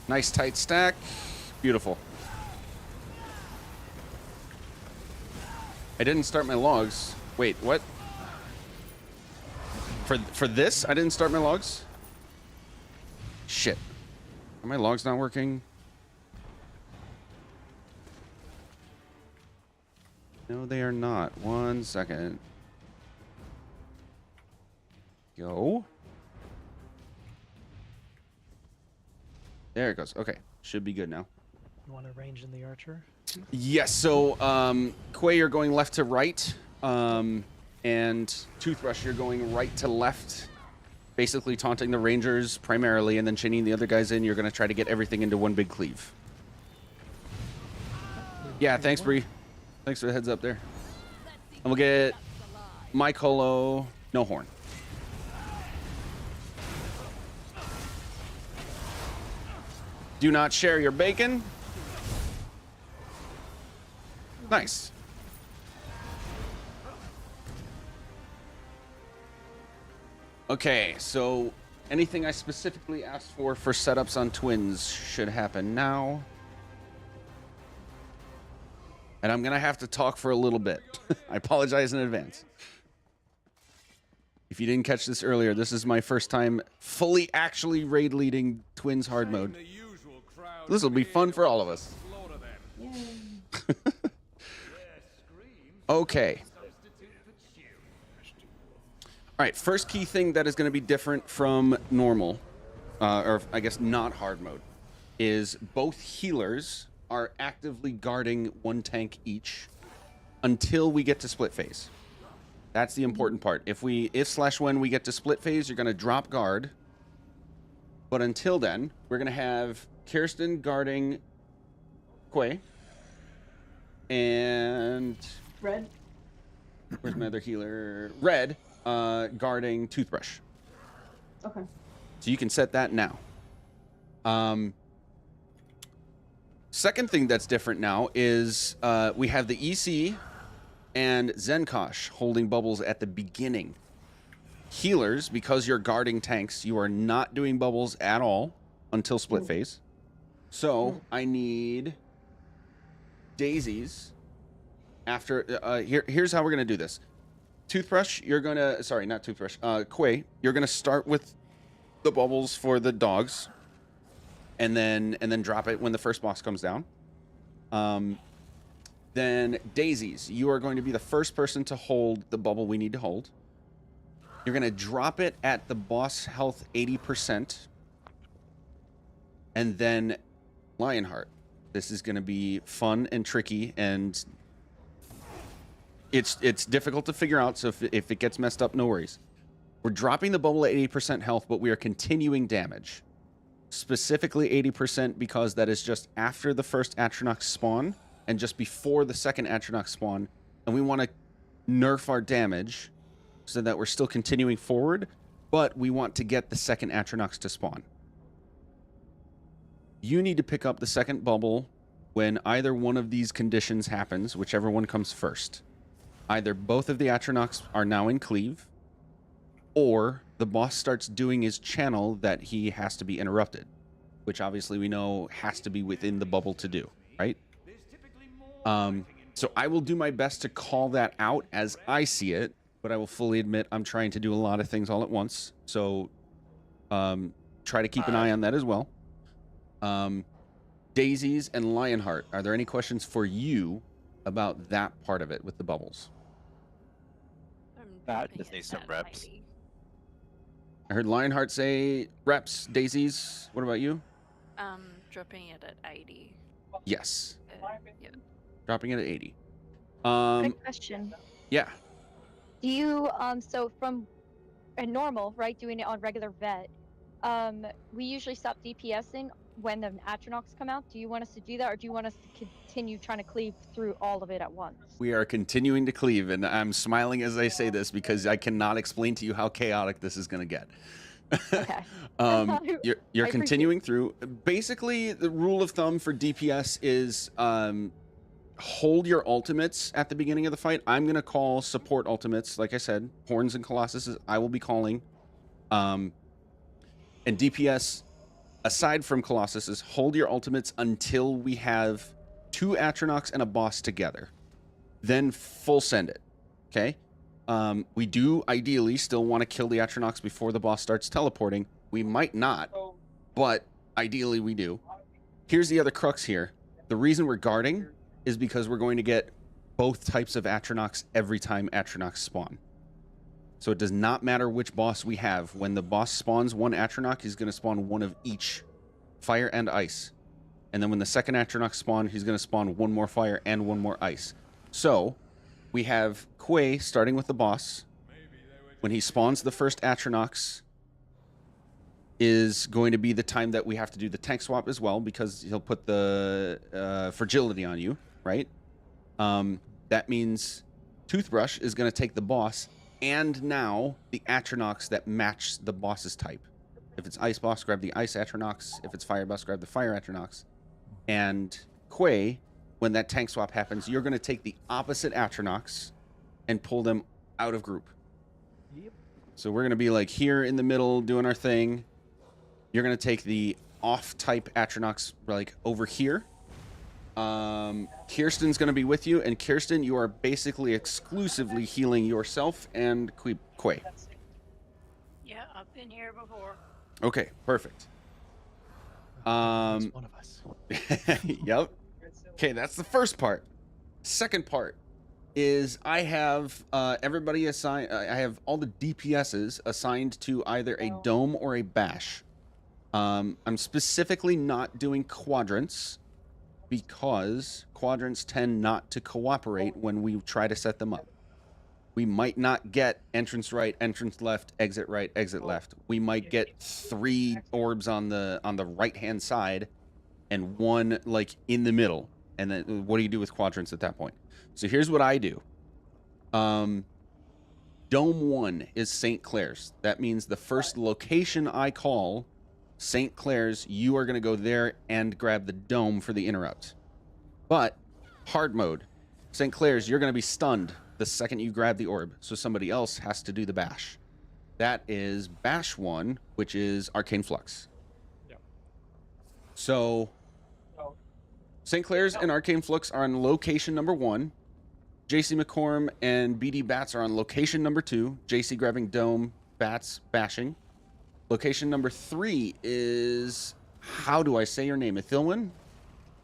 Nice tight stack. Beautiful. I didn't start my logs. Wait, what? For this, I didn't start my logs? Shit. Are my logs not working? No, they are not. 1 second. Go. There it goes. Okay. Should be good now. You want to range in the archer? Yes, so Quay, you're going left to right. And Toothbrush, you're going right to left. Basically taunting the Rangers primarily, and then chaining the other guys in. You're going to try to get everything into one big cleave. Yeah, thanks, Bree. Thanks for the heads up there. And we'll get my colo, no horn. Do not share your bacon. Nice. Okay, so anything I specifically asked for setups on twins should happen now. And I'm going to have to talk for a little bit. I apologize in advance. If you didn't catch this earlier, this is my first time fully actually raid leading twins hard mode. This will be fun for all of us. Okay. All right, first key thing that is going to be different from normal, or I guess not hard mode, is both healers are actively guarding 1 tank each until we get to split phase. That's the important part. If/when we get to split phase, you're going to drop guard. But until then, we're going to have Kirsten guarding Quay. And... Red. Where's my other healer? Red. Guarding Toothbrush. Okay. So you can set that now. Second thing that's different now is we have the EC and Zenkosh holding bubbles at the beginning. Healers, because you're guarding tanks, you are not doing bubbles at all until split phase. So I need daisies after... here's how we're going to do this. Toothbrush, you're going to... Sorry, not Toothbrush. Quay, you're going to start with the bubbles for the dogs. And then drop it when the first boss comes down. Then daisies, you are going to be the first person to hold the bubble we need to hold. You're going to drop it at the boss health 80%. And then Lionheart. This is going to be fun and tricky, and it's difficult to figure out, so if it gets messed up, no worries. We're dropping the bubble at 80% health, but we are continuing damage. Specifically 80% because that is just after the first Atronach spawn and just before the second Atronach spawn, and we want to nerf our damage so that we're still continuing forward, but we want to get the second Atronachs to spawn. You need to pick up the second bubble when either one of these conditions happens, whichever one comes first. Either both of the Atronachs are now in cleave, or the boss starts doing his channel that he has to be interrupted, which obviously we know has to be within the bubble to do, right? So I will do my best to call that out as I see it, but I will fully admit I'm trying to do a lot of things all at once. So try to keep an eye on that as well. Daisies and Lionheart, are there any questions for you about that part of it with the bubbles? That just needs some reps. I heard Lionheart say reps. Daisies, what about you? Dropping it at 80. Yes. Yeah. Dropping it at 80. Good question. Yeah. Do you so from a normal, right, doing it on regular vet, we usually stop DPSing when the Atronachs come out. Do you want us to do that, or do you want us to continue trying to cleave through all of it at once? We are continuing to cleave, and I'm smiling as I say this because I cannot explain to you how chaotic this is going to get. Okay. You're I continuing through. Basically, the rule of thumb for DPS is hold your ultimates at the beginning of the fight. I'm gonna call support ultimates, like I said, Horns and Colossus. I will be calling. And DPS, aside from Colossus, is hold your ultimates until we have 2 Atronachs and a boss together. Then full send it. Okay. We do ideally still want to kill the Atronachs before the boss starts teleporting. We might not, but ideally we do. Here's the other crux here. The reason we're guarding is because we're going to get both types of Atronachs every time Atronachs spawn. So it does not matter which boss we have. When the boss spawns one Atronach, he's going to spawn one of each, fire and ice. And then when the second Atronach spawn, he's going to spawn one more fire and one more ice. So we have Quay starting with the boss. When he spawns the first Atronachs is going to be the time that we have to do the tank swap as well, because he'll put the fragility on you, right? That means Toothbrush is going to take the boss and now the Atronachs that match the boss's type. If it's Ice Boss, grab the Ice Atronachs. If it's Fire Boss, grab the Fire Atronachs. And Quay, when that tank swap happens, you're going to take the opposite Atronachs and pull them out of group. Yep. So we're going to be like here in the middle doing our thing. You're going to take the off-type Atronachs like over here. Kirsten's going to be with you, and Kirsten, you are basically exclusively healing yourself and Quay. Yeah, I've been here before. Okay, perfect. That's one of us. Yep. Okay, that's the first part. Second part is I have everybody assigned. I have all the DPSs assigned to either a dome or a bash. I'm specifically not doing quadrants because quadrants tend not to cooperate when we try to set them up. We might not get entrance right, entrance left, exit right, exit left. We might get 3 orbs on the right-hand side and 1 like in the middle. And then what do you do with quadrants at that point? So here's what I do. Dome 1 is St. Clair's. That means the first location I call, St. Clair's, you are going to go there and grab the dome for the interrupt. But hard mode, St. Clair's, you're going to be stunned the second you grab the orb, so somebody else has to do the bash. That is bash 1, which is Arcane Flux. Yep. So St. Clair's and Arcane Flux are on location number 1. JC McCorm and BD Bats are on location number 2. JC grabbing dome, Bats bashing. Location number 3 is, how do I say your name? Ethilwin?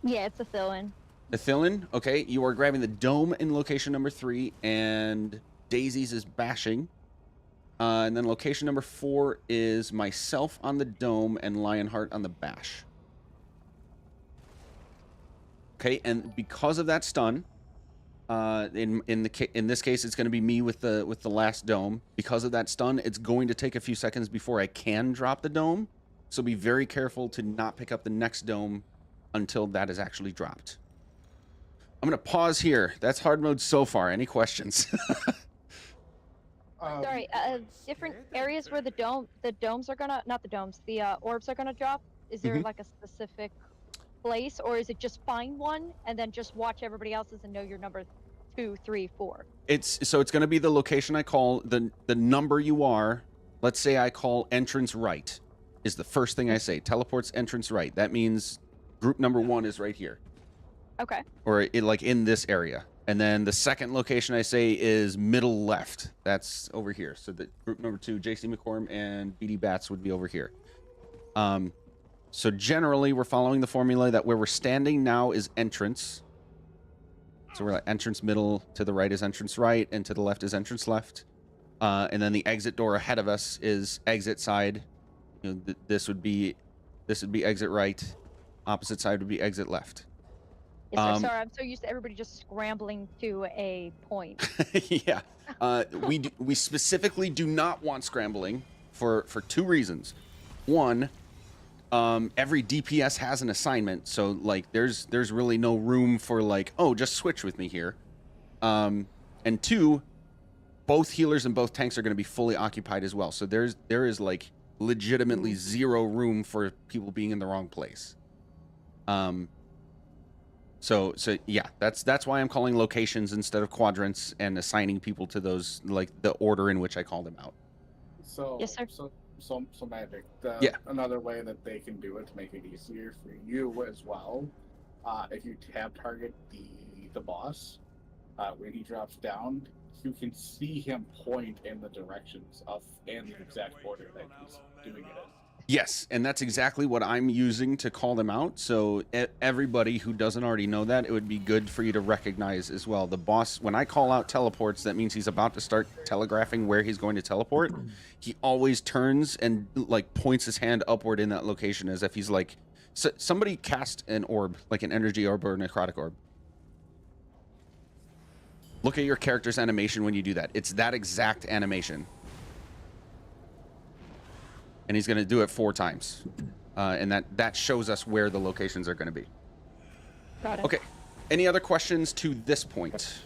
Yeah, it's a fill-in. Ethilwin, okay. You are grabbing the dome in location number 3, and Daisy's is bashing. And then location number 4 is myself on the dome and Lionheart on the bash. Okay, and because of that stun, in this case, it's going to be me with the last dome. Because of that stun, it's going to take a few seconds before I can drop the dome. So be very careful to not pick up the next dome until that is actually dropped. I'm going to pause here. That's hard mode so far. Any questions? Sorry, different areas where the domes are gonna, not the domes, the orbs are gonna drop. Is there like a specific place, or is it just find one and then just watch everybody else's and know your number 2, 3, 4? It's going to be the location I call, the number you are. Let's say I call entrance right is the first thing I say. Teleports entrance right. That means group number 1 is right here. Okay. Or like in this area. And then the second location I say is middle left. That's over here. So the group number 2, JC McCorm and BD Bats would be over here. So generally we're following the formula that where we're standing now is entrance. So we're like entrance middle, to the right is entrance right, and to the left is entrance left. And then the exit door ahead of us is exit side. You know, this would be exit right. Opposite side would be exit left. Yes, sir. Sorry, I'm so used to everybody just scrambling to a point. Yeah. We specifically do not want scrambling for 2 reasons. 1, every DPS has an assignment, so like there's really no room for like, oh, just switch with me here. And 2, both healers and both tanks are going to be fully occupied as well. So there is like legitimately zero room for people being in the wrong place. So yeah, that's why I'm calling locations instead of quadrants and assigning people to those, like the order in which I call them out. So, Yes, sir. So Magic. Yeah. Another way that they can do it to make it easier for you as well, if you tab target the boss, when he drops down, you can see him point in the directions of and the exact order that he's doing it in. Yes, and that's exactly what I'm using to call them out. So everybody who doesn't already know that, it would be good for you to recognize as well. The boss, when I call out teleports, that means he's about to start telegraphing where he's going to teleport. He always turns and like points his hand upward in that location as if he's like, somebody cast an orb, like an energy orb or a necrotic orb. Look at your character's animation when you do that. It's that exact animation. And he's going to do it 4 times. And that shows us where the locations are going to be. Got it. Okay. Any other questions to this point?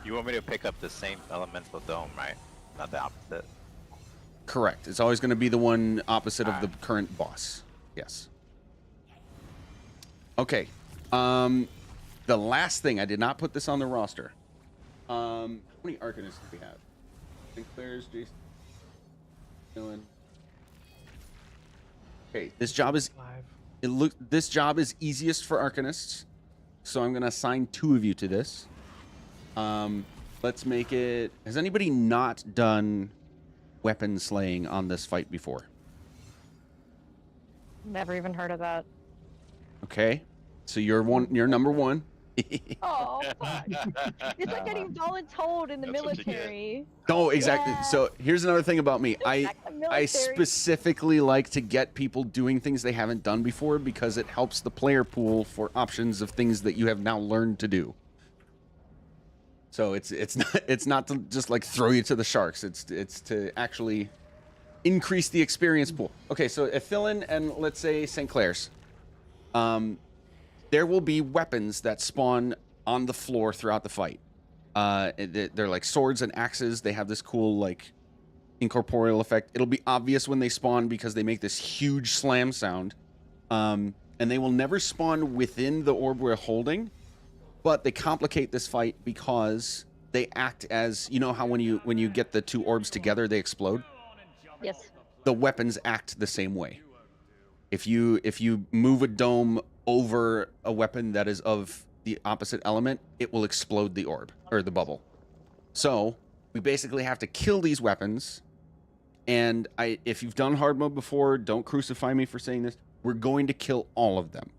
You want me to pick up the same elemental dome, right? Not the opposite. Correct. It's always going to be the one opposite of the current boss. Yes. Okay. The last thing, I did not put this on the roster. How many Arcanists do we have? Sinclair's, Jason. Okay, this job is this job is easiest for Arcanists, so I'm gonna assign 2 of you to this. Let's make it. Has anybody not done weapon slaying on this fight before? Never even heard of that. Okay, so you're number 1. Oh, fuck. It's like getting voluntold in the military. No, exactly. Yeah. So here's another thing about me. I military. specifically like to get people doing things they haven't done before because it helps the player pool for options of things that you have now learned to do. So it's not to just like throw you to the sharks. It's to actually increase the experience pool. Okay, so Ithilin and let's say St. Clair's. There will be weapons that spawn on the floor throughout the fight. They're like swords and axes. They have this cool like incorporeal effect. It'll be obvious when they spawn because they make this huge slam sound. And they will never spawn within the orb we're holding, but they complicate this fight because they act as, you know how when you get the 2 orbs together, they explode? Yes. The weapons act the same way. If you move a dome over a weapon that is of the opposite element, it will explode the orb or the bubble. So we basically have to kill these weapons. And if you've done hard mode before, don't crucify me for saying this. We're going to kill all of them.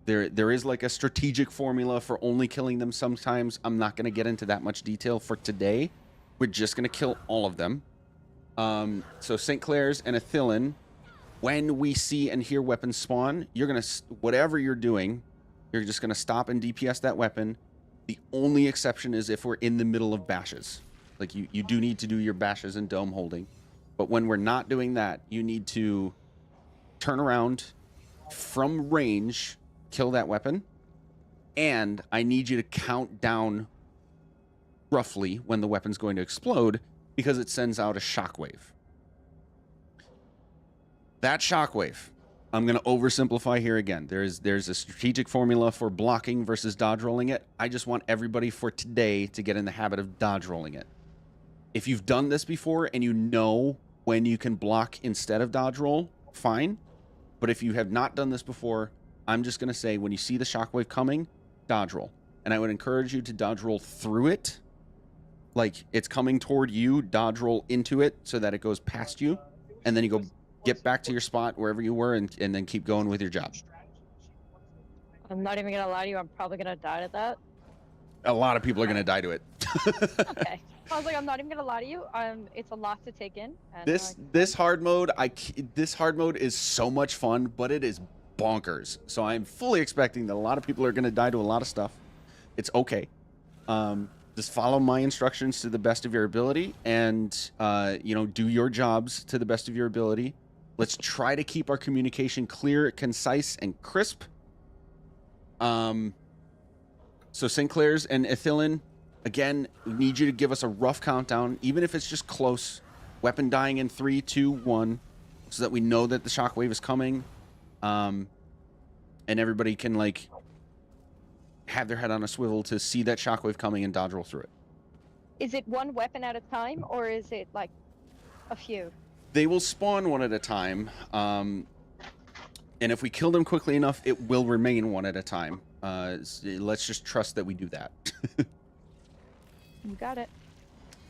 There is like a strategic formula for only killing them sometimes. I'm not going to get into that much detail for today. We're just going to kill all of them. So St. Clair's and Ithilin, when we see and hear weapons spawn, you're going to, whatever you're doing, you're just going to stop and DPS that weapon. The only exception is if we're in the middle of bashes. Like you do need to do your bashes and dome holding. But when we're not doing that, you need to turn around from range, kill that weapon. And I need you to count down roughly when the weapon's going to explode because it sends out a shockwave. That shockwave, I'm going to oversimplify here again. There's a strategic formula for blocking versus dodge rolling it. I just want everybody for today to get in the habit of dodge rolling it. If you've done this before and you know when you can block instead of dodge roll, fine. But if you have not done this before, I'm just going to say when you see the shockwave coming, dodge roll. And I would encourage you to dodge roll through it. Like it's coming toward you, dodge roll into it so that it goes past you. And then you go get back to your spot wherever you were and then keep going with your job. I'm not even gonna lie to you, I'm probably gonna die to that. A lot of people are going to die to it. Okay. I was like, I'm not even gonna lie to you. It's a lot to take in. And, This hard mode, this hard mode is so much fun, but it is bonkers. So I'm fully expecting that a lot of people are going to die to a lot of stuff. It's okay. Just follow my instructions to the best of your ability, and do your jobs to the best of your ability. Let's try to keep our communication clear, concise, and crisp. So St. Clair's and Ithilin, again, we need you to give us a rough countdown, even if it's just close. weapon dying in 3, 2, 1, so that we know that the shockwave is coming, and everybody can like have their head on a swivel to see that shockwave coming and dodge roll through it. Is it one weapon at a time, or is it like a few? They will spawn one at a time, and if we kill them quickly enough, it will remain one at a time. Let's just trust that we do that. You got it.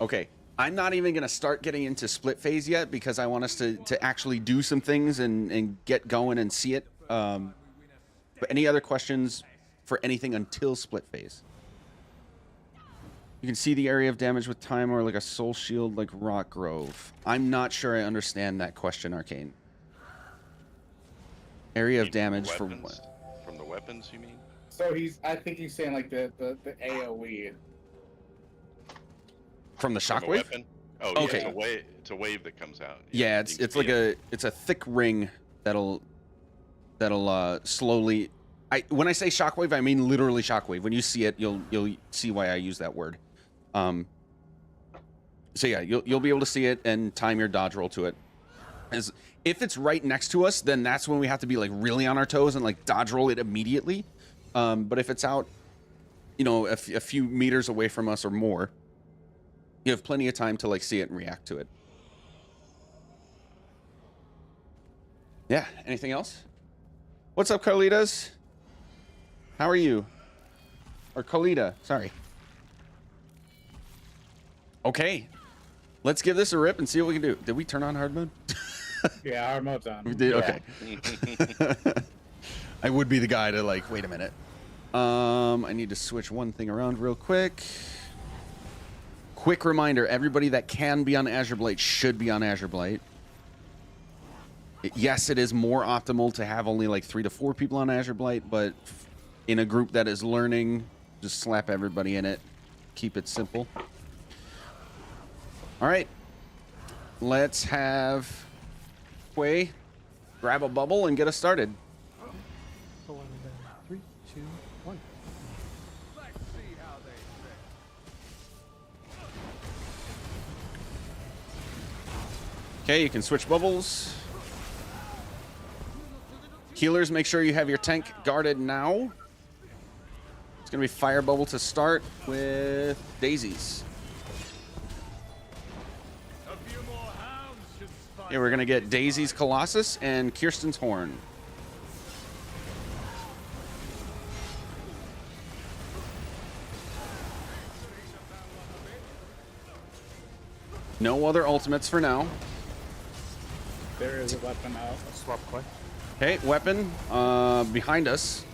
Okay, I'm not even going to start getting into split phase yet because I want us to actually do some things and get going and see it. But any other questions for anything until split phase? You can see the area of damage with time or like a soul shield like Rock Grove. I'm not sure I understand that question, Arcane. Area of damage for what? From the weapons, you mean? So I think he's saying like the AoE. From the From a shockwave? weapon? Oh, Okay. yeah, it's a wave that comes out. Yeah, it's like it's a thick ring that'll slowly. When I say shockwave, I mean literally shockwave. When you see it, you'll see why I use that word. So yeah, you'll be able to see it and time your dodge roll to it. As if it's right next to us, then that's when we have to be like really on our toes and like dodge roll it immediately. But if it's out, you know, a few meters away from us or more, you have plenty of time to like see it and react to it. Yeah. Anything else? What's up, Carlitas? How are you? Or Colita, sorry. Okay. Let's give this a rip and see what we can do. Did we turn on hard mode? Yeah, hard mode's on. We did? Yeah. Okay. I would be the guy to like, wait a minute. I need to switch one thing around real quick. Quick reminder, everybody that can be on Azure Blight should be on Azure Blight. Yes, it is more optimal to have only like 3 to 4 people on Azure Blight, but in a group that is learning, just slap everybody in it. Keep it simple. All right. Let's have Quay grab a bubble and get us started. 3, 2, 1. Okay, you can switch bubbles. Healers, make sure you have your tank guarded now. It's going to be fire bubble to start with daisies. Yeah, we're going to get Daisy's Colossus and Kirsten's Horn. No other ultimates for now. There is a weapon out. Swap quick. Okay, weapon behind us.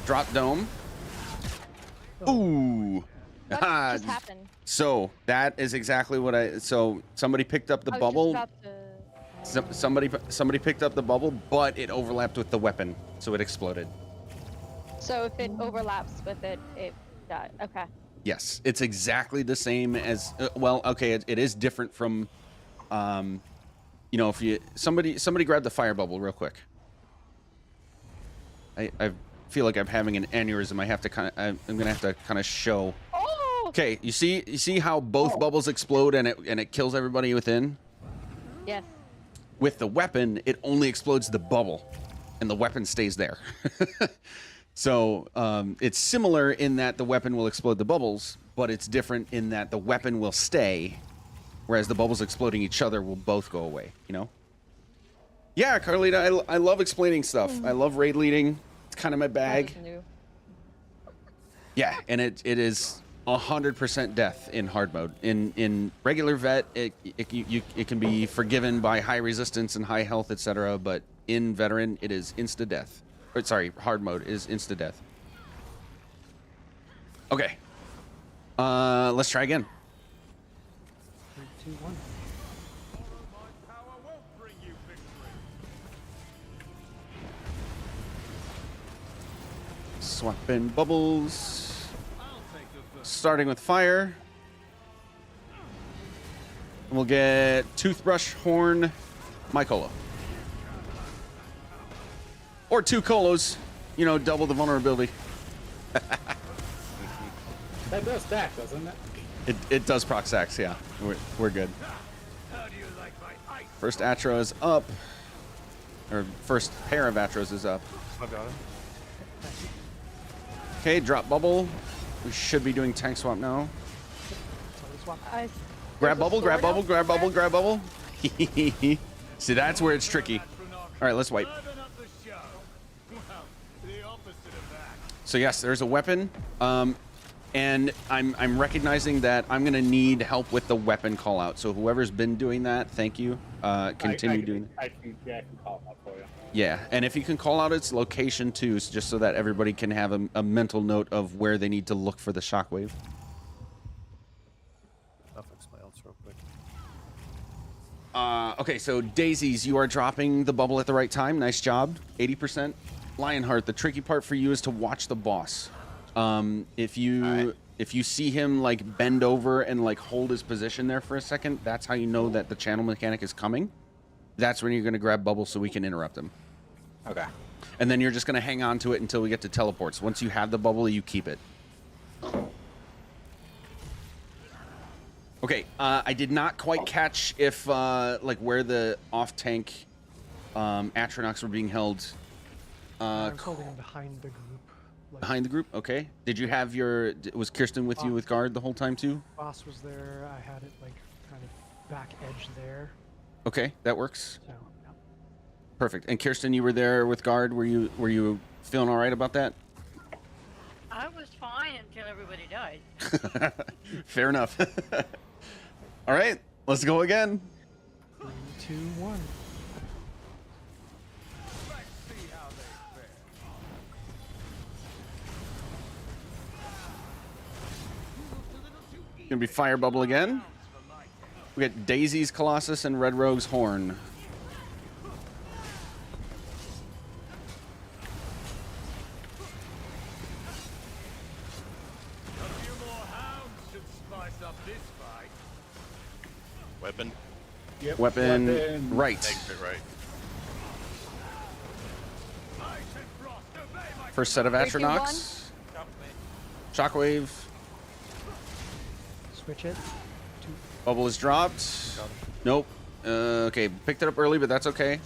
Drop dome. Ooh. What just happened? So that is exactly what so somebody picked up the I was bubble. just about to- Somebody picked up the bubble, but it overlapped with the weapon, so it exploded. So if it overlaps with it, it died. Okay. Yes, it's exactly the same as well. Okay, it is different from, you know, if you somebody grab the fire bubble real quick. I feel like I'm having an aneurysm. I'm gonna have to kind of show. Oh! Okay, you see how both bubbles explode and it kills everybody within. Yes. With the weapon, it only explodes the bubble, and the weapon stays there. So it's similar in that the weapon will explode the bubbles, but it's different in that the weapon will stay, whereas the bubbles exploding each other will both go away, you know? Yeah, Carlita, I love explaining stuff. I love raid leading. It's kind of my bag. Yeah, and it is 100% death in hard mode. In regular vet, it can be forgiven by high resistance and high health, etc. But in veteran, it is insta death. Or, sorry, hard mode is insta death. Okay. Let's try again. 3, 2, 1. Swapping bubbles. Starting with fire. We'll get Toothbrush, Horn, Mycolo. Or 2 colos. You know, double the vulnerability. That does stack, doesn't it? It does proc stacks, yeah. We're good. First Atro is up. Or first pair of Atros is up. I got it. Okay, drop bubble. We should be doing tank swap now. Grab bubble, grab bubble, grab bubble, grab bubble. See, that's where it's tricky. All right, let's wipe. So yes, there's a weapon, and I'm recognizing that I'm gonna need help with the weapon call out. So whoever's been doing that, thank you. Continue doing. I can call it out for you. Yeah, and if you can call out its location too, just so that everybody can have a mental note of where they need to look for the shockwave. I'll fix my ults real quick. Okay, so Daisies, you are dropping the bubble at the right time. Nice job. 80%. Lionheart, the tricky part for you is to watch the boss. If you see him like bend over and like hold his position there for a second, that's how you know that the channel mechanic is coming. That's when you're going to grab bubble so we can interrupt him. Okay. And then you're just going to hang on to it until we get to teleports. Once you have the bubble, you keep it. Okay, I did not quite catch if like where the off-tank Atronachs were being held. I'm holding behind the group. Behind the group? Okay. Did you have your... Was Kirsten with you with guard the whole time too? Boss was there. I had it like kind of back edge there. Okay, that works. So, yeah. Perfect. And Kirsten, you were there with guard. Were you feeling all right about that? I was fine until everybody died. Fair enough. All right, let's go again. 3, 2, 1. Gonna be fire bubble again. We got Daisy's Colossus and Red Rogue's Horn. Weapon. Yep. Weapon. Right. Exit right. First set of Atronachs. Shockwave. Switch it. Bubble is dropped. Nope. Okay, picked it up early, but that's okay.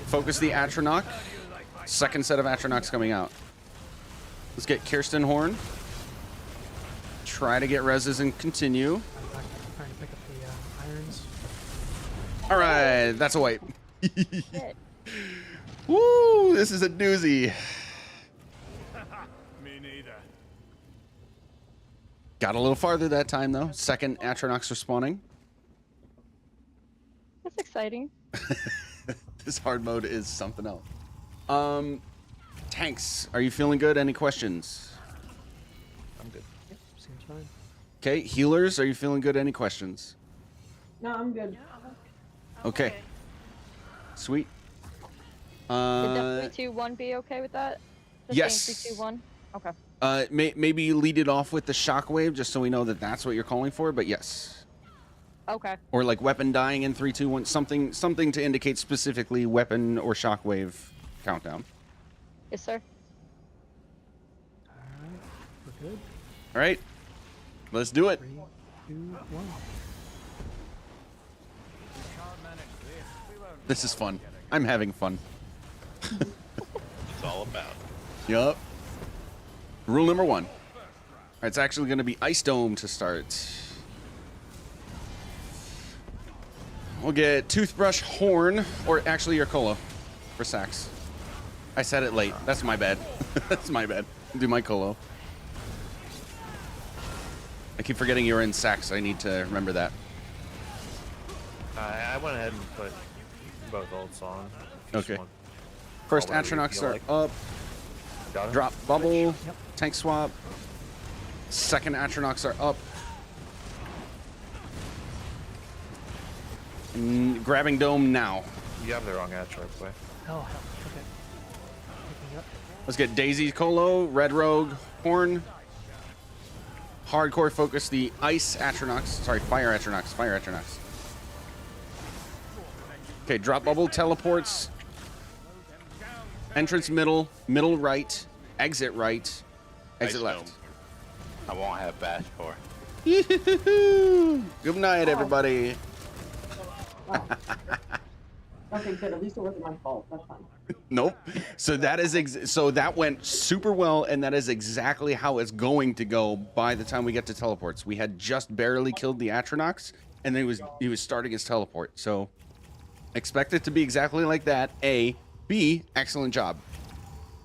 Focus the Atronach. Second set of Atronachs coming out. Let's get Kirsten Horn. Try to get reses and continue. Trying to pick up the irons. All right, that's a wipe. Woo, this is a doozy. Me neither. Got a little farther that time, though. Second Atronachs are spawning. That's exciting. This hard mode is something else. Tanks, are you feeling good? Any questions? I'm good. Yep, seems fine. Okay, healers, are you feeling good? Any questions? No, I'm good. Okay. Sweet. Did the 3, 2, 1 be okay with that? The Yes. same 3, 2, 1? Okay. Maybe you lead it off with the shockwave, just so we know that that's what you're calling for. But yes. Okay. Or like weapon dying in 3, 2, 1. Something to indicate specifically weapon or shockwave countdown. Yes, sir. Alright, we're good. All right. Let's do it. 3, 2, 1. This is fun. I'm having fun. It's all about. Yup. Rule number 1. It's actually going to be Ice Dome to start. We'll get Toothbrush, Horn, or actually your Colo for Sax. I said it late. That's my bad. That's my bad. Do my Colo. I keep forgetting you're in Sax. I need to remember that. I went ahead and put both ults on. Okay. First Atronachs are up. Drop bubble. Yep. Tank swap. Second Atronachs are up. Grabbing dome now. You have the wrong Atro play. Oh, hell. Okay. Picking up. Let's get Daisy, Colo, Red Rogue, Horn. Hardcore focus the Ice Atronachs. Sorry, Fire Atronachs. Fire Atronachs. Okay, drop bubble, teleports. Entrance middle, middle right, exit right, exit Ice left. Dome. I won't have bash for. Good night, everybody. Wow. Okay, good. At least it wasn't my fault. That's fine. Nope. So that is so that went super well, and that is exactly how it's going to go by the time we get to teleports. We had just barely killed the Atronox, and then he was starting his teleport. So expect it to be exactly like that. A. B. Excellent job.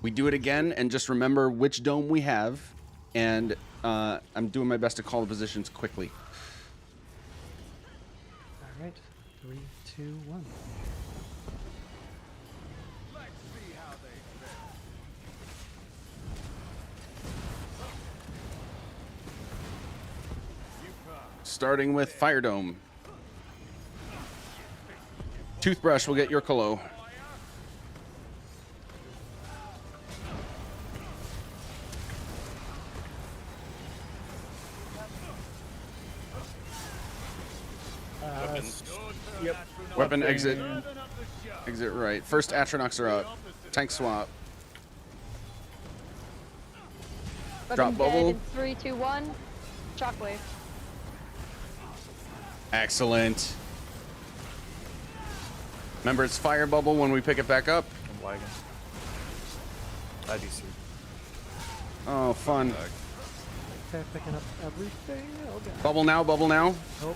We do it again, and just remember which dome we have, and I'm doing my best to call the positions quickly. All right, 3, 2, 1. Starting with Fire Dome. Toothbrush will get your Colo. Yep. Weapon exit. Exit right. First Atronox are up. Tank swap. Drop bubble. 3, 2, 1. Shockwave. Excellent. Remember, it's fire bubble when we pick it back up. I'm lagging. IDC. Oh, fun. Okay, picking up everything. Oh, God. Bubble now, bubble now. Oh. Oh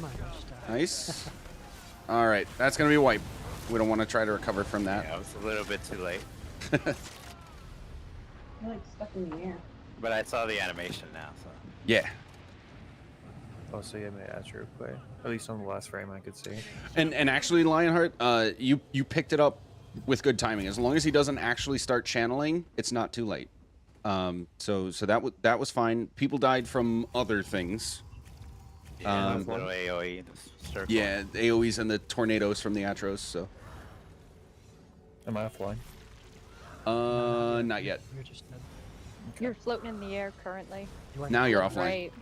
my gosh. Nice. All right, that's going to be a wipe. We don't want to try to recover from that. Yeah, it was a little bit too late. You're like stuck in the air. But I saw the animation now, so. Yeah. Oh, so you made Astro play. At least on the last frame I could see. And actually, Lionheart, you picked it up with good timing. As long as he doesn't actually start channeling, it's not too late. So that was fine. People died from other things. Yeah, little AOE. Circle. Yeah, the AOEs and the tornadoes from the Atros. So. Am I offline? Not yet. You're just dead. You're floating in the air currently. Now you're offline. Right.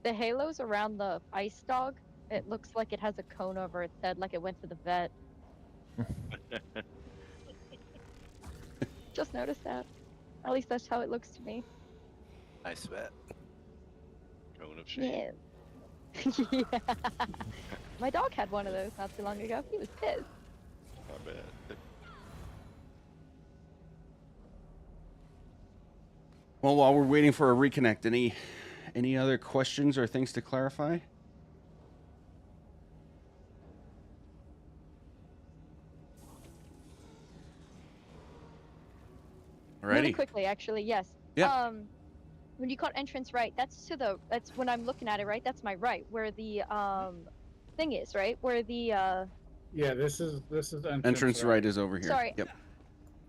The halos around the ice dog, it looks like it has a cone over its head, like it went to the vet. Just noticed that. At least that's how it looks to me. Nice vet. Cone of shame. Yeah. Yeah. My dog had one of those not too long ago. He was pissed. Not bad. Well, while we're waiting for a reconnect, any other questions or things to clarify? Really quickly, actually, yes. Yeah. When you call entrance right, that's when I'm looking at it, right? That's my right, where the thing is, right? Where the Yeah, this is entrance right is over here. Sorry. Yep.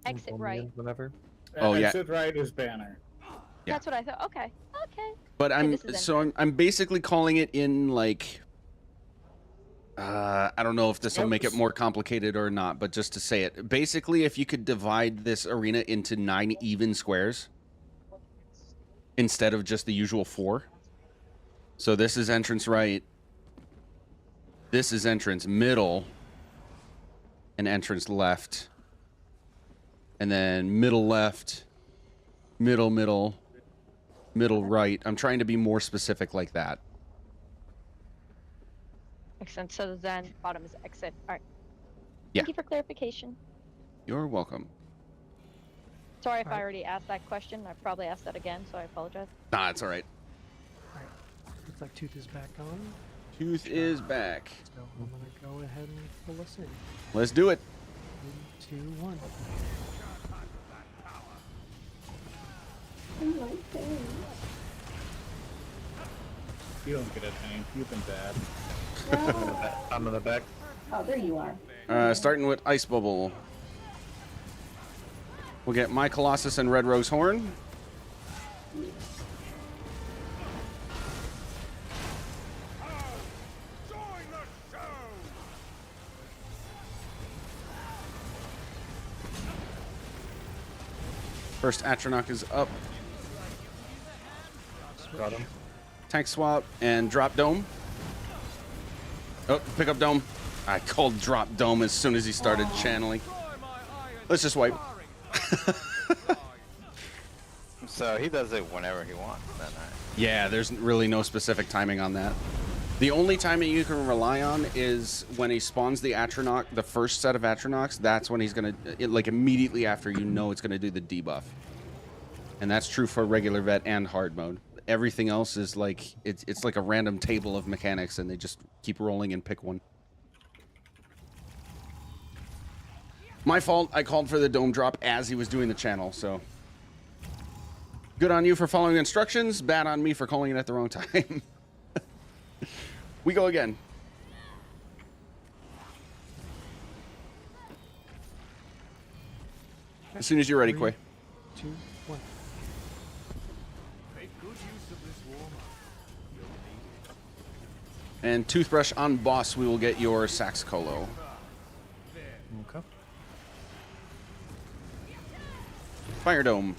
Exit right. Whatever. Oh, yeah. Exit right is banner. Yeah. That's what I thought. Okay. Okay. But Okay, I'm basically calling it in like I don't know if this will make it more complicated or not, but just to say it. Basically, if you could divide this arena into 9 even squares instead of just the usual 4. So this is entrance right. This is entrance middle and entrance left. And then middle left, middle right. I'm trying to be more specific like that. Excellent. So then bottom is exit. All right. Yeah. Thank you for clarification. You're welcome. Sorry if I already asked that question. I probably asked that again, so I apologize. Nah, it's all right. Looks like Tooth is back on. Tooth is back. So I'm gonna go ahead and pull us in. Let's do it. 3, 2, 1. You don't get a tank. You've been bad. I'm in the back. Oh, there you are. Starting with Ice Bubble. We'll get my Colossus and Red Rose Horn. First Atronach is up. Got him. Tank swap and drop dome. Oh, pick up dome. I called drop dome as soon as he started channeling. Let's just wipe. So he does it whenever he wants, then, right? Yeah, there's really no specific timing on that. The only timing you can rely on is when he spawns the Atronach, the first set of Atronochs. That's when he's gonna, like, immediately after, you know it's gonna do the debuff. And that's true for regular vet and hard mode. Everything else is like, it's like a random table of mechanics, and they just keep rolling and pick one. My fault, I called for the dome drop as he was doing the channel, so. Good on you for following instructions, bad on me for calling it at the wrong time. We go again. As soon as you're ready, Quay. 2, 1. Make good use of this warm-up. And toothbrush on boss, we will get your Sax Colo. Okay. Fire Dome.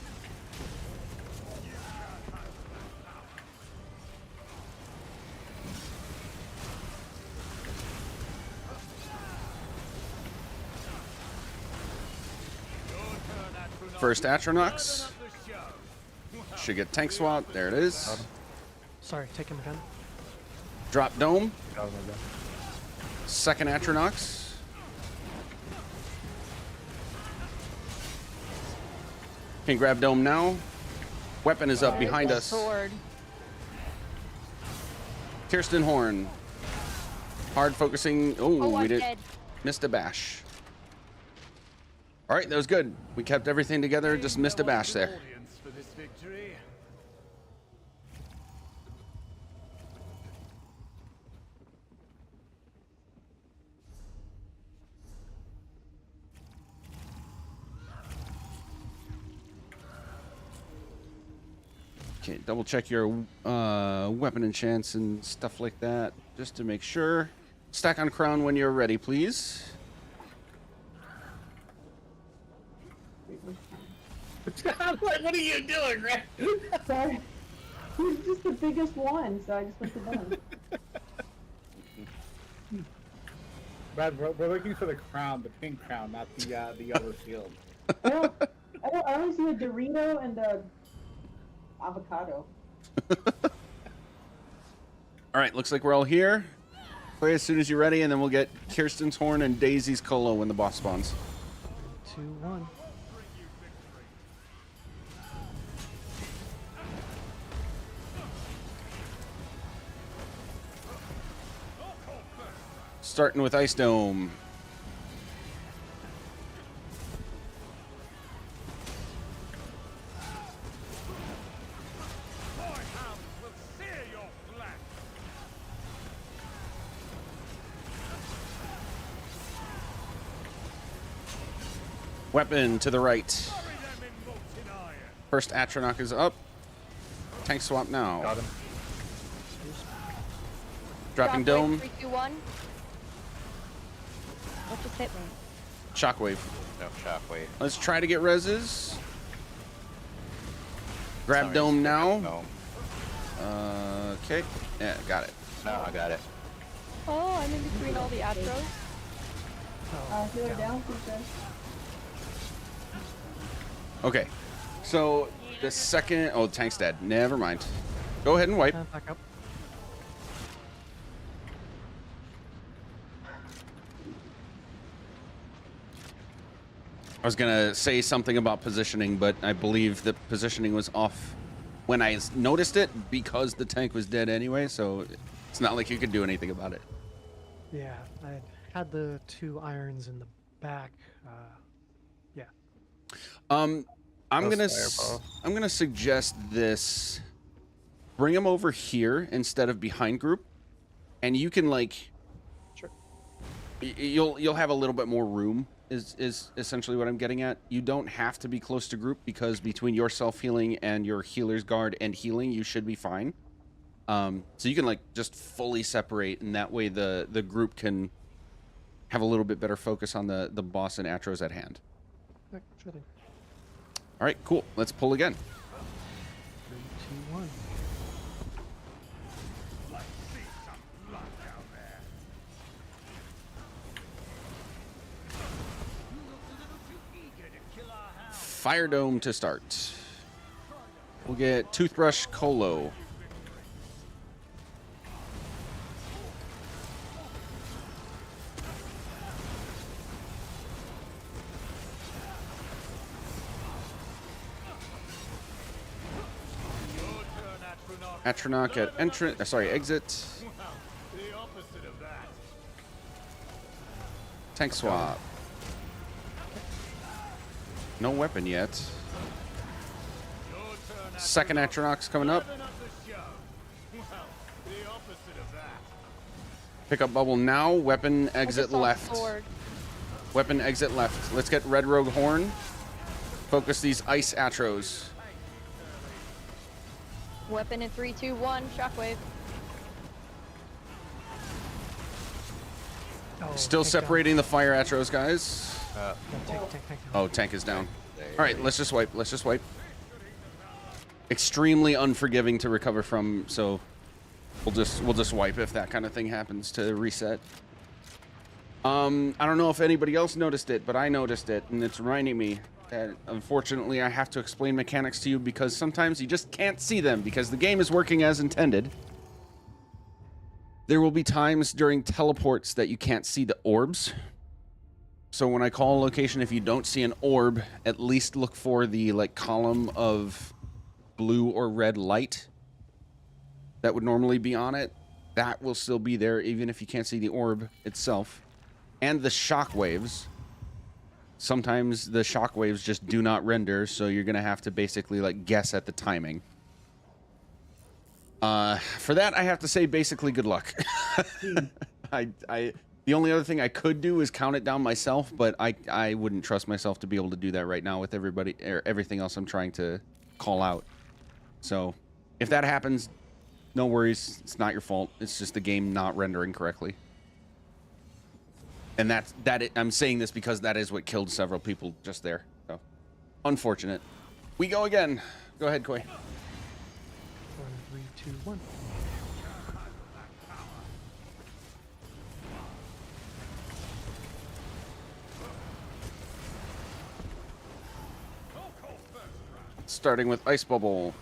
First Atronox. Should get tank swap. There it is. Sorry, take him again. Drop Dome. Second Atronox. Can grab Dome now. Weapon is up behind us. Sword. Kirsten Horn. Hard focusing. Oh, we did. dead. Missed a bash. All right, that was good. We kept everything together, just missed a bash there. Audience for this victory. Okay, double check your weapon enchants and stuff like that, just to make sure. Stack on crown when you're ready, please. What are you doing, Greg? Sorry. He's just the biggest one, so I just went to them. Brad, we're looking for the crown, the pink crown, not the other shield. I only see a Dorito and a avocado. All right, looks like we're all here. Play as soon as you're ready, and then we'll get Kirsten's Horn and Daisy's Colo when the boss spawns. 2, 1. Starting with Ice Dome. Weapon to the right. First Atronach is up. Tank swap now. Got him. Dropping Dome. 3, 2, 1. What just hit me? Shockwave. No, shockwave. Let's try to get reses. Grab Dome now. Okay. Yeah, got it. No, I got it. Oh, I'm in between all the Astros. Healer down, please. Okay. So the second. Oh, tank's dead. Never mind. Go ahead and wipe. Back up. I was gonna say something about positioning, but I believe the positioning was off when I noticed it because the tank was dead anyway, so it's not like you could do anything about it. Yeah, I had the 2 irons in the back. Yeah. I'm Those gonna suggest this. Bring them over here instead of behind group, and you can like. Sure. You'll have a little bit more room. Is essentially what I'm getting at. You don't have to be close to group because between your self-healing and your healer's guard and healing, you should be fine. So you can like just fully separate, and that way the group can have a little bit better focus on the boss and Atros at hand. Sure thing. All right, cool. Let's pull again. 3, 2, 1. Fire Dome to start. We'll get Toothbrush Colo. Atronach at exit. Tank swap. No weapon yet. Second Atronach's coming up. Pick up bubble now. Weapon exit left. Weapon exit left. Let's get Red Rogue Horn. Focus these ice Atros. Weapon in 3, 2, 1. Shockwave. Still separating the fire Atros, guys. Tank. Oh, tank is down. All right, let's just wipe. Let's just wipe. Extremely unforgiving to recover from, so we'll just wipe if that kind of thing happens to reset. I don't know if anybody else noticed it, but I noticed it, and it's reminding me that unfortunately I have to explain mechanics to you because sometimes you just can't see them because the game is working as intended. There will be times during teleports that you can't see the orbs. So when I call a location, if you don't see an orb, at least look for the like column of blue or red light that would normally be on it. That will still be there even if you can't see the orb itself. And the shock waves. Sometimes the shock waves just do not render, so you're gonna have to basically like guess at the timing. For that, I have to say basically good luck. The only other thing I could do is count it down myself, but I wouldn't trust myself to be able to do that right now with everybody or everything else I'm trying to call out. So if that happens, no worries. It's not your fault. It's just the game not rendering correctly. And I'm saying this because that is what killed several people just there. So unfortunate. We go again. Go ahead, Koi. 4, 3, 2, 1. Starting with Ice Bubble.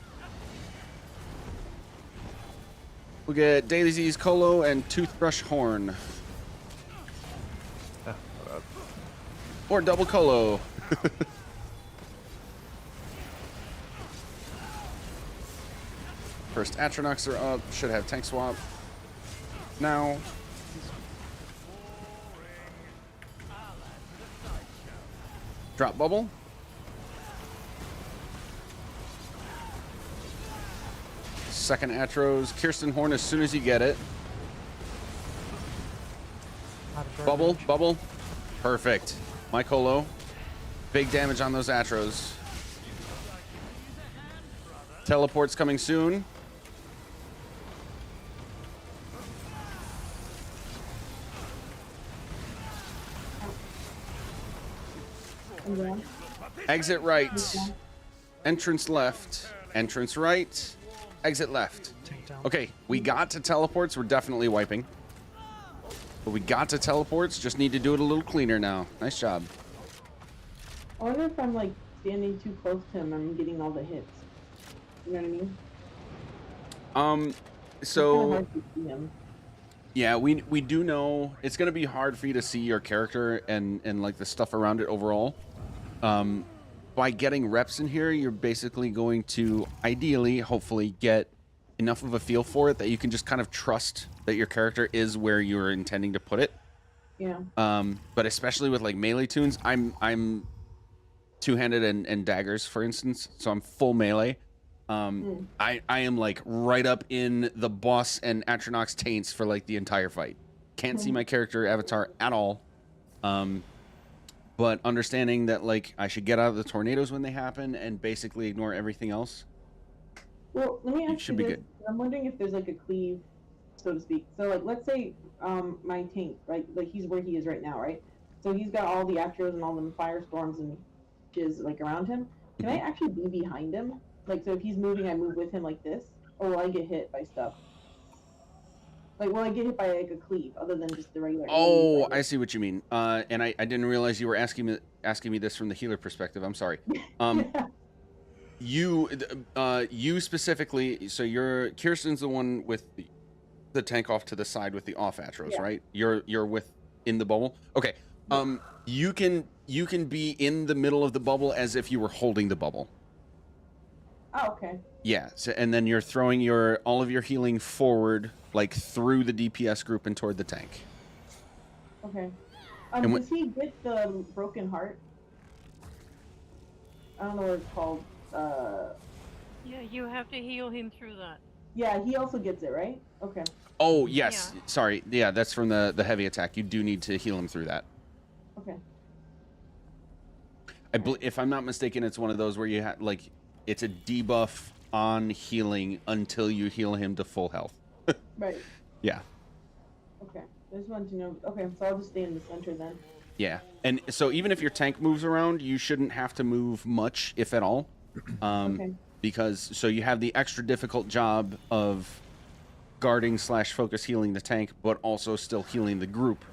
We'll get Daisy's Colo and Toothbrush Horn. Or double Colo. First Atronachs are up. Should have tank swap. Now. Drop bubble. Second Atros. Kirsten Horn as soon as you get it. Bubble. Perfect. My Colo. Big damage on those Atros. Teleport's coming soon. Exit right. Entrance left. Entrance right. Exit left. Okay, we got to teleports. We're definitely wiping. But we got to teleports. Just need to do it a little cleaner now. Nice job. I wonder if I'm like standing too close to him, I'm getting all the hits. You know what I mean? So hard to see him. yeah, we do know it's gonna be hard for you to see your character and like the stuff around it overall. By getting reps in here, you're basically going to ideally, hopefully, get enough of a feel for it that you can just kind of trust that your character is where you're intending to put it. Yeah. But especially with like melee tunes, I'm two-handed and daggers, for instance, so I'm full melee. I am like right up in the boss and Atronach's taints for like the entire fight. Can't see my character avatar at all. But understanding that like I should get out of the tornadoes when they happen and basically ignore everything else. Well, let me ask should you be this. good. I'm wondering if there's like a cleave, so to speak. So like, let's say my tank, right? Like he's where he is right now, right? So he's got all the Atros and all the firestorms and shiz like around him. Can I actually be behind him? Like, so if he's moving, I move with him like this, or will I get hit by stuff? Like, will I get hit by like a cleave other than just the regular? Oh, like I see what you mean. And I didn't realize you were asking me this from the healer perspective. I'm sorry. You specifically. So Kirsten's the one with the tank off to the side with the off atros, Yeah. right? You're with in the bubble. Okay. You can be in the middle of the bubble as if you were holding the bubble. Oh, okay. Yeah. So, and then you're throwing all of your healing forward, like through the DPS group and toward the tank. Okay. And Does he get the broken heart? I don't know what it's called. Yeah, you have to heal him through that. Yeah, he also gets it, right? Okay. Oh yes. Yeah. Sorry. Yeah, that's from the heavy attack. You do need to heal him through that. Okay. If I'm not mistaken, it's one of those where you have like it's a debuff on healing until you heal him to full health. Right. Yeah. Okay. I just wanted to know. Okay, so I'll just stay in the center then. Yeah. And so even if your tank moves around, you shouldn't have to move much, if at all. Okay. Because so you have the extra difficult job of guarding / focus healing the tank, but also still healing the group.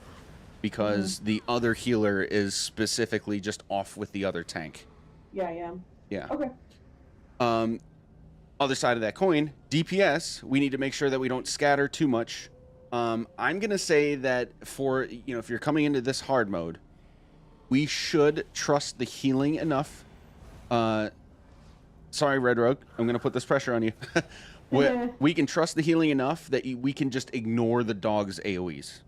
Because the other healer is specifically just off with the other tank. Yeah, I am. Yeah. Okay. Other side of that coin, DPS, we need to make sure that we don't scatter too much. I'm gonna say that for if you're coming into this hard mode, we should trust the healing enough. Sorry, Red Rogue, I'm gonna put this pressure on you. we can trust the healing enough that we can just ignore the dog's AoEs.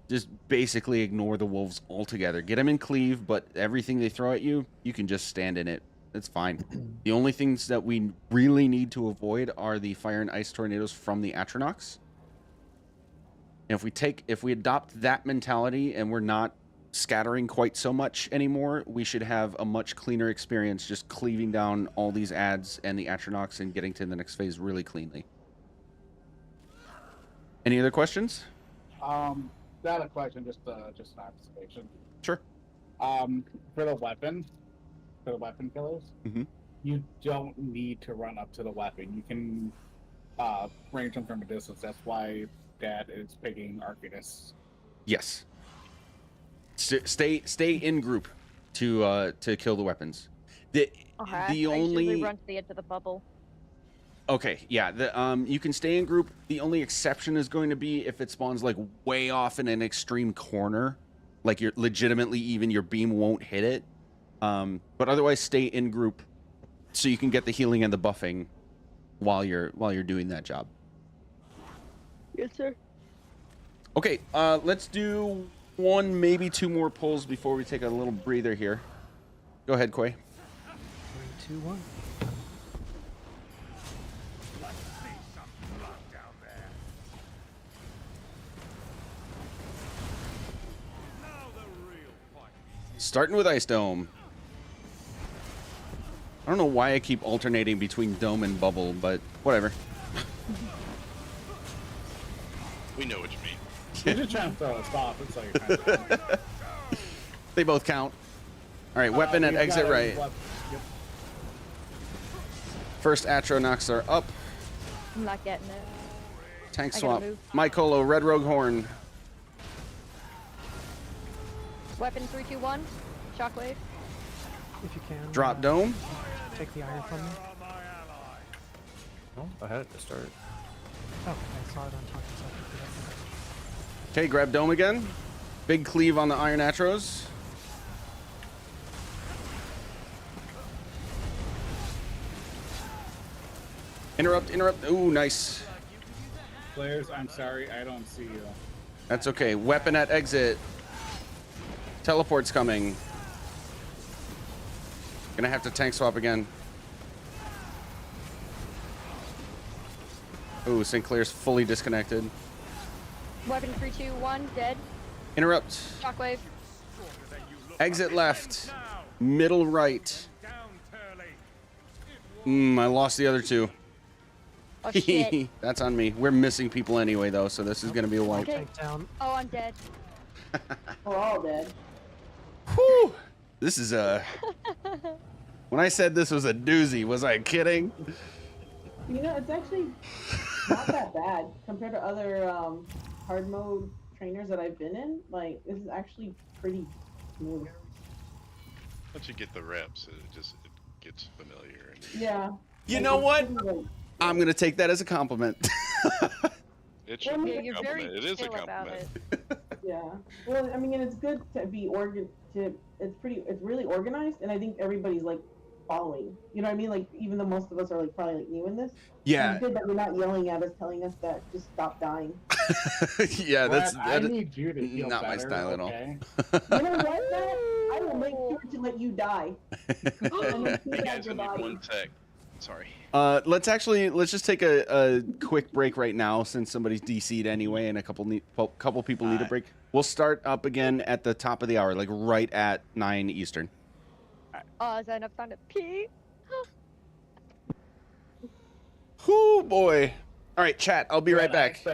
Just basically ignore the wolves altogether. Get them in cleave, but everything they throw at you, you can just stand in it. It's fine. The only things that we really need to avoid are the fire and ice tornadoes from the Atronox. And if we adopt that mentality and we're not scattering quite so much anymore, we should have a much cleaner experience just cleaving down all these ads and the Atronox and getting to the next phase really cleanly. Any other questions? Not a question, just an observation. Sure. For the weapon killers, you don't need to run up to the weapon. You can range them from a distance. That's why Dad is picking Arcanist. Yes. Stay in group to kill the weapons. The I only usually run to the edge of the bubble. Okay, yeah. You can stay in group. The only exception is going to be if it spawns like way off in an extreme corner, like you're legitimately even your beam won't hit it. But otherwise, stay in group so you can get the healing and the buffing while you're doing that job. Yes, sir. Okay, let's do one, maybe two more pulls before we take a little breather here. Go ahead, Quay. 3, 2, 1. Starting with Ice Dome. I don't know why I keep alternating between Dome and Bubble, but whatever. We know what you mean. You're just trying to throw us off. It's like you're trying to... They both count. All right, weapon at exit right. Yep. First Atronox are up. I'm not getting it. Tank I gotta swap. move. Mycolo, Red Rogue Horn. Weapon 3, 2, 1. Shockwave. If you can. Drop Dome. Take the iron from me. Oh, I had it to start. Oh, I saw it on top of something. Okay, grab Dome again. Big cleave on the Iron Atros. Interrupt. Ooh, nice. Players, I'm sorry, I don't see you. That's okay. Weapon at exit. Teleport's coming. Gonna have to tank swap again. Ooh, Sinclair's fully disconnected. Weapon 3, 2, 1. Dead. Interrupt. Shockwave. Exit left. Middle right. I lost the other two. Oh, shit. That's on me. We're missing people anyway, though, so this is gonna be a wipe. Okay. Down. Oh, I'm dead. We're all dead. Whew. This is a... When I said this was a doozy, was I kidding? You know, it's actually not that bad compared to other hard mode trainers that I've been in. Like this is actually pretty smooth. Once you get the reps, it gets familiar. And Yeah. You like, know it's what? pretty, like, I'm gonna take that as a compliment. it should be a you're compliment. very It is a chill about compliment. Yeah. Well, I mean, and it's good to be it's really organized, and I think everybody's like following. You know what I mean? Like even though most of us are like probably like new in this. Yeah. It's good that you're not yelling at us, telling us that just stop dying. Yeah, Brad, I that is need you to feel not my better, style at all. okay? You know what, Matt? I will make sure to let you die. Hey guys, I need 1 sec. Sorry. Let's just take a quick break right now since somebody's DC'd anyway, and a couple people need a break. We'll start up again at the top of the hour, like right at 9 Eastern. Oh, is that enough time to pee? Whoo boy! All right, chat. I'll be right back.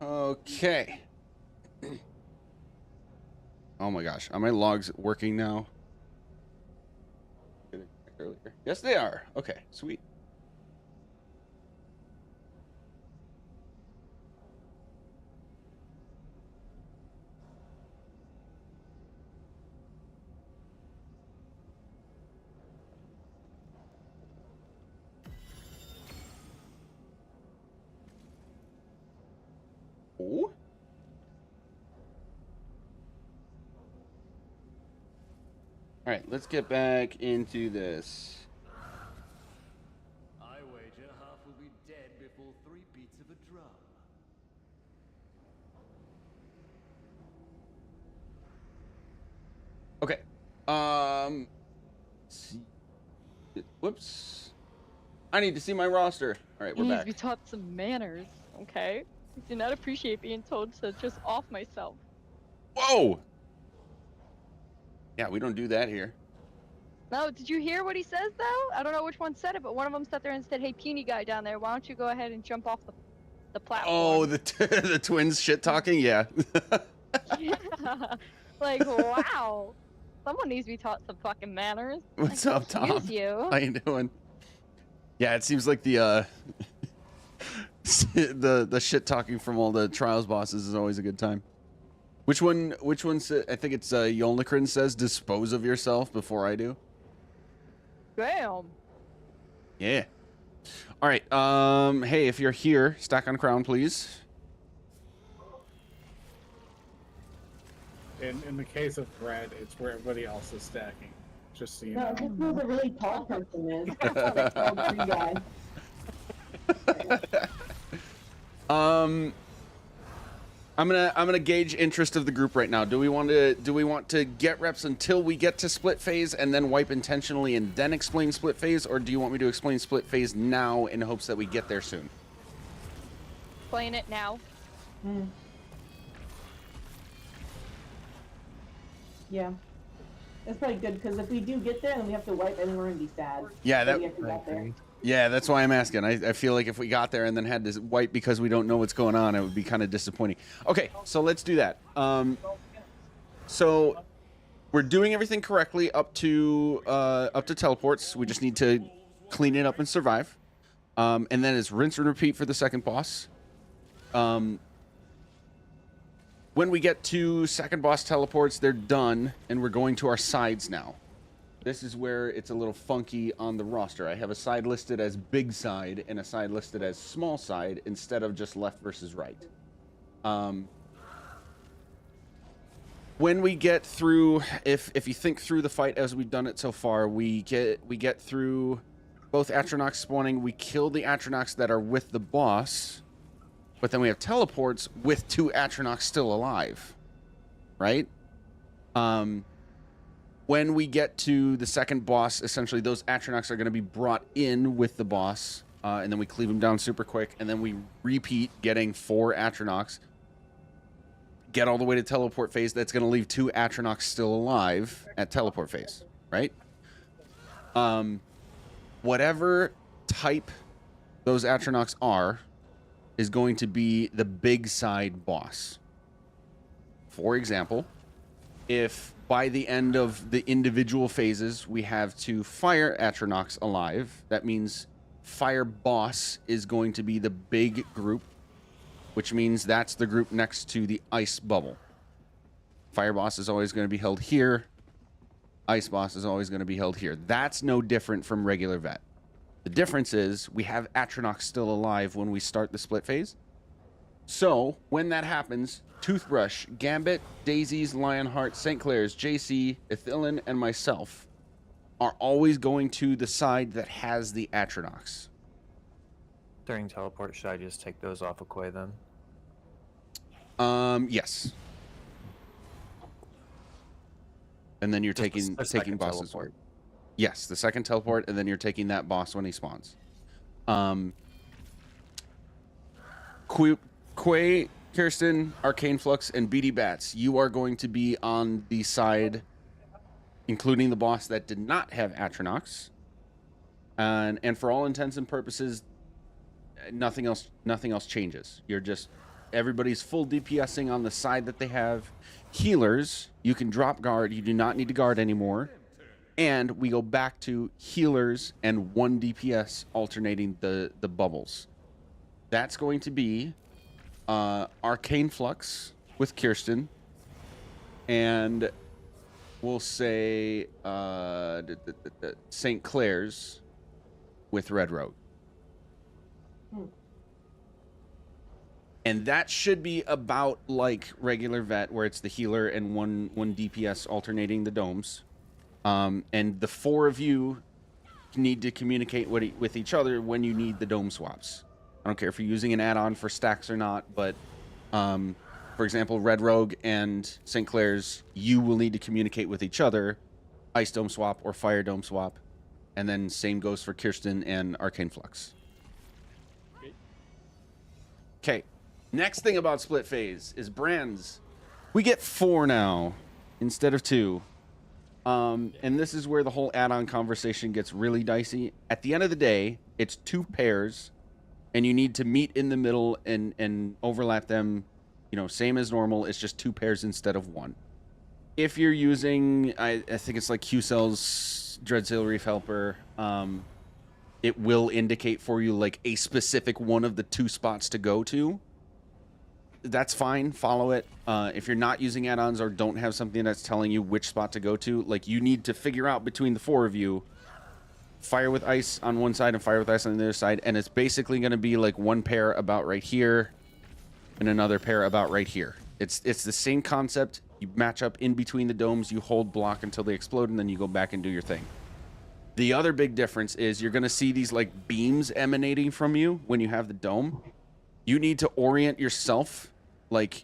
Okay. Oh my gosh, are my logs working now? Earlier. Yes, they are. Okay, sweet. Oh. All right, let's get back into this. I wager half will be dead before 3 beats of a drum. let's see. Whoops. I need to see my roster. All right, You we're need to back. be taught some manners, okay? I do not appreciate being told to just off myself. Whoa! Yeah, we don't do that here. No, did you hear what he says though? I don't know which one said it, but one of them sat there and said, "Hey, puny guy down there, why don't you go ahead and jump off the platform?" Oh, the twins shit talking. Yeah. Yeah. Like, wow. Someone needs to be taught some fucking manners. What's Like, up, Tom? excuse you. How you doing? Yeah, it seems like the the shit talking from all the trials bosses is always a good time. Which one? Which one? I think it's Yolnikrin says, "Dispose of yourself before I do." Damn. Yeah. All right. Hey, if you're here, stack on crown, please. In the case of red, it's where everybody else is stacking. Just so you No, know. just who the really tall person is. Like tall tree guy. I'm gonna gauge interest of the group right now. Do we want to get reps until we get to split phase and then wipe intentionally and then explain split phase, or do you want me to explain split phase now in hopes that we get there soon? Explain it now. Yeah. That's probably good, because if we do get there and we have to wipe, I think we're going to be sad. Yeah, we that. have to get there. Yeah, that's why I'm asking. I feel like if we got there and then had to wipe because we don't know what's going on, it would be kind of disappointing. Okay, so let's do that. So we're doing everything correctly up to teleports. We just need to clean it up and survive. And then it's rinse and repeat for the second boss. When we get to second boss teleports, they're done, and we're going to our sides now. This is where it's a little funky on the roster. I have a side listed as big side and a side listed as small side instead of just left versus right. When we get through, if you think through the fight as we've done it so far, we get through both Atronachs spawning. We kill the Atronachs that are with the boss, but then we have teleports with 2 Atronachs still alive, right? When we get to the second boss, essentially those Atronachs are going to be brought in with the boss, and then we cleave them down super quick, and then we repeat getting 4 Atronachs, get all the way to teleport phase. That's going to leave 2 Atronachs still alive at teleport phase, right? Whatever type those Atronachs are is going to be the big side boss. For example, if by the end of the individual phases we have 2 fire Atronachs alive, that means fire boss is going to be the big group, which means that's the group next to the ice bubble. Fire boss is always going to be held here. Ice boss is always going to be held here. That's no different from regular vet. The difference is we have Atronachs still alive when we start the split phase. So when that happens, Toothbrush, Gambit, Daisies, Lionheart, St. Clair's, JC, Ithilin, and myself are always going to the side that has the Atronachs. During teleport, should I just take those off of Quay then? Yes. And then you're taking bosses. Teleport. Yes, the second teleport, and then you're taking that boss when he spawns. Quay, Kirsten, Arcane Flux, and BD Bats, you are going to be on the side, including the boss that did not have Atronachs. And for all intents and purposes, nothing else changes. You're just, everybody's full DPSing on the side that they have. Healers, you can drop guard. You do not need to guard anymore. And we go back to healers and 1 DPS alternating the bubbles. That's going to be Arcane Flux with Kirsten, and we'll say St. Clair's with Red Rogue. And that should be about like regular vet, where it's the healer and one DPS alternating the domes. And the 4 of you need to communicate with each other when you need the dome swaps. I don't care if you're using an add-on for stacks or not, but for example, Red Rogue and St. Clair's, you will need to communicate with each other Ice Dome swap or Fire Dome swap. And then same goes for Kirsten and Arcane Flux. Okay. Next thing about split phase is brands. We get 4 now instead of 2. And this is where the whole add-on conversation gets really dicey. At the end of the day, it's 2 pairs, and you need to meet in the middle and overlap them, you know, same as normal. It's just 2 pairs instead of 1. If you're using, I think it's like Q-Cell's Dreadsail Reef Helper, it will indicate for you like a specific one of the 2 spots to go to. That's fine. Follow it. If you're not using add-ons or don't have something that's telling you which spot to go to, like you need to figure out between the 4 of you, fire with ice on one side and fire with ice on the other side, and it's basically going to be like 1 pair about right here and another pair about right here. It's the same concept. You match up in between the domes, you hold block until they explode, and then you go back and do your thing. The other big difference is you're going to see these like beams emanating from you when you have the dome. You need to orient yourself, like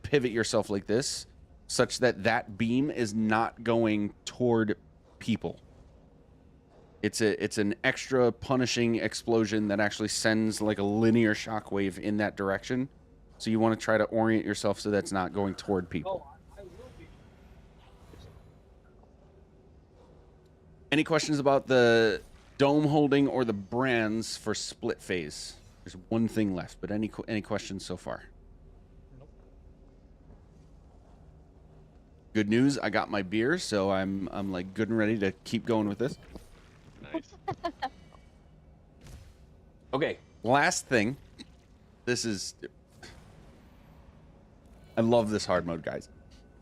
pivot yourself like this, such that that beam is not going toward people. It's an extra punishing explosion that actually sends like a linear shockwave in that direction. So you want to try to orient yourself so that's not going toward people. Any questions about the dome holding or the brands for split phase? There's one thing left, but any questions so far? Good news, I got my beer, so I'm like good and ready to keep going with this. Nice. Okay, last thing. This is... I love this hard mode, guys.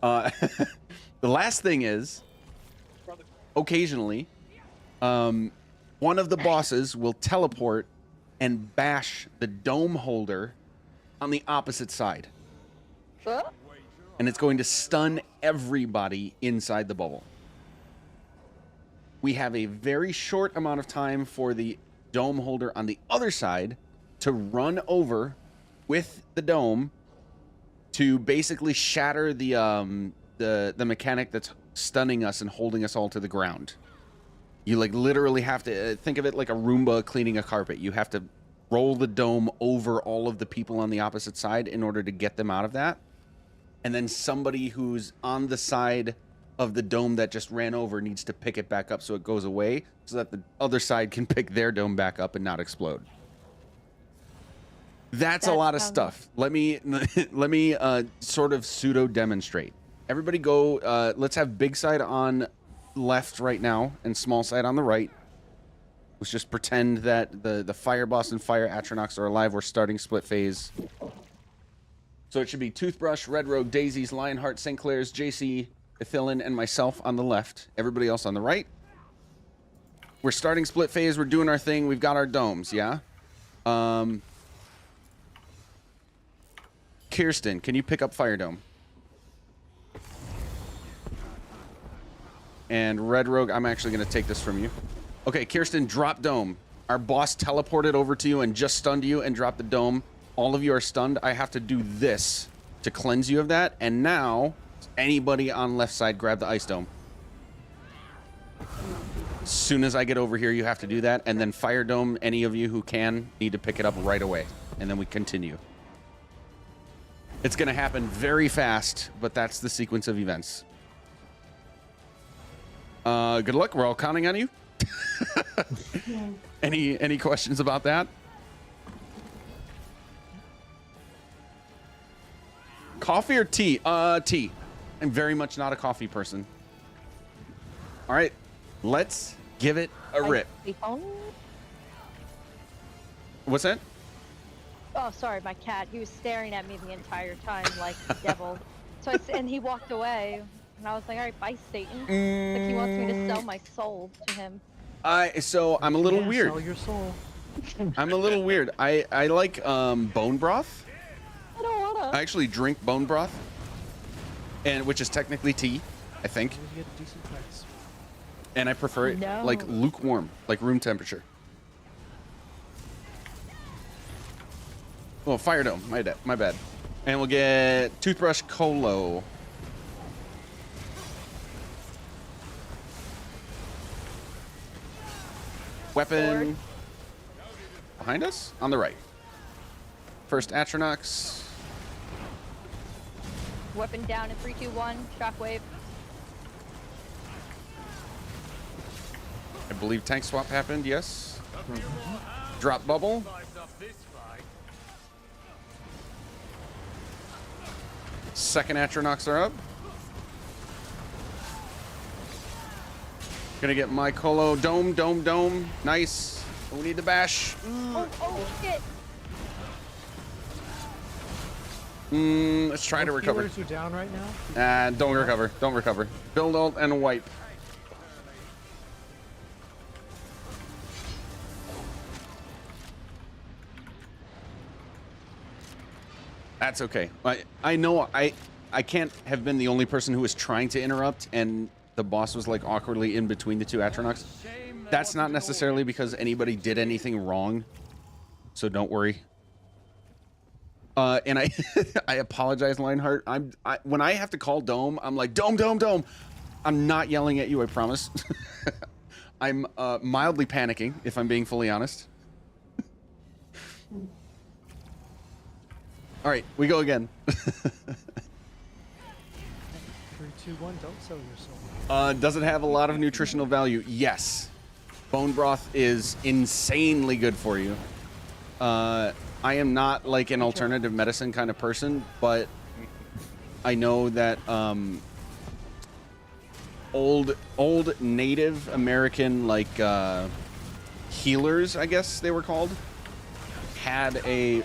The last thing is, occasionally, one of the bosses will teleport and bash the dome holder on the opposite side. And it's going to stun everybody inside the bubble. We have a very short amount of time for the dome holder on the other side to run over with the dome to basically shatter the mechanic that's stunning us and holding us all to the ground. You like literally have to think of it like a Roomba cleaning a carpet. You have to roll the dome over all of the people on the opposite side in order to get them out of that. And then somebody who's on the side of the dome that just ran over needs to pick it back up so it goes away, so that the other side can pick their dome back up and not explode. That's a lot of stuff. Let me sort of pseudo demonstrate. Everybody go, let's have big side on left right now and small side on the right. Let's just pretend that the fire boss and fire Atronox are alive. We're starting split phase. So it should be Toothbrush, Red Rogue, Daisies, Lionheart, St. Clair's, JC, Ethylin, and myself on the left. Everybody else on the right. We're starting split phase. We're doing our thing. We've got our domes, yeah? Kirsten, can you pick up Fire Dome? And Red Rogue, I'm actually going to take this from you. Okay, Kirsten, drop dome. Our boss teleported over to you and just stunned you and dropped the dome. All of you are stunned. I have to do this to cleanse you of that. And now, anybody on left side, grab the ice dome. As soon as I get over here, you have to do that. And then Fire Dome, any of you who can, need to pick it up right away. And then we continue. It's going to happen very fast, but that's the sequence of events. Good luck. We're all counting on you. Any questions about that? Coffee or tea? Tea. I'm very much not a coffee person. All right, let's give it a rip. What's that? Oh, sorry, my cat. He was staring at me the entire time like the devil. So and he walked away, and I was like, "All right, bye, Satan." Like he wants me to sell my soul to him. So I'm a little weird. Sell your soul. I'm a little weird. I like bone broth. I don't wanna. I actually drink bone broth, and which is technically tea, I think. You get a decent price. And I prefer it like lukewarm, like room temperature. Oh, Fire Dome. My bad. And we'll get Toothbrush Colo. Weapon behind us? On the right. First Atronox. Weapon down in 3, 2, 1. Shockwave. I believe tank swap happened, yes. Drop bubble. Second Atronox are up. Gonna get my Colo. Dome. Nice. We need the bash. Oh shit. Let's try to recover. Healers are down right now. Don't recover. Don't recover. Build ult and wipe. That's okay. I know I can't have been the only person who was trying to interrupt, and the boss was like awkwardly in between the two Atronox. That's not necessarily because anybody did anything wrong, so don't worry. And I I apologize, Lionheart. When I have to call Dome, I'm like Dome. I'm not yelling at you, I promise. I'm mildly panicking, if I'm being fully honest. All right, we go again. 3, 2, 1. Don't sell your soul. Does it have a lot of nutritional value? Yes. Bone broth is insanely good for you. I am not like an alternative medicine kind of person, but I know that old Native American like healers, I guess they were called, had a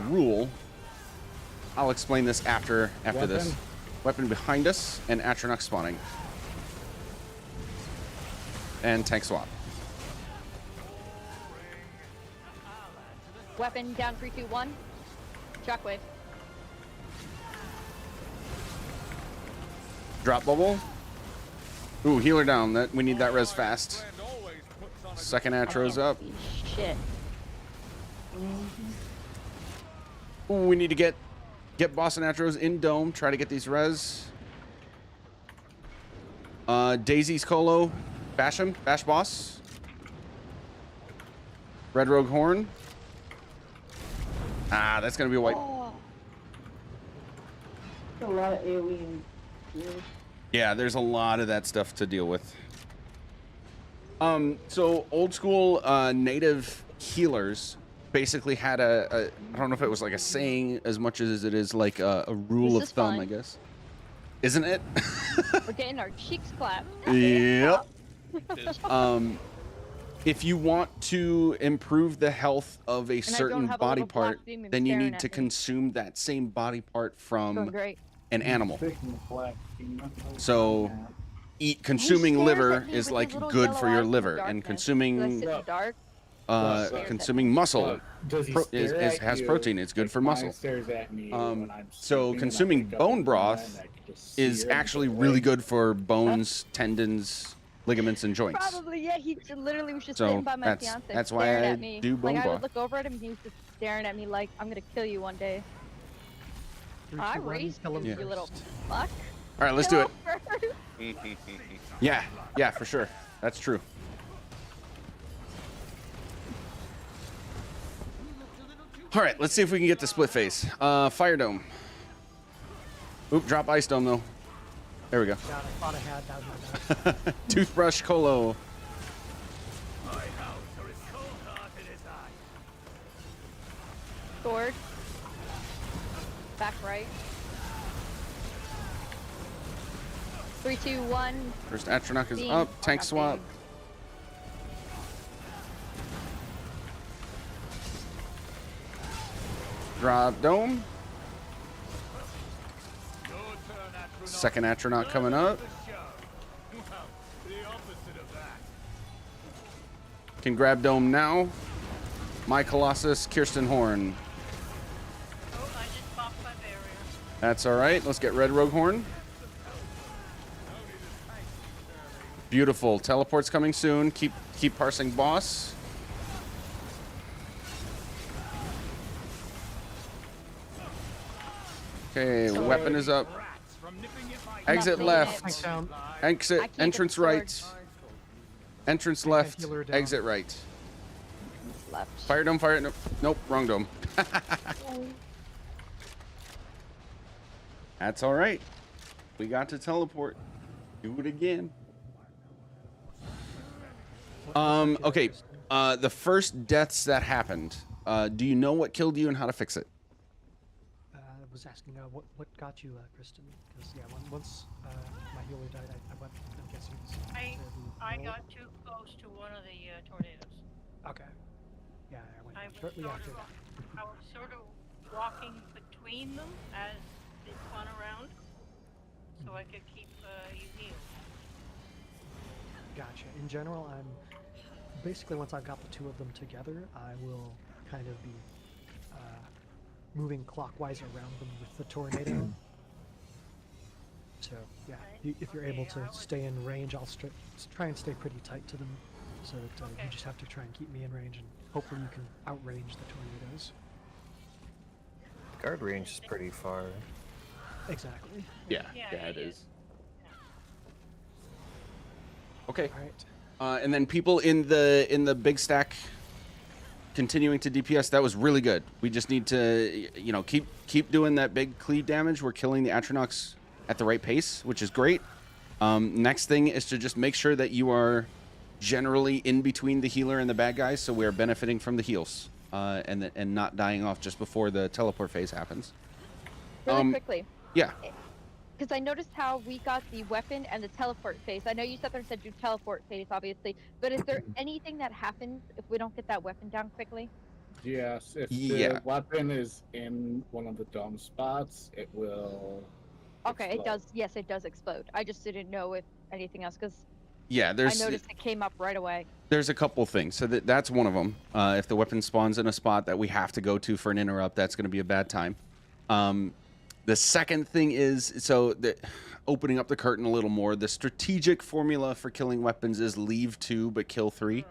rule. I'll explain this after this. Weapon behind us and Atronox spawning. And tank swap. Weapon down 3, 2, 1. Shockwave. Drop bubble. Ooh, healer down. We need that res fast. Second Atro's up. Shit. Ooh, we need to get boss and Atros in dome. Try to get these res. Daisy's Colo. Bash him. Bash boss. Red Rogue Horn. Ah, that's gonna be a wipe. Oh. A lot of AoE and Yeah, there's a lot of that stuff to deal with. So old school native healers basically had I don't know if it was like a saying as much as it is like a rule of thumb, I guess. Isn't it? We're getting our cheeks clapped. Yep. If you want to improve the health of a certain body part, then you need to consume that same body part from an animal. So consuming liver is like good for your liver, and consuming muscle has protein. It's good for muscle. So consuming bone broth is actually really good for bones, tendons, ligaments, and joints. Probably, yeah. He literally was just So sitting by my that's- fiance, that's why staring I at me. do bone Like I broth. would look over at him, and he was just staring at me like, "I'm gonna kill you one day." 3, I 2, 1, raised kill him you, you little fuck. All right, let's do it. it. Yeah, for sure. That's true. All right, let's see if we can get the split face. Fire dome. Oop, drop ice dome though. There we go. God, I thought I had that. Toothbrush Colo. Sword. Back right. 3, 2, 1. First Atronox is Beam. up. Tank swap. Drop dome. Second Atronaut coming up. Can grab dome now. My Colossus, Kirsten Horn. That's all right. Let's get Red Rogue Horn. Beautiful. Teleport's coming soon. Keep parsing boss. Okay, weapon is up. Exit left. Exit entrance right. Entrance left. Exit right. left. Fire dome, fire dome. Nope, wrong dome. That's all right. We got to teleport. Do it again. Okay. The first deaths that happened. Do you know what killed you and how to fix it? I was asking what got you, Kristen? Because yeah, once my healer died, I went. I'm guessing. I got too close to one of the tornadoes. Okay. Yeah, I went I was shortly sort after of, that. I was sort of walking between them as they spun around, so I could keep you healed. Gotcha. In general, I'm basically once I've got the two of them together, I will kind of be moving clockwise around them with the tornado. So yeah, if you're able to stay in range, I'll try and stay pretty tight to them, so that you just have to try and keep me in range, and hopefully you can outrange the tornadoes. Guard range is pretty far. Exactly. Yeah, it is. Okay. All right. And then people in the big stack continuing to DPS, that was really good. We just need to, keep doing that big cleave damage. We're killing the Atronachs at the right pace, which is great. Next thing is to just make sure that you are generally in between the healer and the bad guys, so we are benefiting from the heals and not dying off just before the teleport phase happens. Really quickly. Yeah. Because I noticed how we got the weapon and the teleport phase. I know you said do teleport phase, obviously, but is there anything that happens if we don't get that weapon down quickly? Yes, if the weapon is in one of the dome spots, it will. Okay, explode. it does. Yes, it does explode. I just didn't know if anything else, because Yeah, I noticed it came up right away. There's a couple things. So that's one of them. If the weapon spawns in a spot that we have to go to for an interrupt, that's going to be a bad time. The second thing is, opening up the curtain a little more, the strategic formula for killing weapons is leave 2 but kill 3.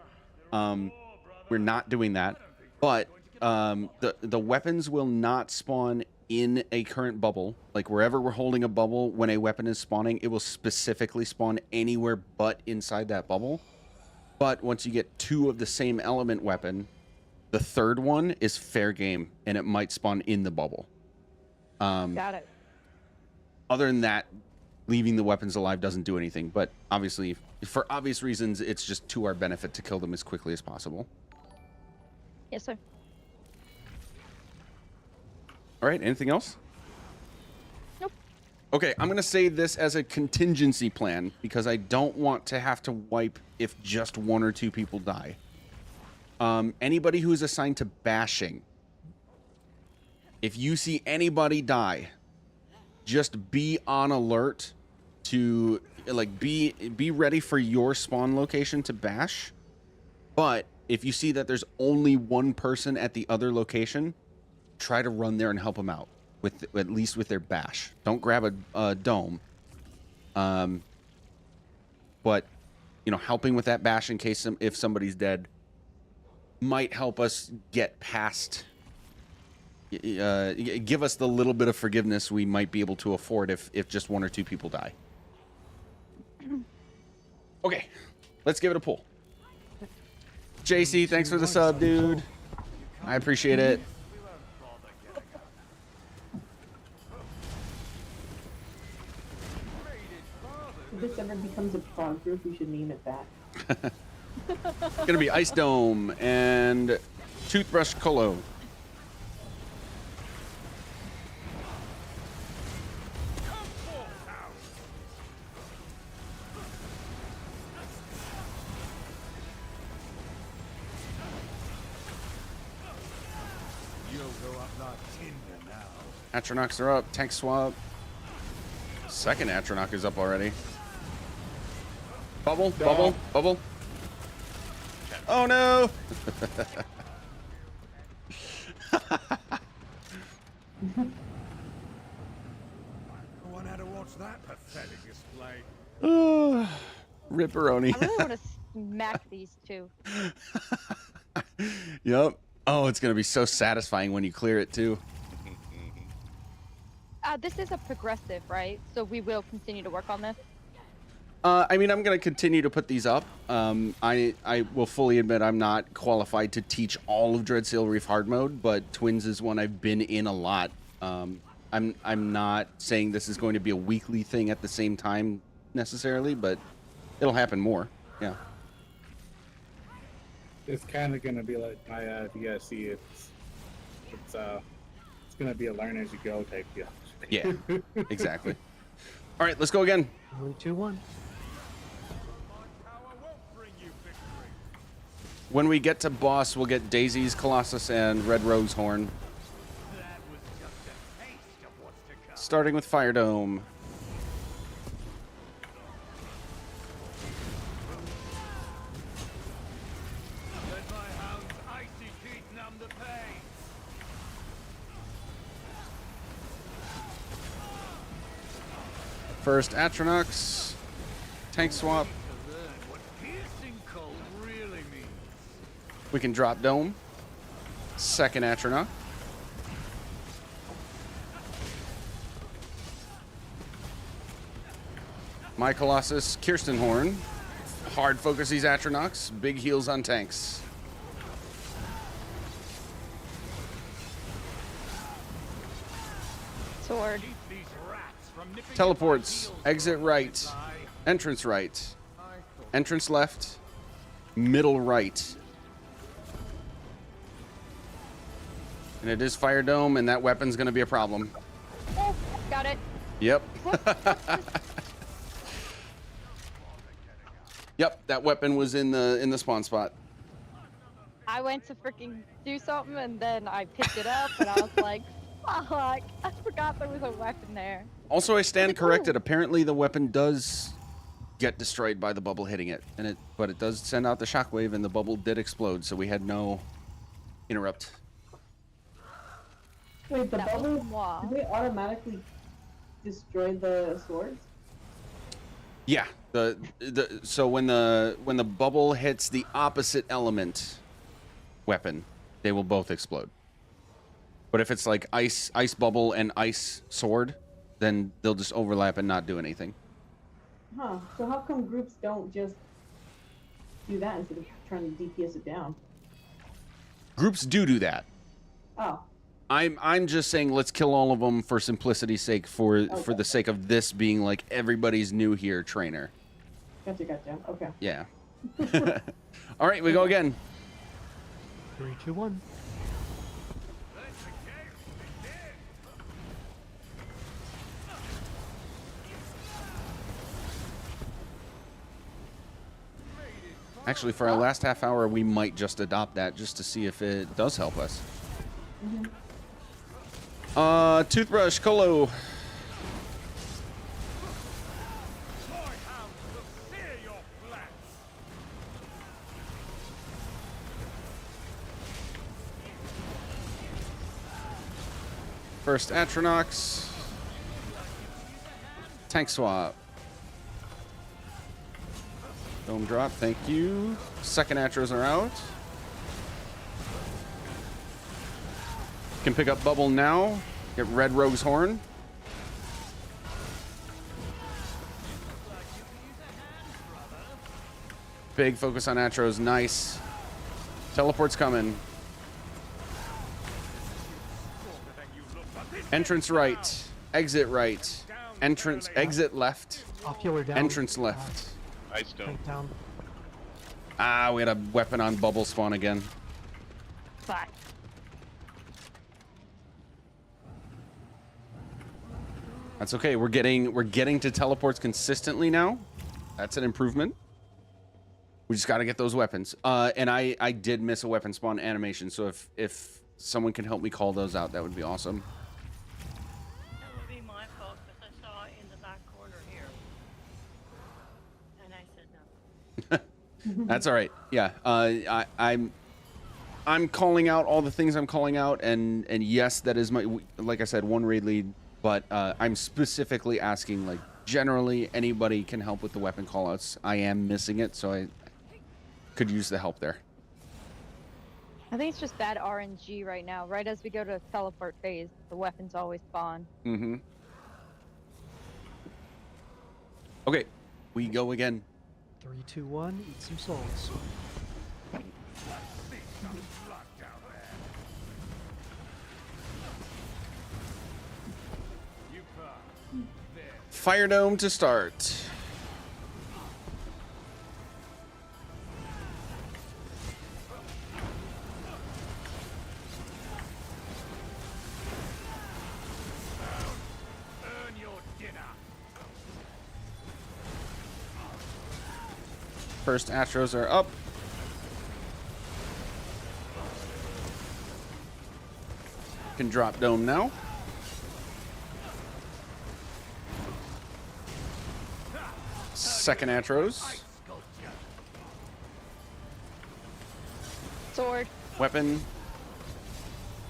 We're not doing that. But the weapons will not spawn in a current bubble. Like wherever we're holding a bubble, when a weapon is spawning, it will specifically spawn anywhere but inside that bubble. But once you get 2 of the same element weapon, the third one is fair game, and it might spawn in the bubble. Got it. Other than that, leaving the weapons alive doesn't do anything. But obviously, for obvious reasons, it's just to our benefit to kill them as quickly as possible. Yes, sir. All right, anything else? Nope. Okay, I'm going to say this as a contingency plan because I don't want to have to wipe if just 1 or 2 people die. Anybody who is assigned to bashing, if you see anybody die, just be on alert to, be ready for your spawn location to bash. But if you see that there's only 1 person at the other location, try to run there and help them out with at least with their bash. Don't grab a dome. But helping with that bash in case if somebody's dead might help us get past. Give us the little bit of forgiveness we might be able to afford if just 1 or 2 people die. Okay, let's give it a pull. JC, thanks for the sub, dude. I appreciate it. If this ever becomes a prog group, we should name it that. It's gonna be Ice Dome and Toothbrush Colo. Atronachs are up. Tank swap. Second Atronach is up already. Bubble, bubble, bubble. Oh no! I want to watch that pathetic display. Ripperoni. I really want to smack these 2. Yep. Oh, it's gonna be so satisfying when you clear it too. This is a progressive, right? So we will continue to work on this. I mean, I'm going to continue to put these up. I will fully admit I'm not qualified to teach all of Dreadsail Reef hard mode, but Twins is one I've been in a lot. I'm not saying this is going to be a weekly thing at the same time necessarily, but it'll happen more. Yeah. It's kind of gonna be like my VSC. It's gonna be a learn as you go type deal. Yeah. Exactly. All right, let's go again. 3, 2, 1. When we get to boss, we'll get Daisy's Colossus and Red Rogue's Horn. Starting with Fire Dome. First Atronox. Tank swap. We can drop Dome. Second Atronox. My Colossus, Kirsten Horn. Hard focus these Atronox. Big heals on tanks. Sword. Teleports. Exit right. Entrance right. Entrance left. Middle right. And it is Fire Dome, and that weapon's going to be a problem. Oh, got it. Yep. Yep, that weapon was in the spawn spot. I went to freaking do something and then I picked it up and I was like, fuck, I forgot there was a weapon there. Also, I stand corrected. Apparently, the weapon does get destroyed by the bubble hitting it, but it does send out the shockwave, and the bubble did explode, so we had no interrupt. Wait, the bubbles, do they automatically destroy the swords? Yeah, so when the bubble hits the opposite element weapon, they will both explode. But if it's like ice bubble and ice sword, then they'll just overlap and not do anything. Huh. So how come groups don't just do that instead of trying to DPS it down? Groups do that. Oh. I'm just saying let's kill all of them for simplicity's sake, for the sake of this being like everybody's new here trainer. Gotcha. Okay. Yeah. All right, we go again. 3, 2, 1. Actually, for our last half hour, we might just adopt that just to see if it does help us. Toothbrush, Colo. First Atronox. Tank swap. Dome drop, thank you. Second Atros are out. Can pick up Bubble now. Get Red Rogue's Horn. Big focus on Atros, nice. Teleport's coming. Entrance right. Exit right. Entrance, exit left. Off healer down. Entrance left. Ice Dome. Down. Ah, we had a weapon on bubble spawn again. Fuck. That's okay. We're getting to teleports consistently now. That's an improvement. We just got to get those weapons. And I did miss a weapon spawn animation, so if someone can help me call those out, that would be awesome. That would be my fault because I saw it in the back corner here. And I said no. That's all right. Yeah. I'm calling out all the things I'm calling out, and yes, that is my, like I said, one raid lead. But I'm specifically asking, like, generally anybody can help with the weapon callouts. I am missing it, so I could use the help there. I think it's just bad RNG right now. Right as we go to teleport phase, the weapons always spawn. Mm-hmm. Okay. We go again. 3, 2, 1. Eat some souls. Fire Dome to start. Earn your dinner. First Astros are up. Can drop Dome now. Second Astros. Sword. Weapon.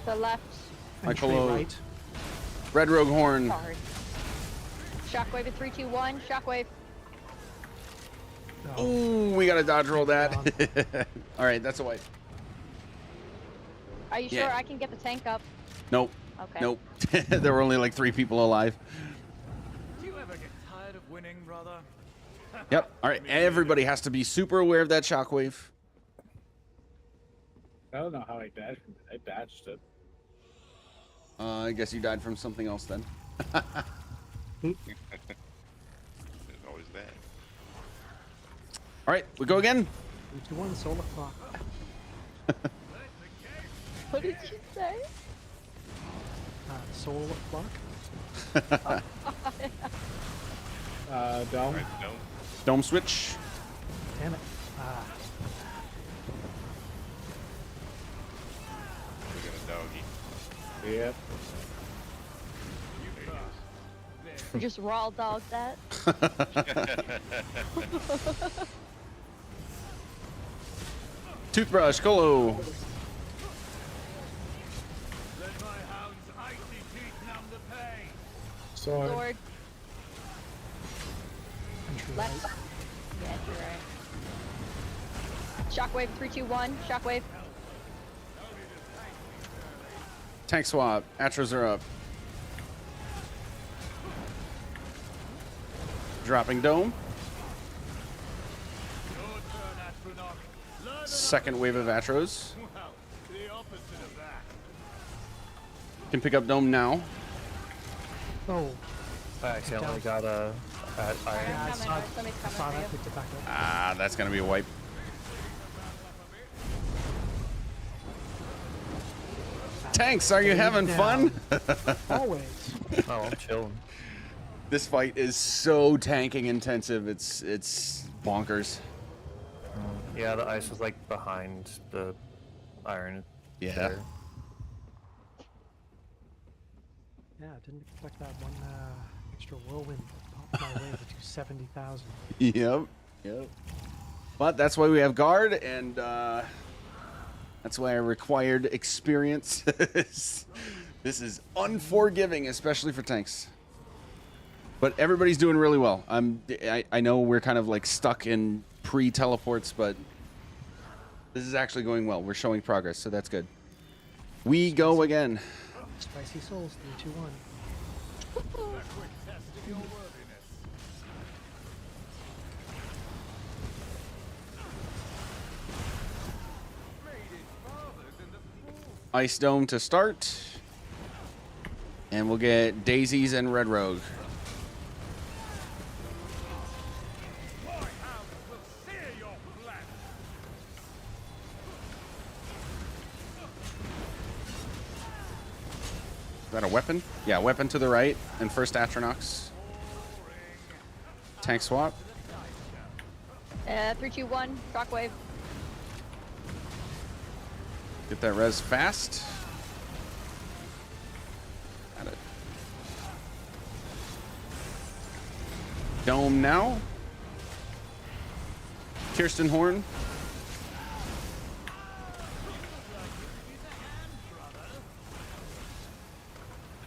The left. Michael. Right. Red Rogue Horn. Hard. Shockwave at 3, 2, 1. Shockwave. Ooh, we gotta dodge roll that. All right, that's a wipe. Are you Yeah. sure I can get the tank up? Nope. Okay. Nope. There were only like 3 people alive. Do you ever get tired of winning, brother? Yep. All right. Everybody has to be super aware of that shockwave. I don't know how I dodged from it. I dodged it. I guess you died from something else then. There's always that. All right, we go again. 3, 2, 1. Solar clock. What did you say? Solar clock. Dome. Dome switch. Damn it. We're gonna doggy. Yep. We just raw dog that. Toothbrush, Colo. Let my hound's icy teeth numb the pain. Sword. Sword. Entry Left. right. Yeah, you're right. Shockwave 3, 2, 1. Shockwave. Tank swap. Atros are up. Dropping Dome. Your turn, astronaut. Learn Second wave of Atros. well, the opposite of that. Can pick up Dome now. Oh. I accidentally got a iron. Yeah, I Coming, saw, somebody's coming saw for that. you. Picked it back up. Ah, that's gonna be a wipe. Tanks, are you having fun? Always. Oh, I'm chilling. This fight is so tanking intensive. It's bonkers. Yeah, the ice was like behind the iron. Yeah. there. Yeah, I didn't expect that one extra whirlwind that popped my way to 70,000. Yep. Yep. But that's why we have guard, and that's why I required experience. This is unforgiving, especially for tanks. But everybody's doing really well. I know we're kind of like stuck in pre-teleports, but this is actually going well. We're showing progress, so that's good. We go again. Spicy souls, 3, 2, 1. A quick test of your worthiness. Made it farther than the fool. Ice Dome to start. And we'll get Daisies and Red Rogue. My hounds will sear your flesh. Is that a weapon? Yeah, weapon to the right. And first Atronox. Tank swap. 3, 2, 1. Shockwave. Get that res fast. Got it. Dome now. Kirsten Horn.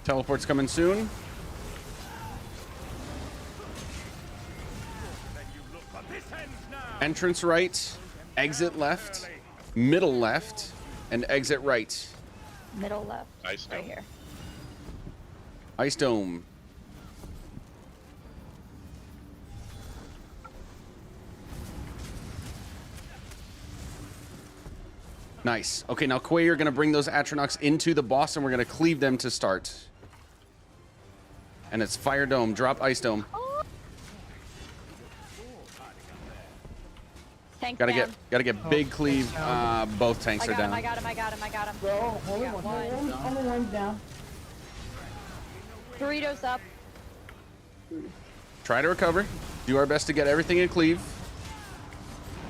Teleport's coming soon. Entrance right, exit left, middle left, and exit right. Middle left. Ice Right Dome. here. Ice Dome. Nice. Okay, now Quay, you're gonna bring those Atronachs into the boss, and we're gonna cleave them to start. And it's Fire Dome. Drop Ice Dome. Tank Gotta down. get big cleave. Both tanks I are got him, down. I got him, I got him, I got him. Bro, I got one. only one's down. Doritos up. Try to recover. Do our best to get everything in cleave.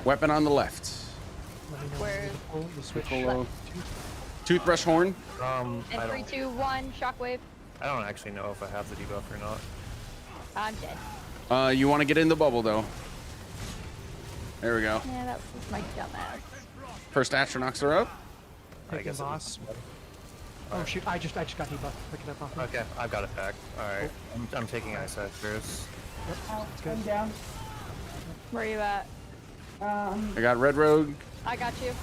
Weapon on the left. Where's The switch. Piccolo. Toothbrush horn. in 3, 2, 1, shockwave. I don't actually know if I have the debuff or not. I'm dead. You want to get in the bubble though. There we go. Yeah, that was my dumbass. First Astronauts are up. Taking boss. Oh shoot! I just got debuff. Pick it up off me. Okay, I've got it back. All right, I'm taking Ice Edge first. Yep, that's good. I'm down. Where are you at? I got Red Rogue. I got you.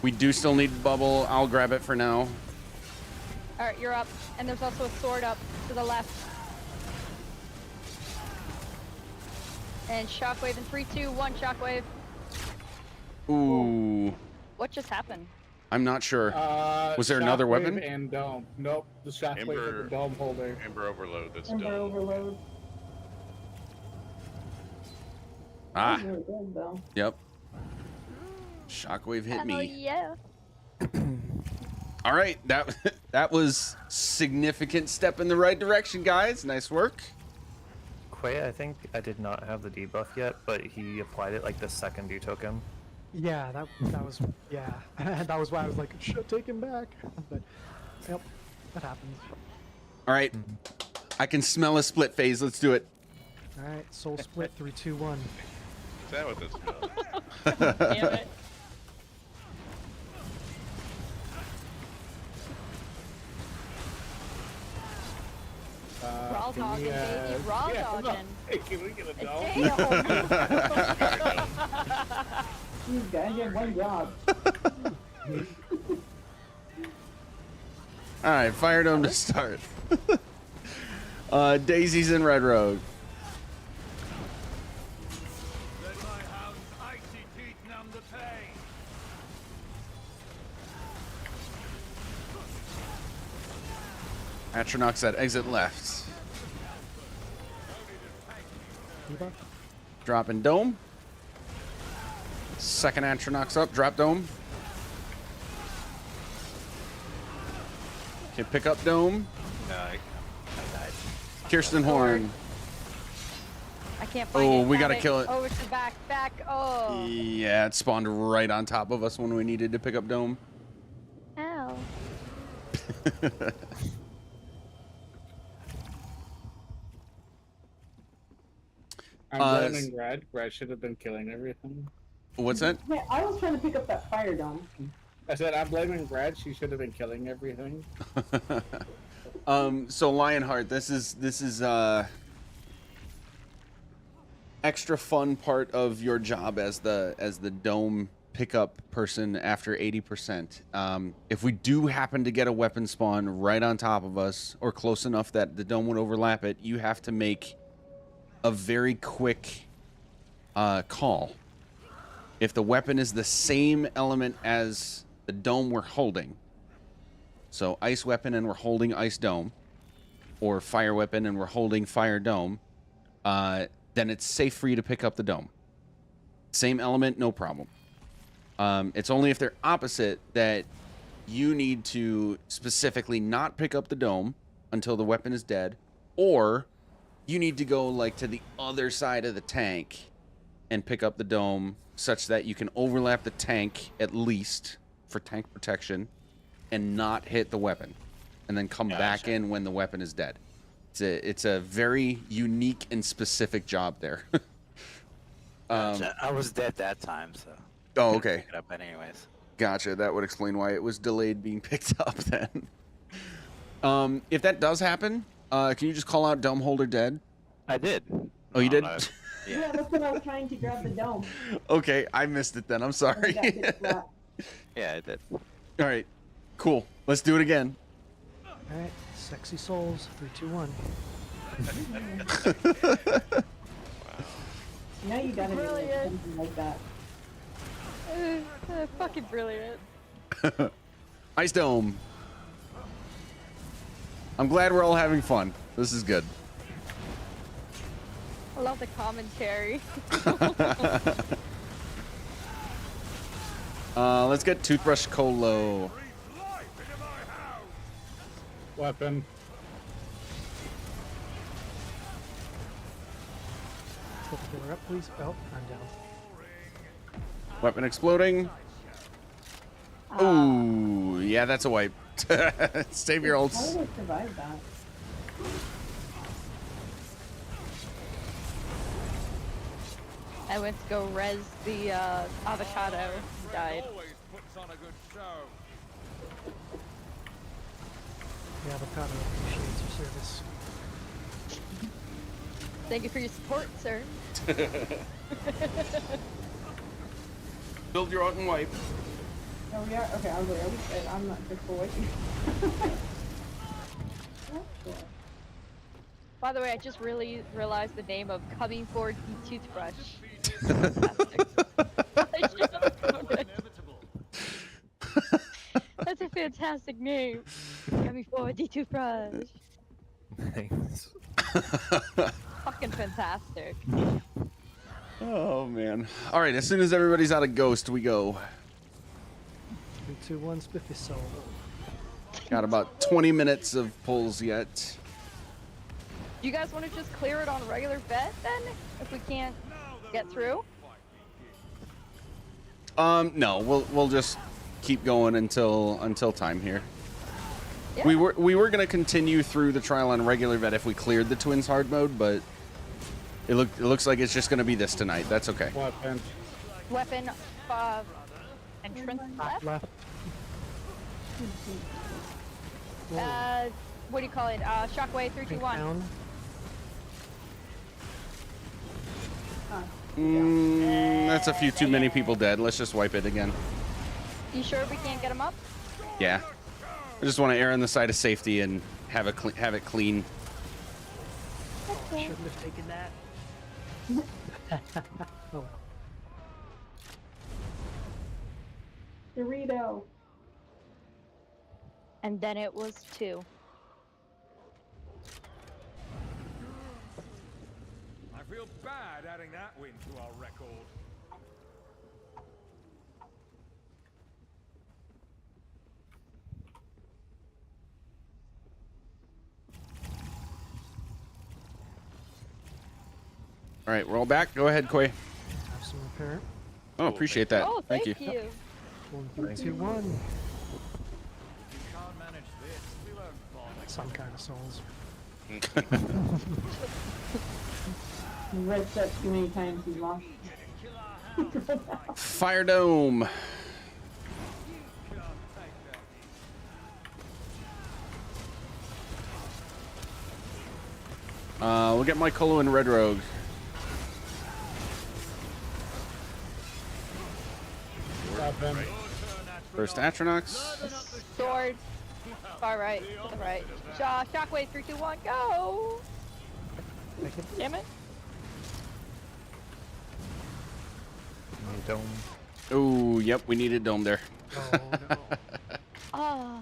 We do still need bubble. I'll grab it for now. Alright, you're up. And there's also a sword up to the left. And shockwave in 3, 2, 1, shockwave. Ooh. What just happened? I'm not sure. Was there another Shockwave weapon? And dome. Nope, the shockwave and the dome holder. Ember overload. That's Ember done. overload. Ah. That was really good, though. Yep. Shockwave hit Oh me. yeah. All right, that was significant step in the right direction, guys. Nice work. Quay, I think I did not have the debuff yet, but he applied it like the second you took him. Yeah, that was yeah. That was why I was like, should take him back. But yep, that happens. All right, I can smell a split phase. Let's do it. All right, soul split 3, 2, 1. Is that what this smells? Damn it. Raw Can dogging, we, baby. Raw yeah, dogging. Hey, can we get a dome? You guys have one job. All right, Fire Dome to start. Daisy's in Red Rogue. Atronachs at exit left. Debuff. Dropping dome. Second Atronachs up, drop dome. Okay, pick up dome. No, I died. Kirsten Horn. I can't find it. Oh, we Got gotta kill it. Over to the back, oh. Yeah, it spawned right on top of us when we needed to pick up dome. Ow. I'm blaming Red. Red should have been killing everything. What's that? Yeah, I was trying to pick up that fire dome. I said I'm blaming Red. She should have been killing everything. So Lionheart, this is extra fun part of your job as the dome pickup person after 80%. If we do happen to get a weapon spawn right on top of us or close enough that the dome would overlap it, you have to make a very quick call. If the weapon is the same element as the dome we're holding, so ice weapon and we're holding ice dome, or fire weapon and we're holding fire dome, then it's safe for you to pick up the dome. Same element, no problem. It's only if they're opposite that you need to specifically not pick up the dome until the weapon is dead, or you need to go like to the other side of the tank and pick up the dome such that you can overlap the tank at least for tank protection and not hit the weapon, and then come back in when the weapon is dead. It's a very unique and specific job there. I was dead that time, so. Oh, okay. Pick it up anyways. Gotcha. That would explain why it was delayed being picked up then. If that does happen, can you just call out dome holder dead? I did. Oh, you did? Yeah, that's when I was trying to grab the dome. Okay, I missed it then. I'm sorry. Yeah, I did. All right, cool. Let's do it again. All right, sexy souls. 3, 2, 1. Now you gotta do something like that. Fucking brilliant. Ice Dome. I'm glad we're all having fun. This is good. I love the commentary. Let's get Toothbrush Colo. Weapon. Put the killer up, please. Oh, I'm down. Weapon exploding. Ooh, yeah, that's a wipe. Save your How ults. did I survive that? I went to go res the avocado. Died. The avocado appreciates your service. Thank you for your support, sir. Build your ult and wipe. Oh, we are? Okay, I was like, are we, I'm not sure for what By the way, I just really realized the name of Coming For the Toothbrush. That's a fantastic name. Coming For the Toothbrush. Thanks. Fucking fantastic. Oh man. All right, as soon as everybody's out of Ghost, we go. 3, 2, 1, Spiffy Soul. Got about 20 minutes of pulls yet. Do you guys want to just clear it on regular vet then? If we can't get through? No, we'll just keep going until time here. Yeah. We were gonna continue through the trial on regular vet if we cleared the twins hard mode, but it looks like it's just gonna be this tonight. That's okay. Weapon. Weapon, entrance left? What do you call it? Shockwave 3, 2, 1. That's a few too many people dead. Let's just wipe it again. You sure we can't get him up? Yeah. I just want to err on the side of safety and have it clean. Shouldn't have taken that. Oh. Dorito. And then it was 2. I feel bad adding that win to our record. All right, we're all back. Go ahead, Koi. Have some repair. Oh, appreciate that. Oh, thank you. 1, 3, 2, 1. Some kind of souls. He's read that too many times, he's lost. Fire Dome. We'll get my Colo and Red Rogue. Weapon. First Atronox. Sword. Far right. To the right. Shockwave 3, 2, 1. Go! Damn it. Dome. Oh, yep, we needed Dome there. Oh, no. Ah.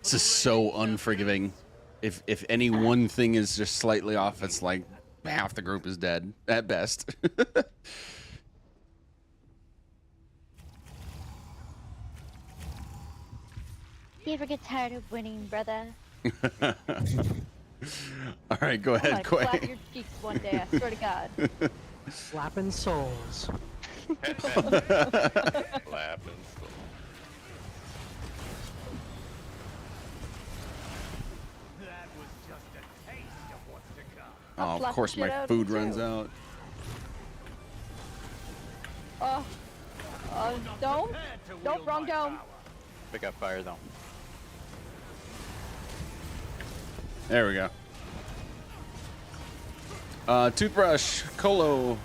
This is so unforgiving. If any one thing is just slightly off, it's like half the group is dead at best. You ever get tired of winning, brother? All right, go ahead, I'm Koi. gonna slap your cheeks one day, I swear to God. Slapping souls. Slapping Oh, of course my Slap the shit out of food you, runs too. out. Dome? Nope, wrong dome. Pick up fire though. There we go. Toothbrush, Colo.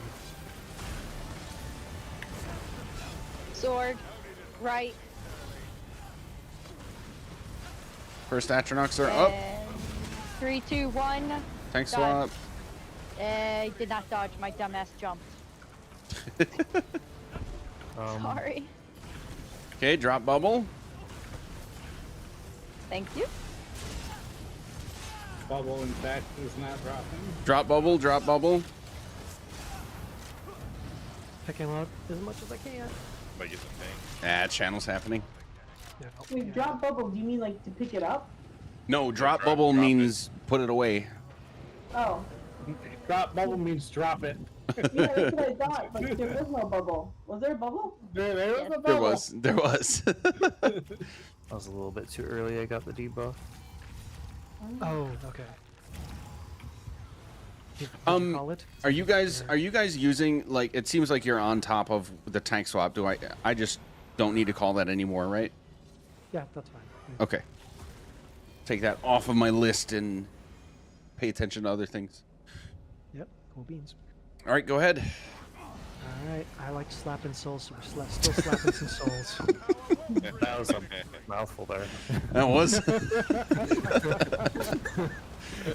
Sword. Right. First Atronox are up. And 3, 2, 1. Tank done. swap. I did not dodge. My dumbass jumped. Sorry. Okay, drop bubble. Thank you. Bubble, in fact, is not dropping. Drop bubble, drop bubble. Picking up as much as I can. Might get the tank. Ah, channel's happening. Wait, drop bubble, do you mean like to pick it up? No, drop bubble means put it away. Oh. Drop bubble means drop it. Yeah, that's what I thought, but there was no bubble. Was there a bubble? There was a bubble. There was. I was a little bit too early. I got the debuff. Oh, okay. Are you guys using, like, it seems like you're on top of the tank swap. I just don't need to call that anymore, right? Yeah, that's fine. Okay. Take that off of my list and pay attention to other things. Yep, cool beans. All right, go ahead. All right, I like slapping souls, so we're still slapping some souls. That was a mouthful there. That was.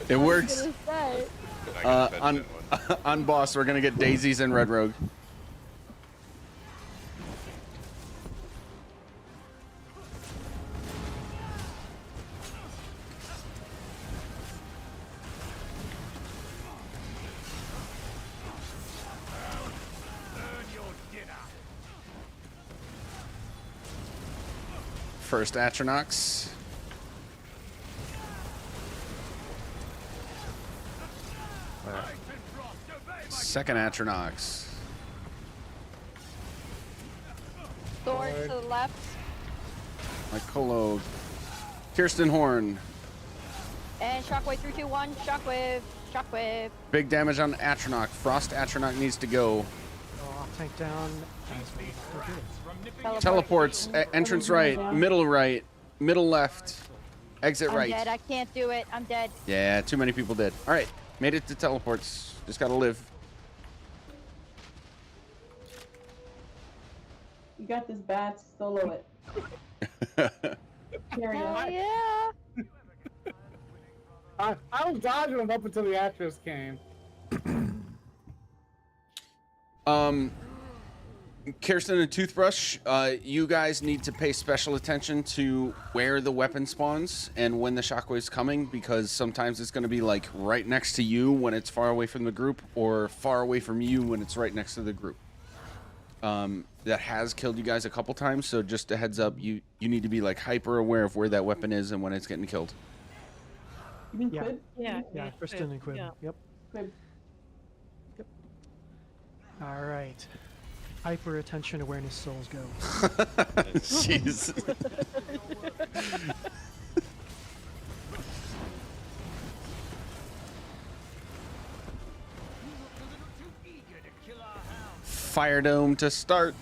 It works. On boss, we're gonna get daisies and red rogue. First Atronox. Second Atronox. Sword to the left. Like Colo. Kirsten Horn. And shockwave 3, 2, 1. Shockwave. Shockwave. Big damage on Atronach. Frost Atronach needs to go. Oh, I'll tank down. Teleports. Entrance right. Middle left. Exit I'm right. dead. I can't do it. I'm dead. Yeah, too many people did. All right, made it to teleports. Just gotta live. You got this, Bats. Solo it. Carry on. Yeah. I was dodging him up until the actress came. Kirsten and Toothbrush, you guys need to pay special attention to where the weapon spawns and when the shockwave's coming, because sometimes it's going to be like right next to you when it's far away from the group, or far away from you when it's right next to the group. That has killed you guys a couple times, so just a heads up, you need to be like hyper aware of where that weapon is and when it's getting killed. You mean Yeah. Quib? Yeah, Kristen and Quib. Yeah. Yep. Quib. All right. Hyper attention awareness souls go. Jeez. Fire Dome to start.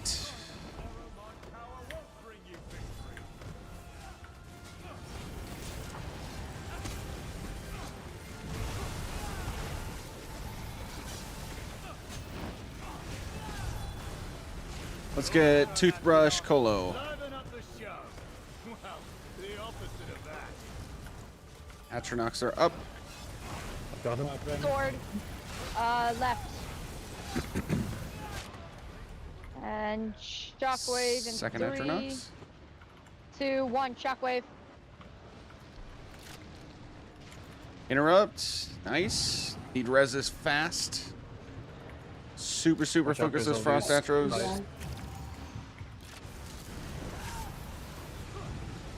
Let's get Toothbrush Colo. Atronox are up. Got him. Sword. Left. And shockwave in Second 3, Atronox. 2, 1. Shockwave. Interrupt. Nice. Need resist fast. Super Watch out, focus those Grizzle Frost Beast. Atros. Nice.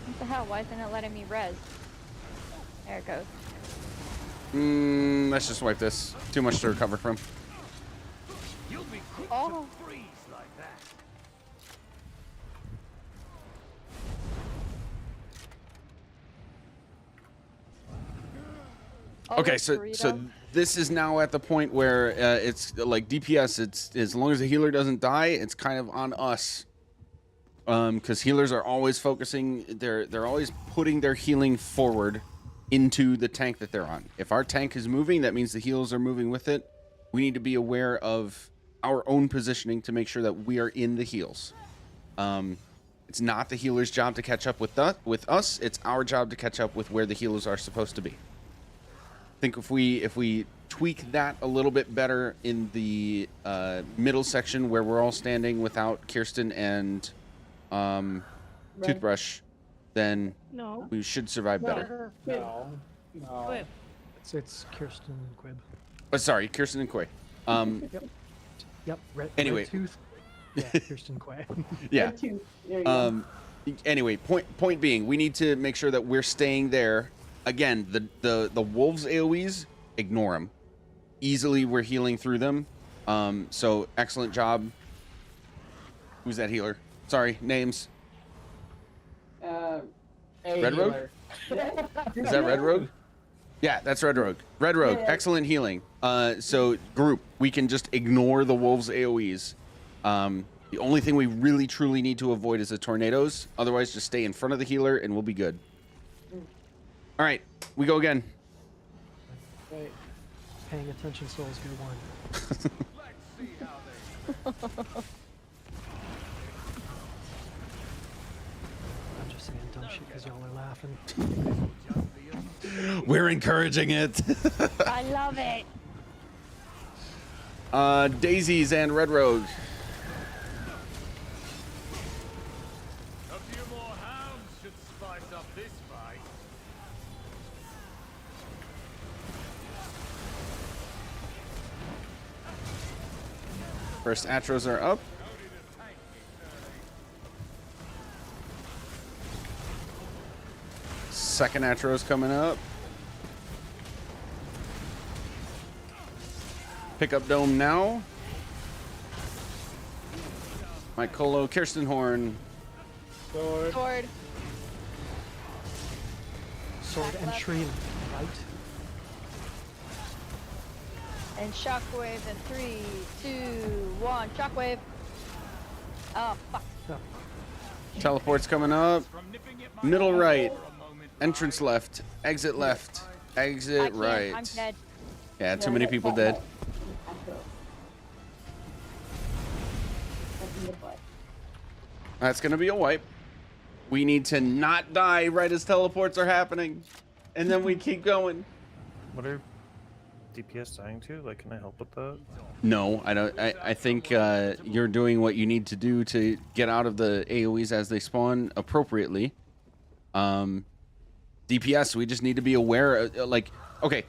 What the hell? Why isn't it letting me res? There it goes. Let's just wipe this. Too much to recover from. Oh. Okay, so this is now at the point where it's like DPS. It's as long as the healer doesn't die, it's kind of on us. Because healers are always focusing. They're always putting their healing forward into the tank that they're on. If our tank is moving, that means the heals are moving with it. We need to be aware of our own positioning to make sure that we are in the heals. It's not the healer's job to catch up with us. It's our job to catch up with where the healers are supposed to be. think if we tweak that a little bit better in the middle section where we're all standing without Kirsten and Toothbrush, then No. we should survive better. No. Quib. It's Kirsten and Quib. Oh, sorry, Kirsten and Quay. Yep. Anyway. Red Tooth. Yeah, Kirsten Quay. Yeah. Red tooth. There you go. Anyway, point being, we need to make sure that we're staying there. Again, the wolves AoEs, ignore them. Easily, we're healing through them. So excellent job. Who's that healer? Sorry, names. Red Rogue? Is that Red Rogue? Yeah, that's Red Rogue. Red Rogue, excellent healing. So group, we can just ignore the wolves AoEs. The only thing we really truly need to avoid is the tornadoes. Otherwise, just stay in front of the healer and we'll be good. All right, we go again. Right. Paying attention souls go one. I'm just saying dumb shit because y'all are laughing. We're encouraging it. I love it. Daisies and Red Rogue. A few more hounds should spice up this fight. First Atros are up. Second Atros coming up. Pickup dome now. Mike Colo, Kirsten Horn. Sword. Sword entry right. And shockwave in 3, 2, 1. Shockwave. Oh, fuck. Teleport's coming up. Middle right. Entrance left. Exit left. Exit right. I'm dead. Yeah, too many people dead. That's gonna be a wipe. We need to not die right as teleports are happening. And then we keep going. What are DPS dying to? Like, can I help with that? No, I don't. I think you're doing what you need to do to get out of the AoEs as they spawn appropriately. DPS, we just need to be aware. Like, okay,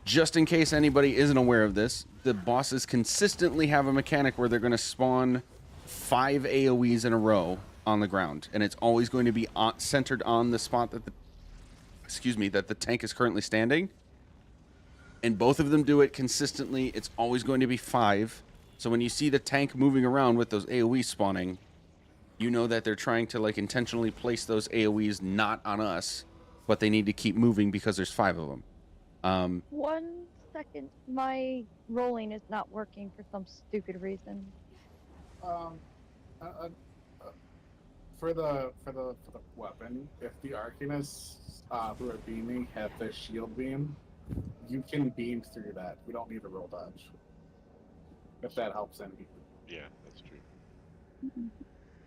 just in case anybody isn't aware of this, the bosses consistently have a mechanic where they're going to spawn 5 AoEs in a row on the ground, and it's always going to be centered on the spot that the tank is currently standing. And both of them do it consistently. It's always going to be 5. So when you see the tank moving around with those AoEs spawning, you know that they're trying to like intentionally place those AoEs not on us, but they need to keep moving because there's 5 of them. 1 second. My rolling is not working for some stupid reason. For the weapon, if the Arcanists who are beaming have the shield beam, you can beam through that. We don't need to roll dodge. If that helps any. Yeah, that's true.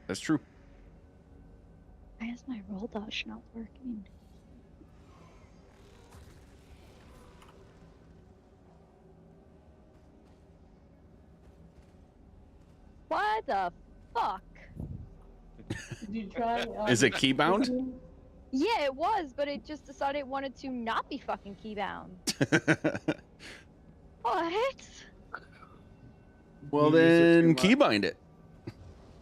That's true. Why is my roll dodge not working? What the fuck? Did you try? Is it keybound? Yeah, it was, but it just decided it wanted to not be fucking keybound. What? Well, then keybind it.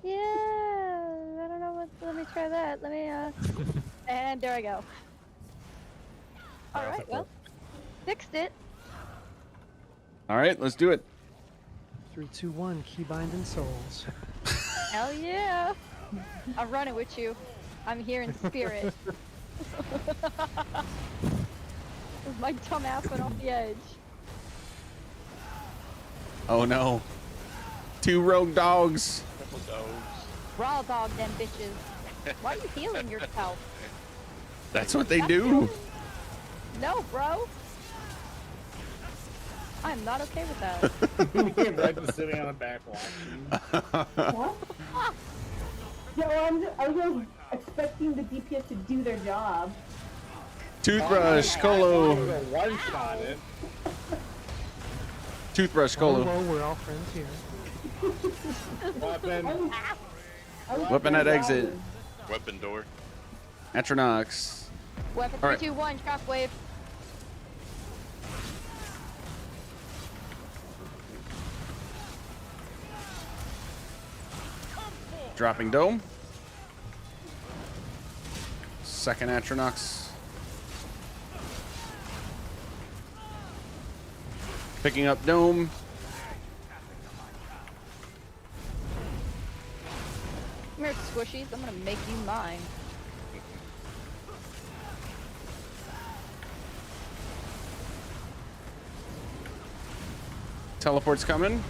Yeah, I don't know what. Let me try that. Let me. And there I go. All right, well, fixed it. All right, let's do it. 3, 2, 1. Keybinding souls. Hell yeah! I'm running with you. I'm here in spirit. My dumb ass went off the edge. Oh no. 2 rogue dogs. Raw dog them bitches. Why are you healing yourself? That's what they do. No, bro. I'm not okay with that. Red was sitting on the back watching. What? Yeah, well, I was expecting the DPS to do their job. Toothbrush, Colo. One shot it. Toothbrush, Colo. Hello, we're all friends here. Weapon. Weapon at exit. Weapon door. Atronox. Weapon All right. 3, 2, 1, shockwave. Dropping dome. Second Atronox. Picking up dome. Come here, squishies. I'm gonna make you mine. Teleport's coming.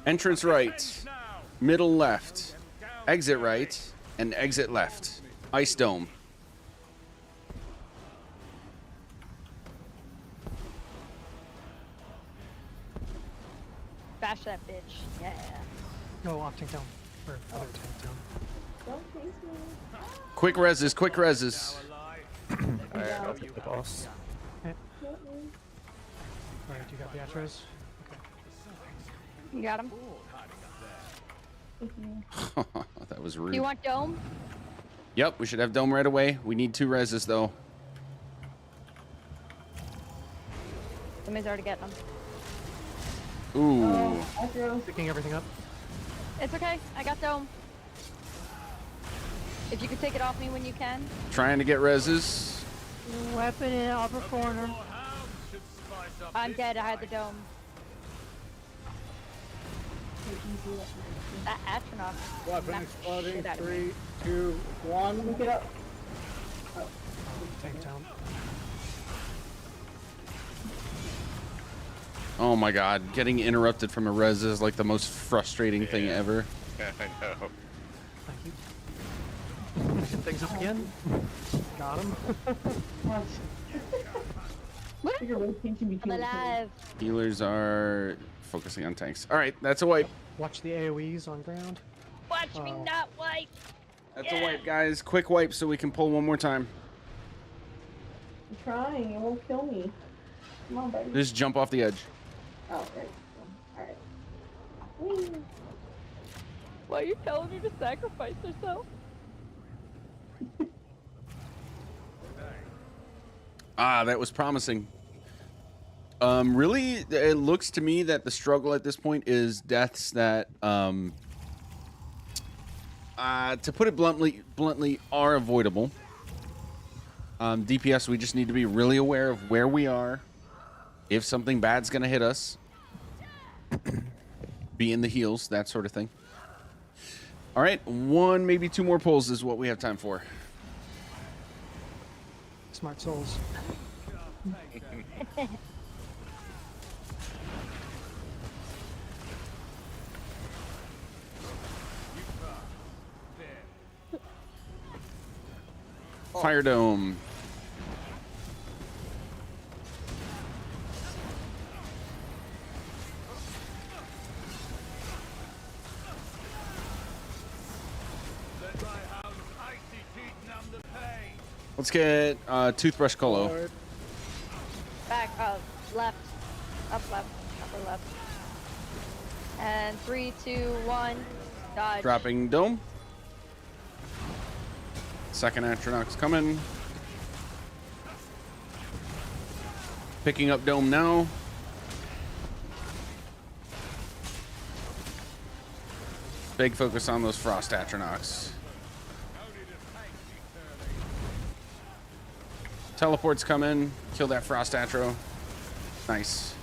Entrance right. Middle left. Exit right. And exit left. Ice dome. Bash that bitch. Yeah. No, off tank down. Or other tank down. Don't chase me. Quick reses, quick reses. Alright, I'll take the boss. Alright, you got the Atros? You got him? That was rude. You want dome? Yep, we should have dome right away. We need 2 reses though. Somebody's already getting them. Ooh. Picking everything up. It's okay. I got dome. If you could take it off me when you can. Trying to get reses. Weapon in upper corner. I'm dead. I had the dome. That astronaut. Weapon exploding. Shit out of me. 3, 2, 1. Look it up. Tank down. Oh my god, getting interrupted from a res is like the most frustrating thing ever. I know. Picking things up again. Got him. I'm alive. Healers are focusing on tanks. Alright, that's a wipe. Watch the AoEs on ground. Watch me not wipe. That's a wipe, guys. Quick wipe so we can pull one more time. I'm trying. It won't kill me. Come on, buddy. Just jump off the edge. Oh, there you go. Alright. Why are you telling me to sacrifice yourself? Ah, that was promising. Really, it looks to me that the struggle at this point is deaths that, to put it bluntly, are avoidable. DPS, we just need to be really aware of where we are. If something bad's gonna hit us, be in the heals, that sort of thing. All right, 1, maybe 2 more pulls is what we have time for. Smart souls. Fire dome. Let's get toothbrush Colo. Back, left. Up left. Upper left. And 3, 2, 1. Dodge. Dropping dome. Second Atronox coming. Picking up dome now. Big focus on those frost Atronox. Teleports come in. Kill that frost Atro. Nice.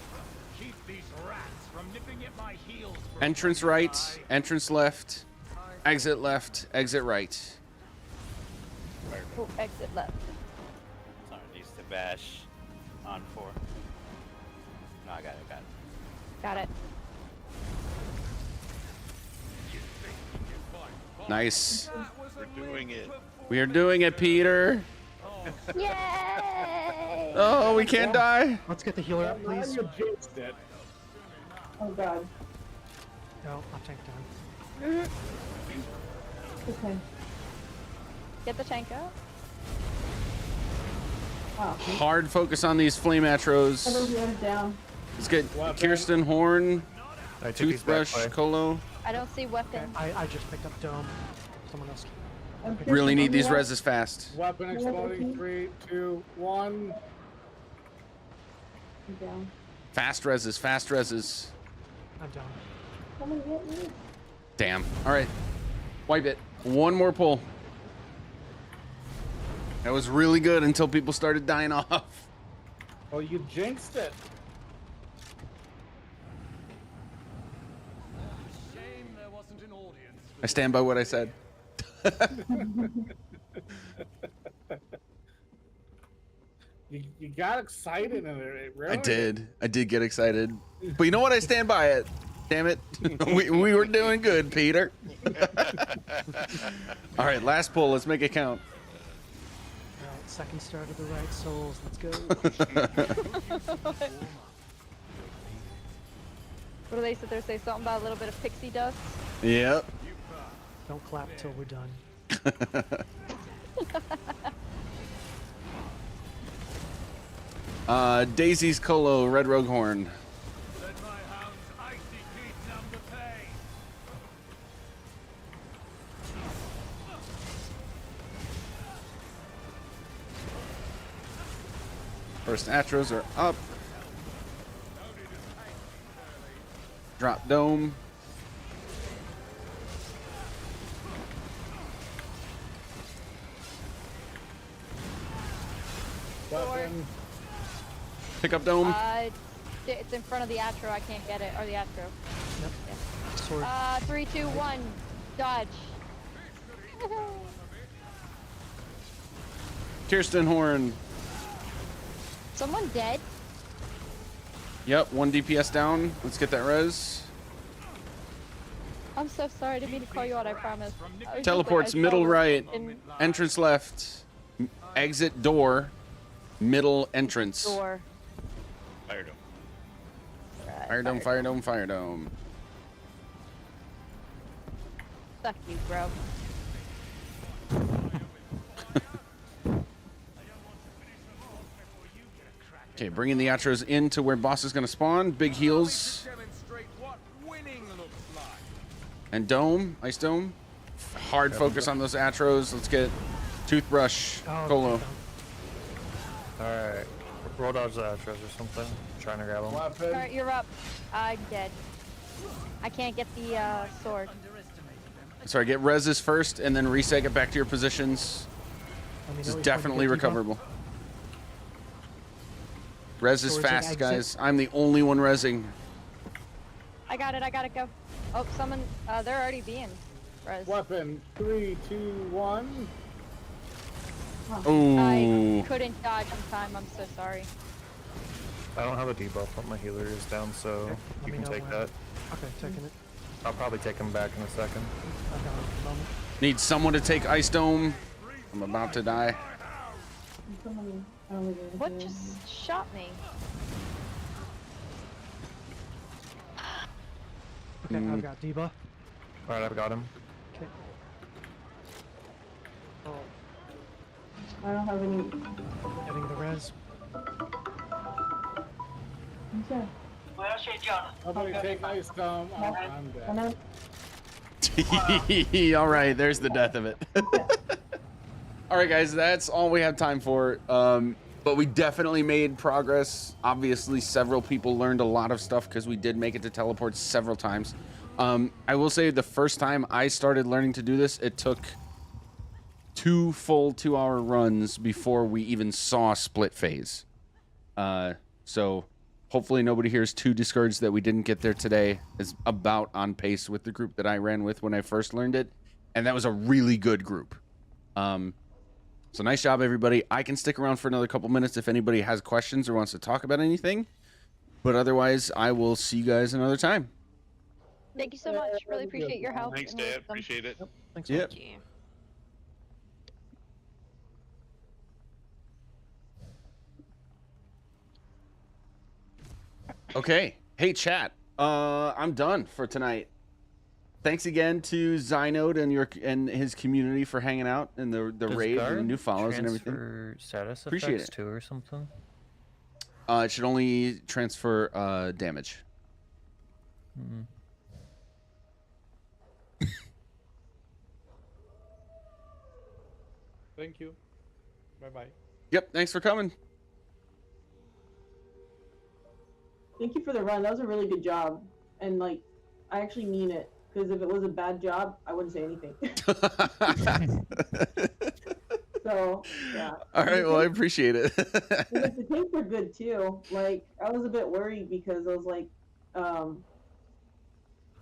Entrance right. Entrance left. Exit left. Exit right. Oh, exit left. Someone needs to bash on 4. No, I got it, Got it. Nice. We're doing it. We are doing it, Peter. Yay! Oh, we can't die. Let's get the healer up, please. Oh god. No, off tank down. Okay. Get the tank out. Hard focus on these flame atros. Down. Let's get Kirsten, Horn, I took his back Toothbrush, way. Colo. I don't see weapon. I just picked up Dome. Someone else. Really need these reses fast. Weapon exploding. 3, 2, 1. I'm down. Fast reses, fast reses. I'm down. Someone get me. Damn. All right. Wipe it. One more pull. That was really good until people started dying off. Oh, you jinxed it. I stand by what I said. You got excited and it really. I did get excited. But you know what? I stand by it. Damn it. we were doing good, Peter. All right, last pull. Let's make it count. All right, second star to the right, souls. Let's go. What do they sit there say? Something about a little bit of pixie dust? Yep. Don't clap till we're done. Daisy's Colo, Red Rogue Horn. First Atros are up. Drop Dome. Weapon. Pick up Dome. It's in front of the Atro. I can't get it. Or the Atro. Yep. Yeah. Sword. 3, 2, 1. Dodge. Kirsten Horn. Someone dead? Yep, 1 DPS down. Let's get that res. I'm so sorry. I didn't mean to call you out. I promise. I was Teleports just like, I middle saw right. in Entrance left. Exit door. Middle entrance. door. Fire dome. Fire dome, fire dome, fire dome. Fuck you, bro. Okay, bringing the Atros into where boss is going to spawn. Big heals. And Dome, Ice Dome. Hard focus on those Atros. Let's get Toothbrush, Colo. Alright. Roll dodge the Atros or something. I'm trying to grab him. Alright, you're up. I'm dead. I can't get the sword. Sorry, get reses first and then reset it back to your positions. This is definitely recoverable. Res is fast, guys. I'm the only one resing. I got it. I gotta go. Oh, someone. They're already being res. Weapon. 3, 2, 1. Ooh. I couldn't dodge in time. I'm so sorry. I don't have a debuff, but my healer is down, so you can take that. Okay, taking it. I'll probably take him back in a second. I've got it at the moment. Need someone to take Ice Dome. I'm about to die. What just shot me? Okay, I've got debuff. Alright, I've got him. Okay. I don't have any. Getting the res. Okay. Nobody take Ice Dome. Oh, I'm dead. All right, there's the death of it. All right, guys, that's all we have time for. But we definitely made progress. Obviously, several people learned a lot of stuff because we did make it to teleports several times. I will say the first time I started learning to do this, it took 2 full 2-hour runs before we even saw split phase. So hopefully nobody here is too discouraged that we didn't get there today. It's about on pace with the group that I ran with when I first learned it. And that was a really good group. So nice job, everybody. I can stick around for another couple minutes if anybody has questions or wants to talk about anything. But otherwise, I will see you guys another time. Thank you so much. Really appreciate your help. Thanks, and Dad. wisdom. Appreciate it. Thanks. Yep. Thank you. Okay. Hey, chat. I'm done for tonight. thanks again to Zynode and his community for hanging out and the Does raid and the guard new follows and everything. transfer status Appreciate effects it. too, or something? It should only transfer damage. Mm. Thank you. Bye bye. Yep. Thanks for coming. Thank you for the run. That was a really good job, and like, I actually mean it. Because if it was a bad job, I wouldn't say anything. So yeah. All right. Well, I appreciate it. And, like, the tanks were good too. Like I was a bit worried because I was like,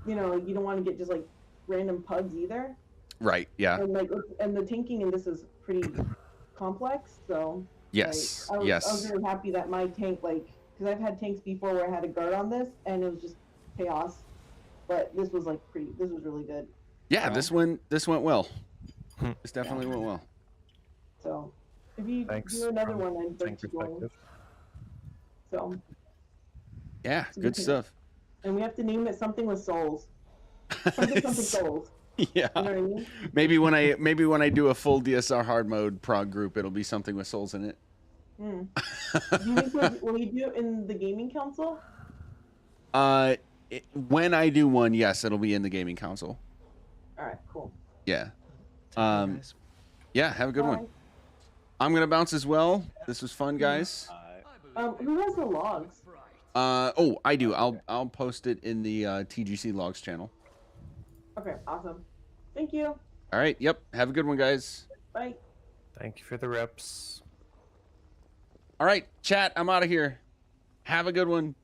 you know, like, you don't want to get just like random pugs either. Right. Yeah. And like, and the tanking in this is pretty complex. So Yes. like, I was Yes. really happy that my tank, like, because I've had tanks before where I had a guard on this and it was just chaos. But this was like pretty. This was really good. Yeah. So, This went well. This definitely went well. So if you do another one, I'd like to join. So Yeah. it's a Good tank. stuff. And we have to name it something with souls. Something souls. Yeah. You know what I mean? Maybe when I do a full DSR hard mode prog group, it'll be something with souls in it. Hmm. Do you think will you do it in the gaming council? When I do one, yes, it'll be in the gaming council. All right, cool. Yeah. Yeah. Have a good one. I'm gonna bounce as well. This was fun, guys. Who has the logs? Oh, I do. I'll post it in the TGC logs channel. Okay, awesome. Thank you. All right. Yep. Have a good one, guys. Bye. Thank you for the reps. All right, chat. I'm out of here. Have a good one.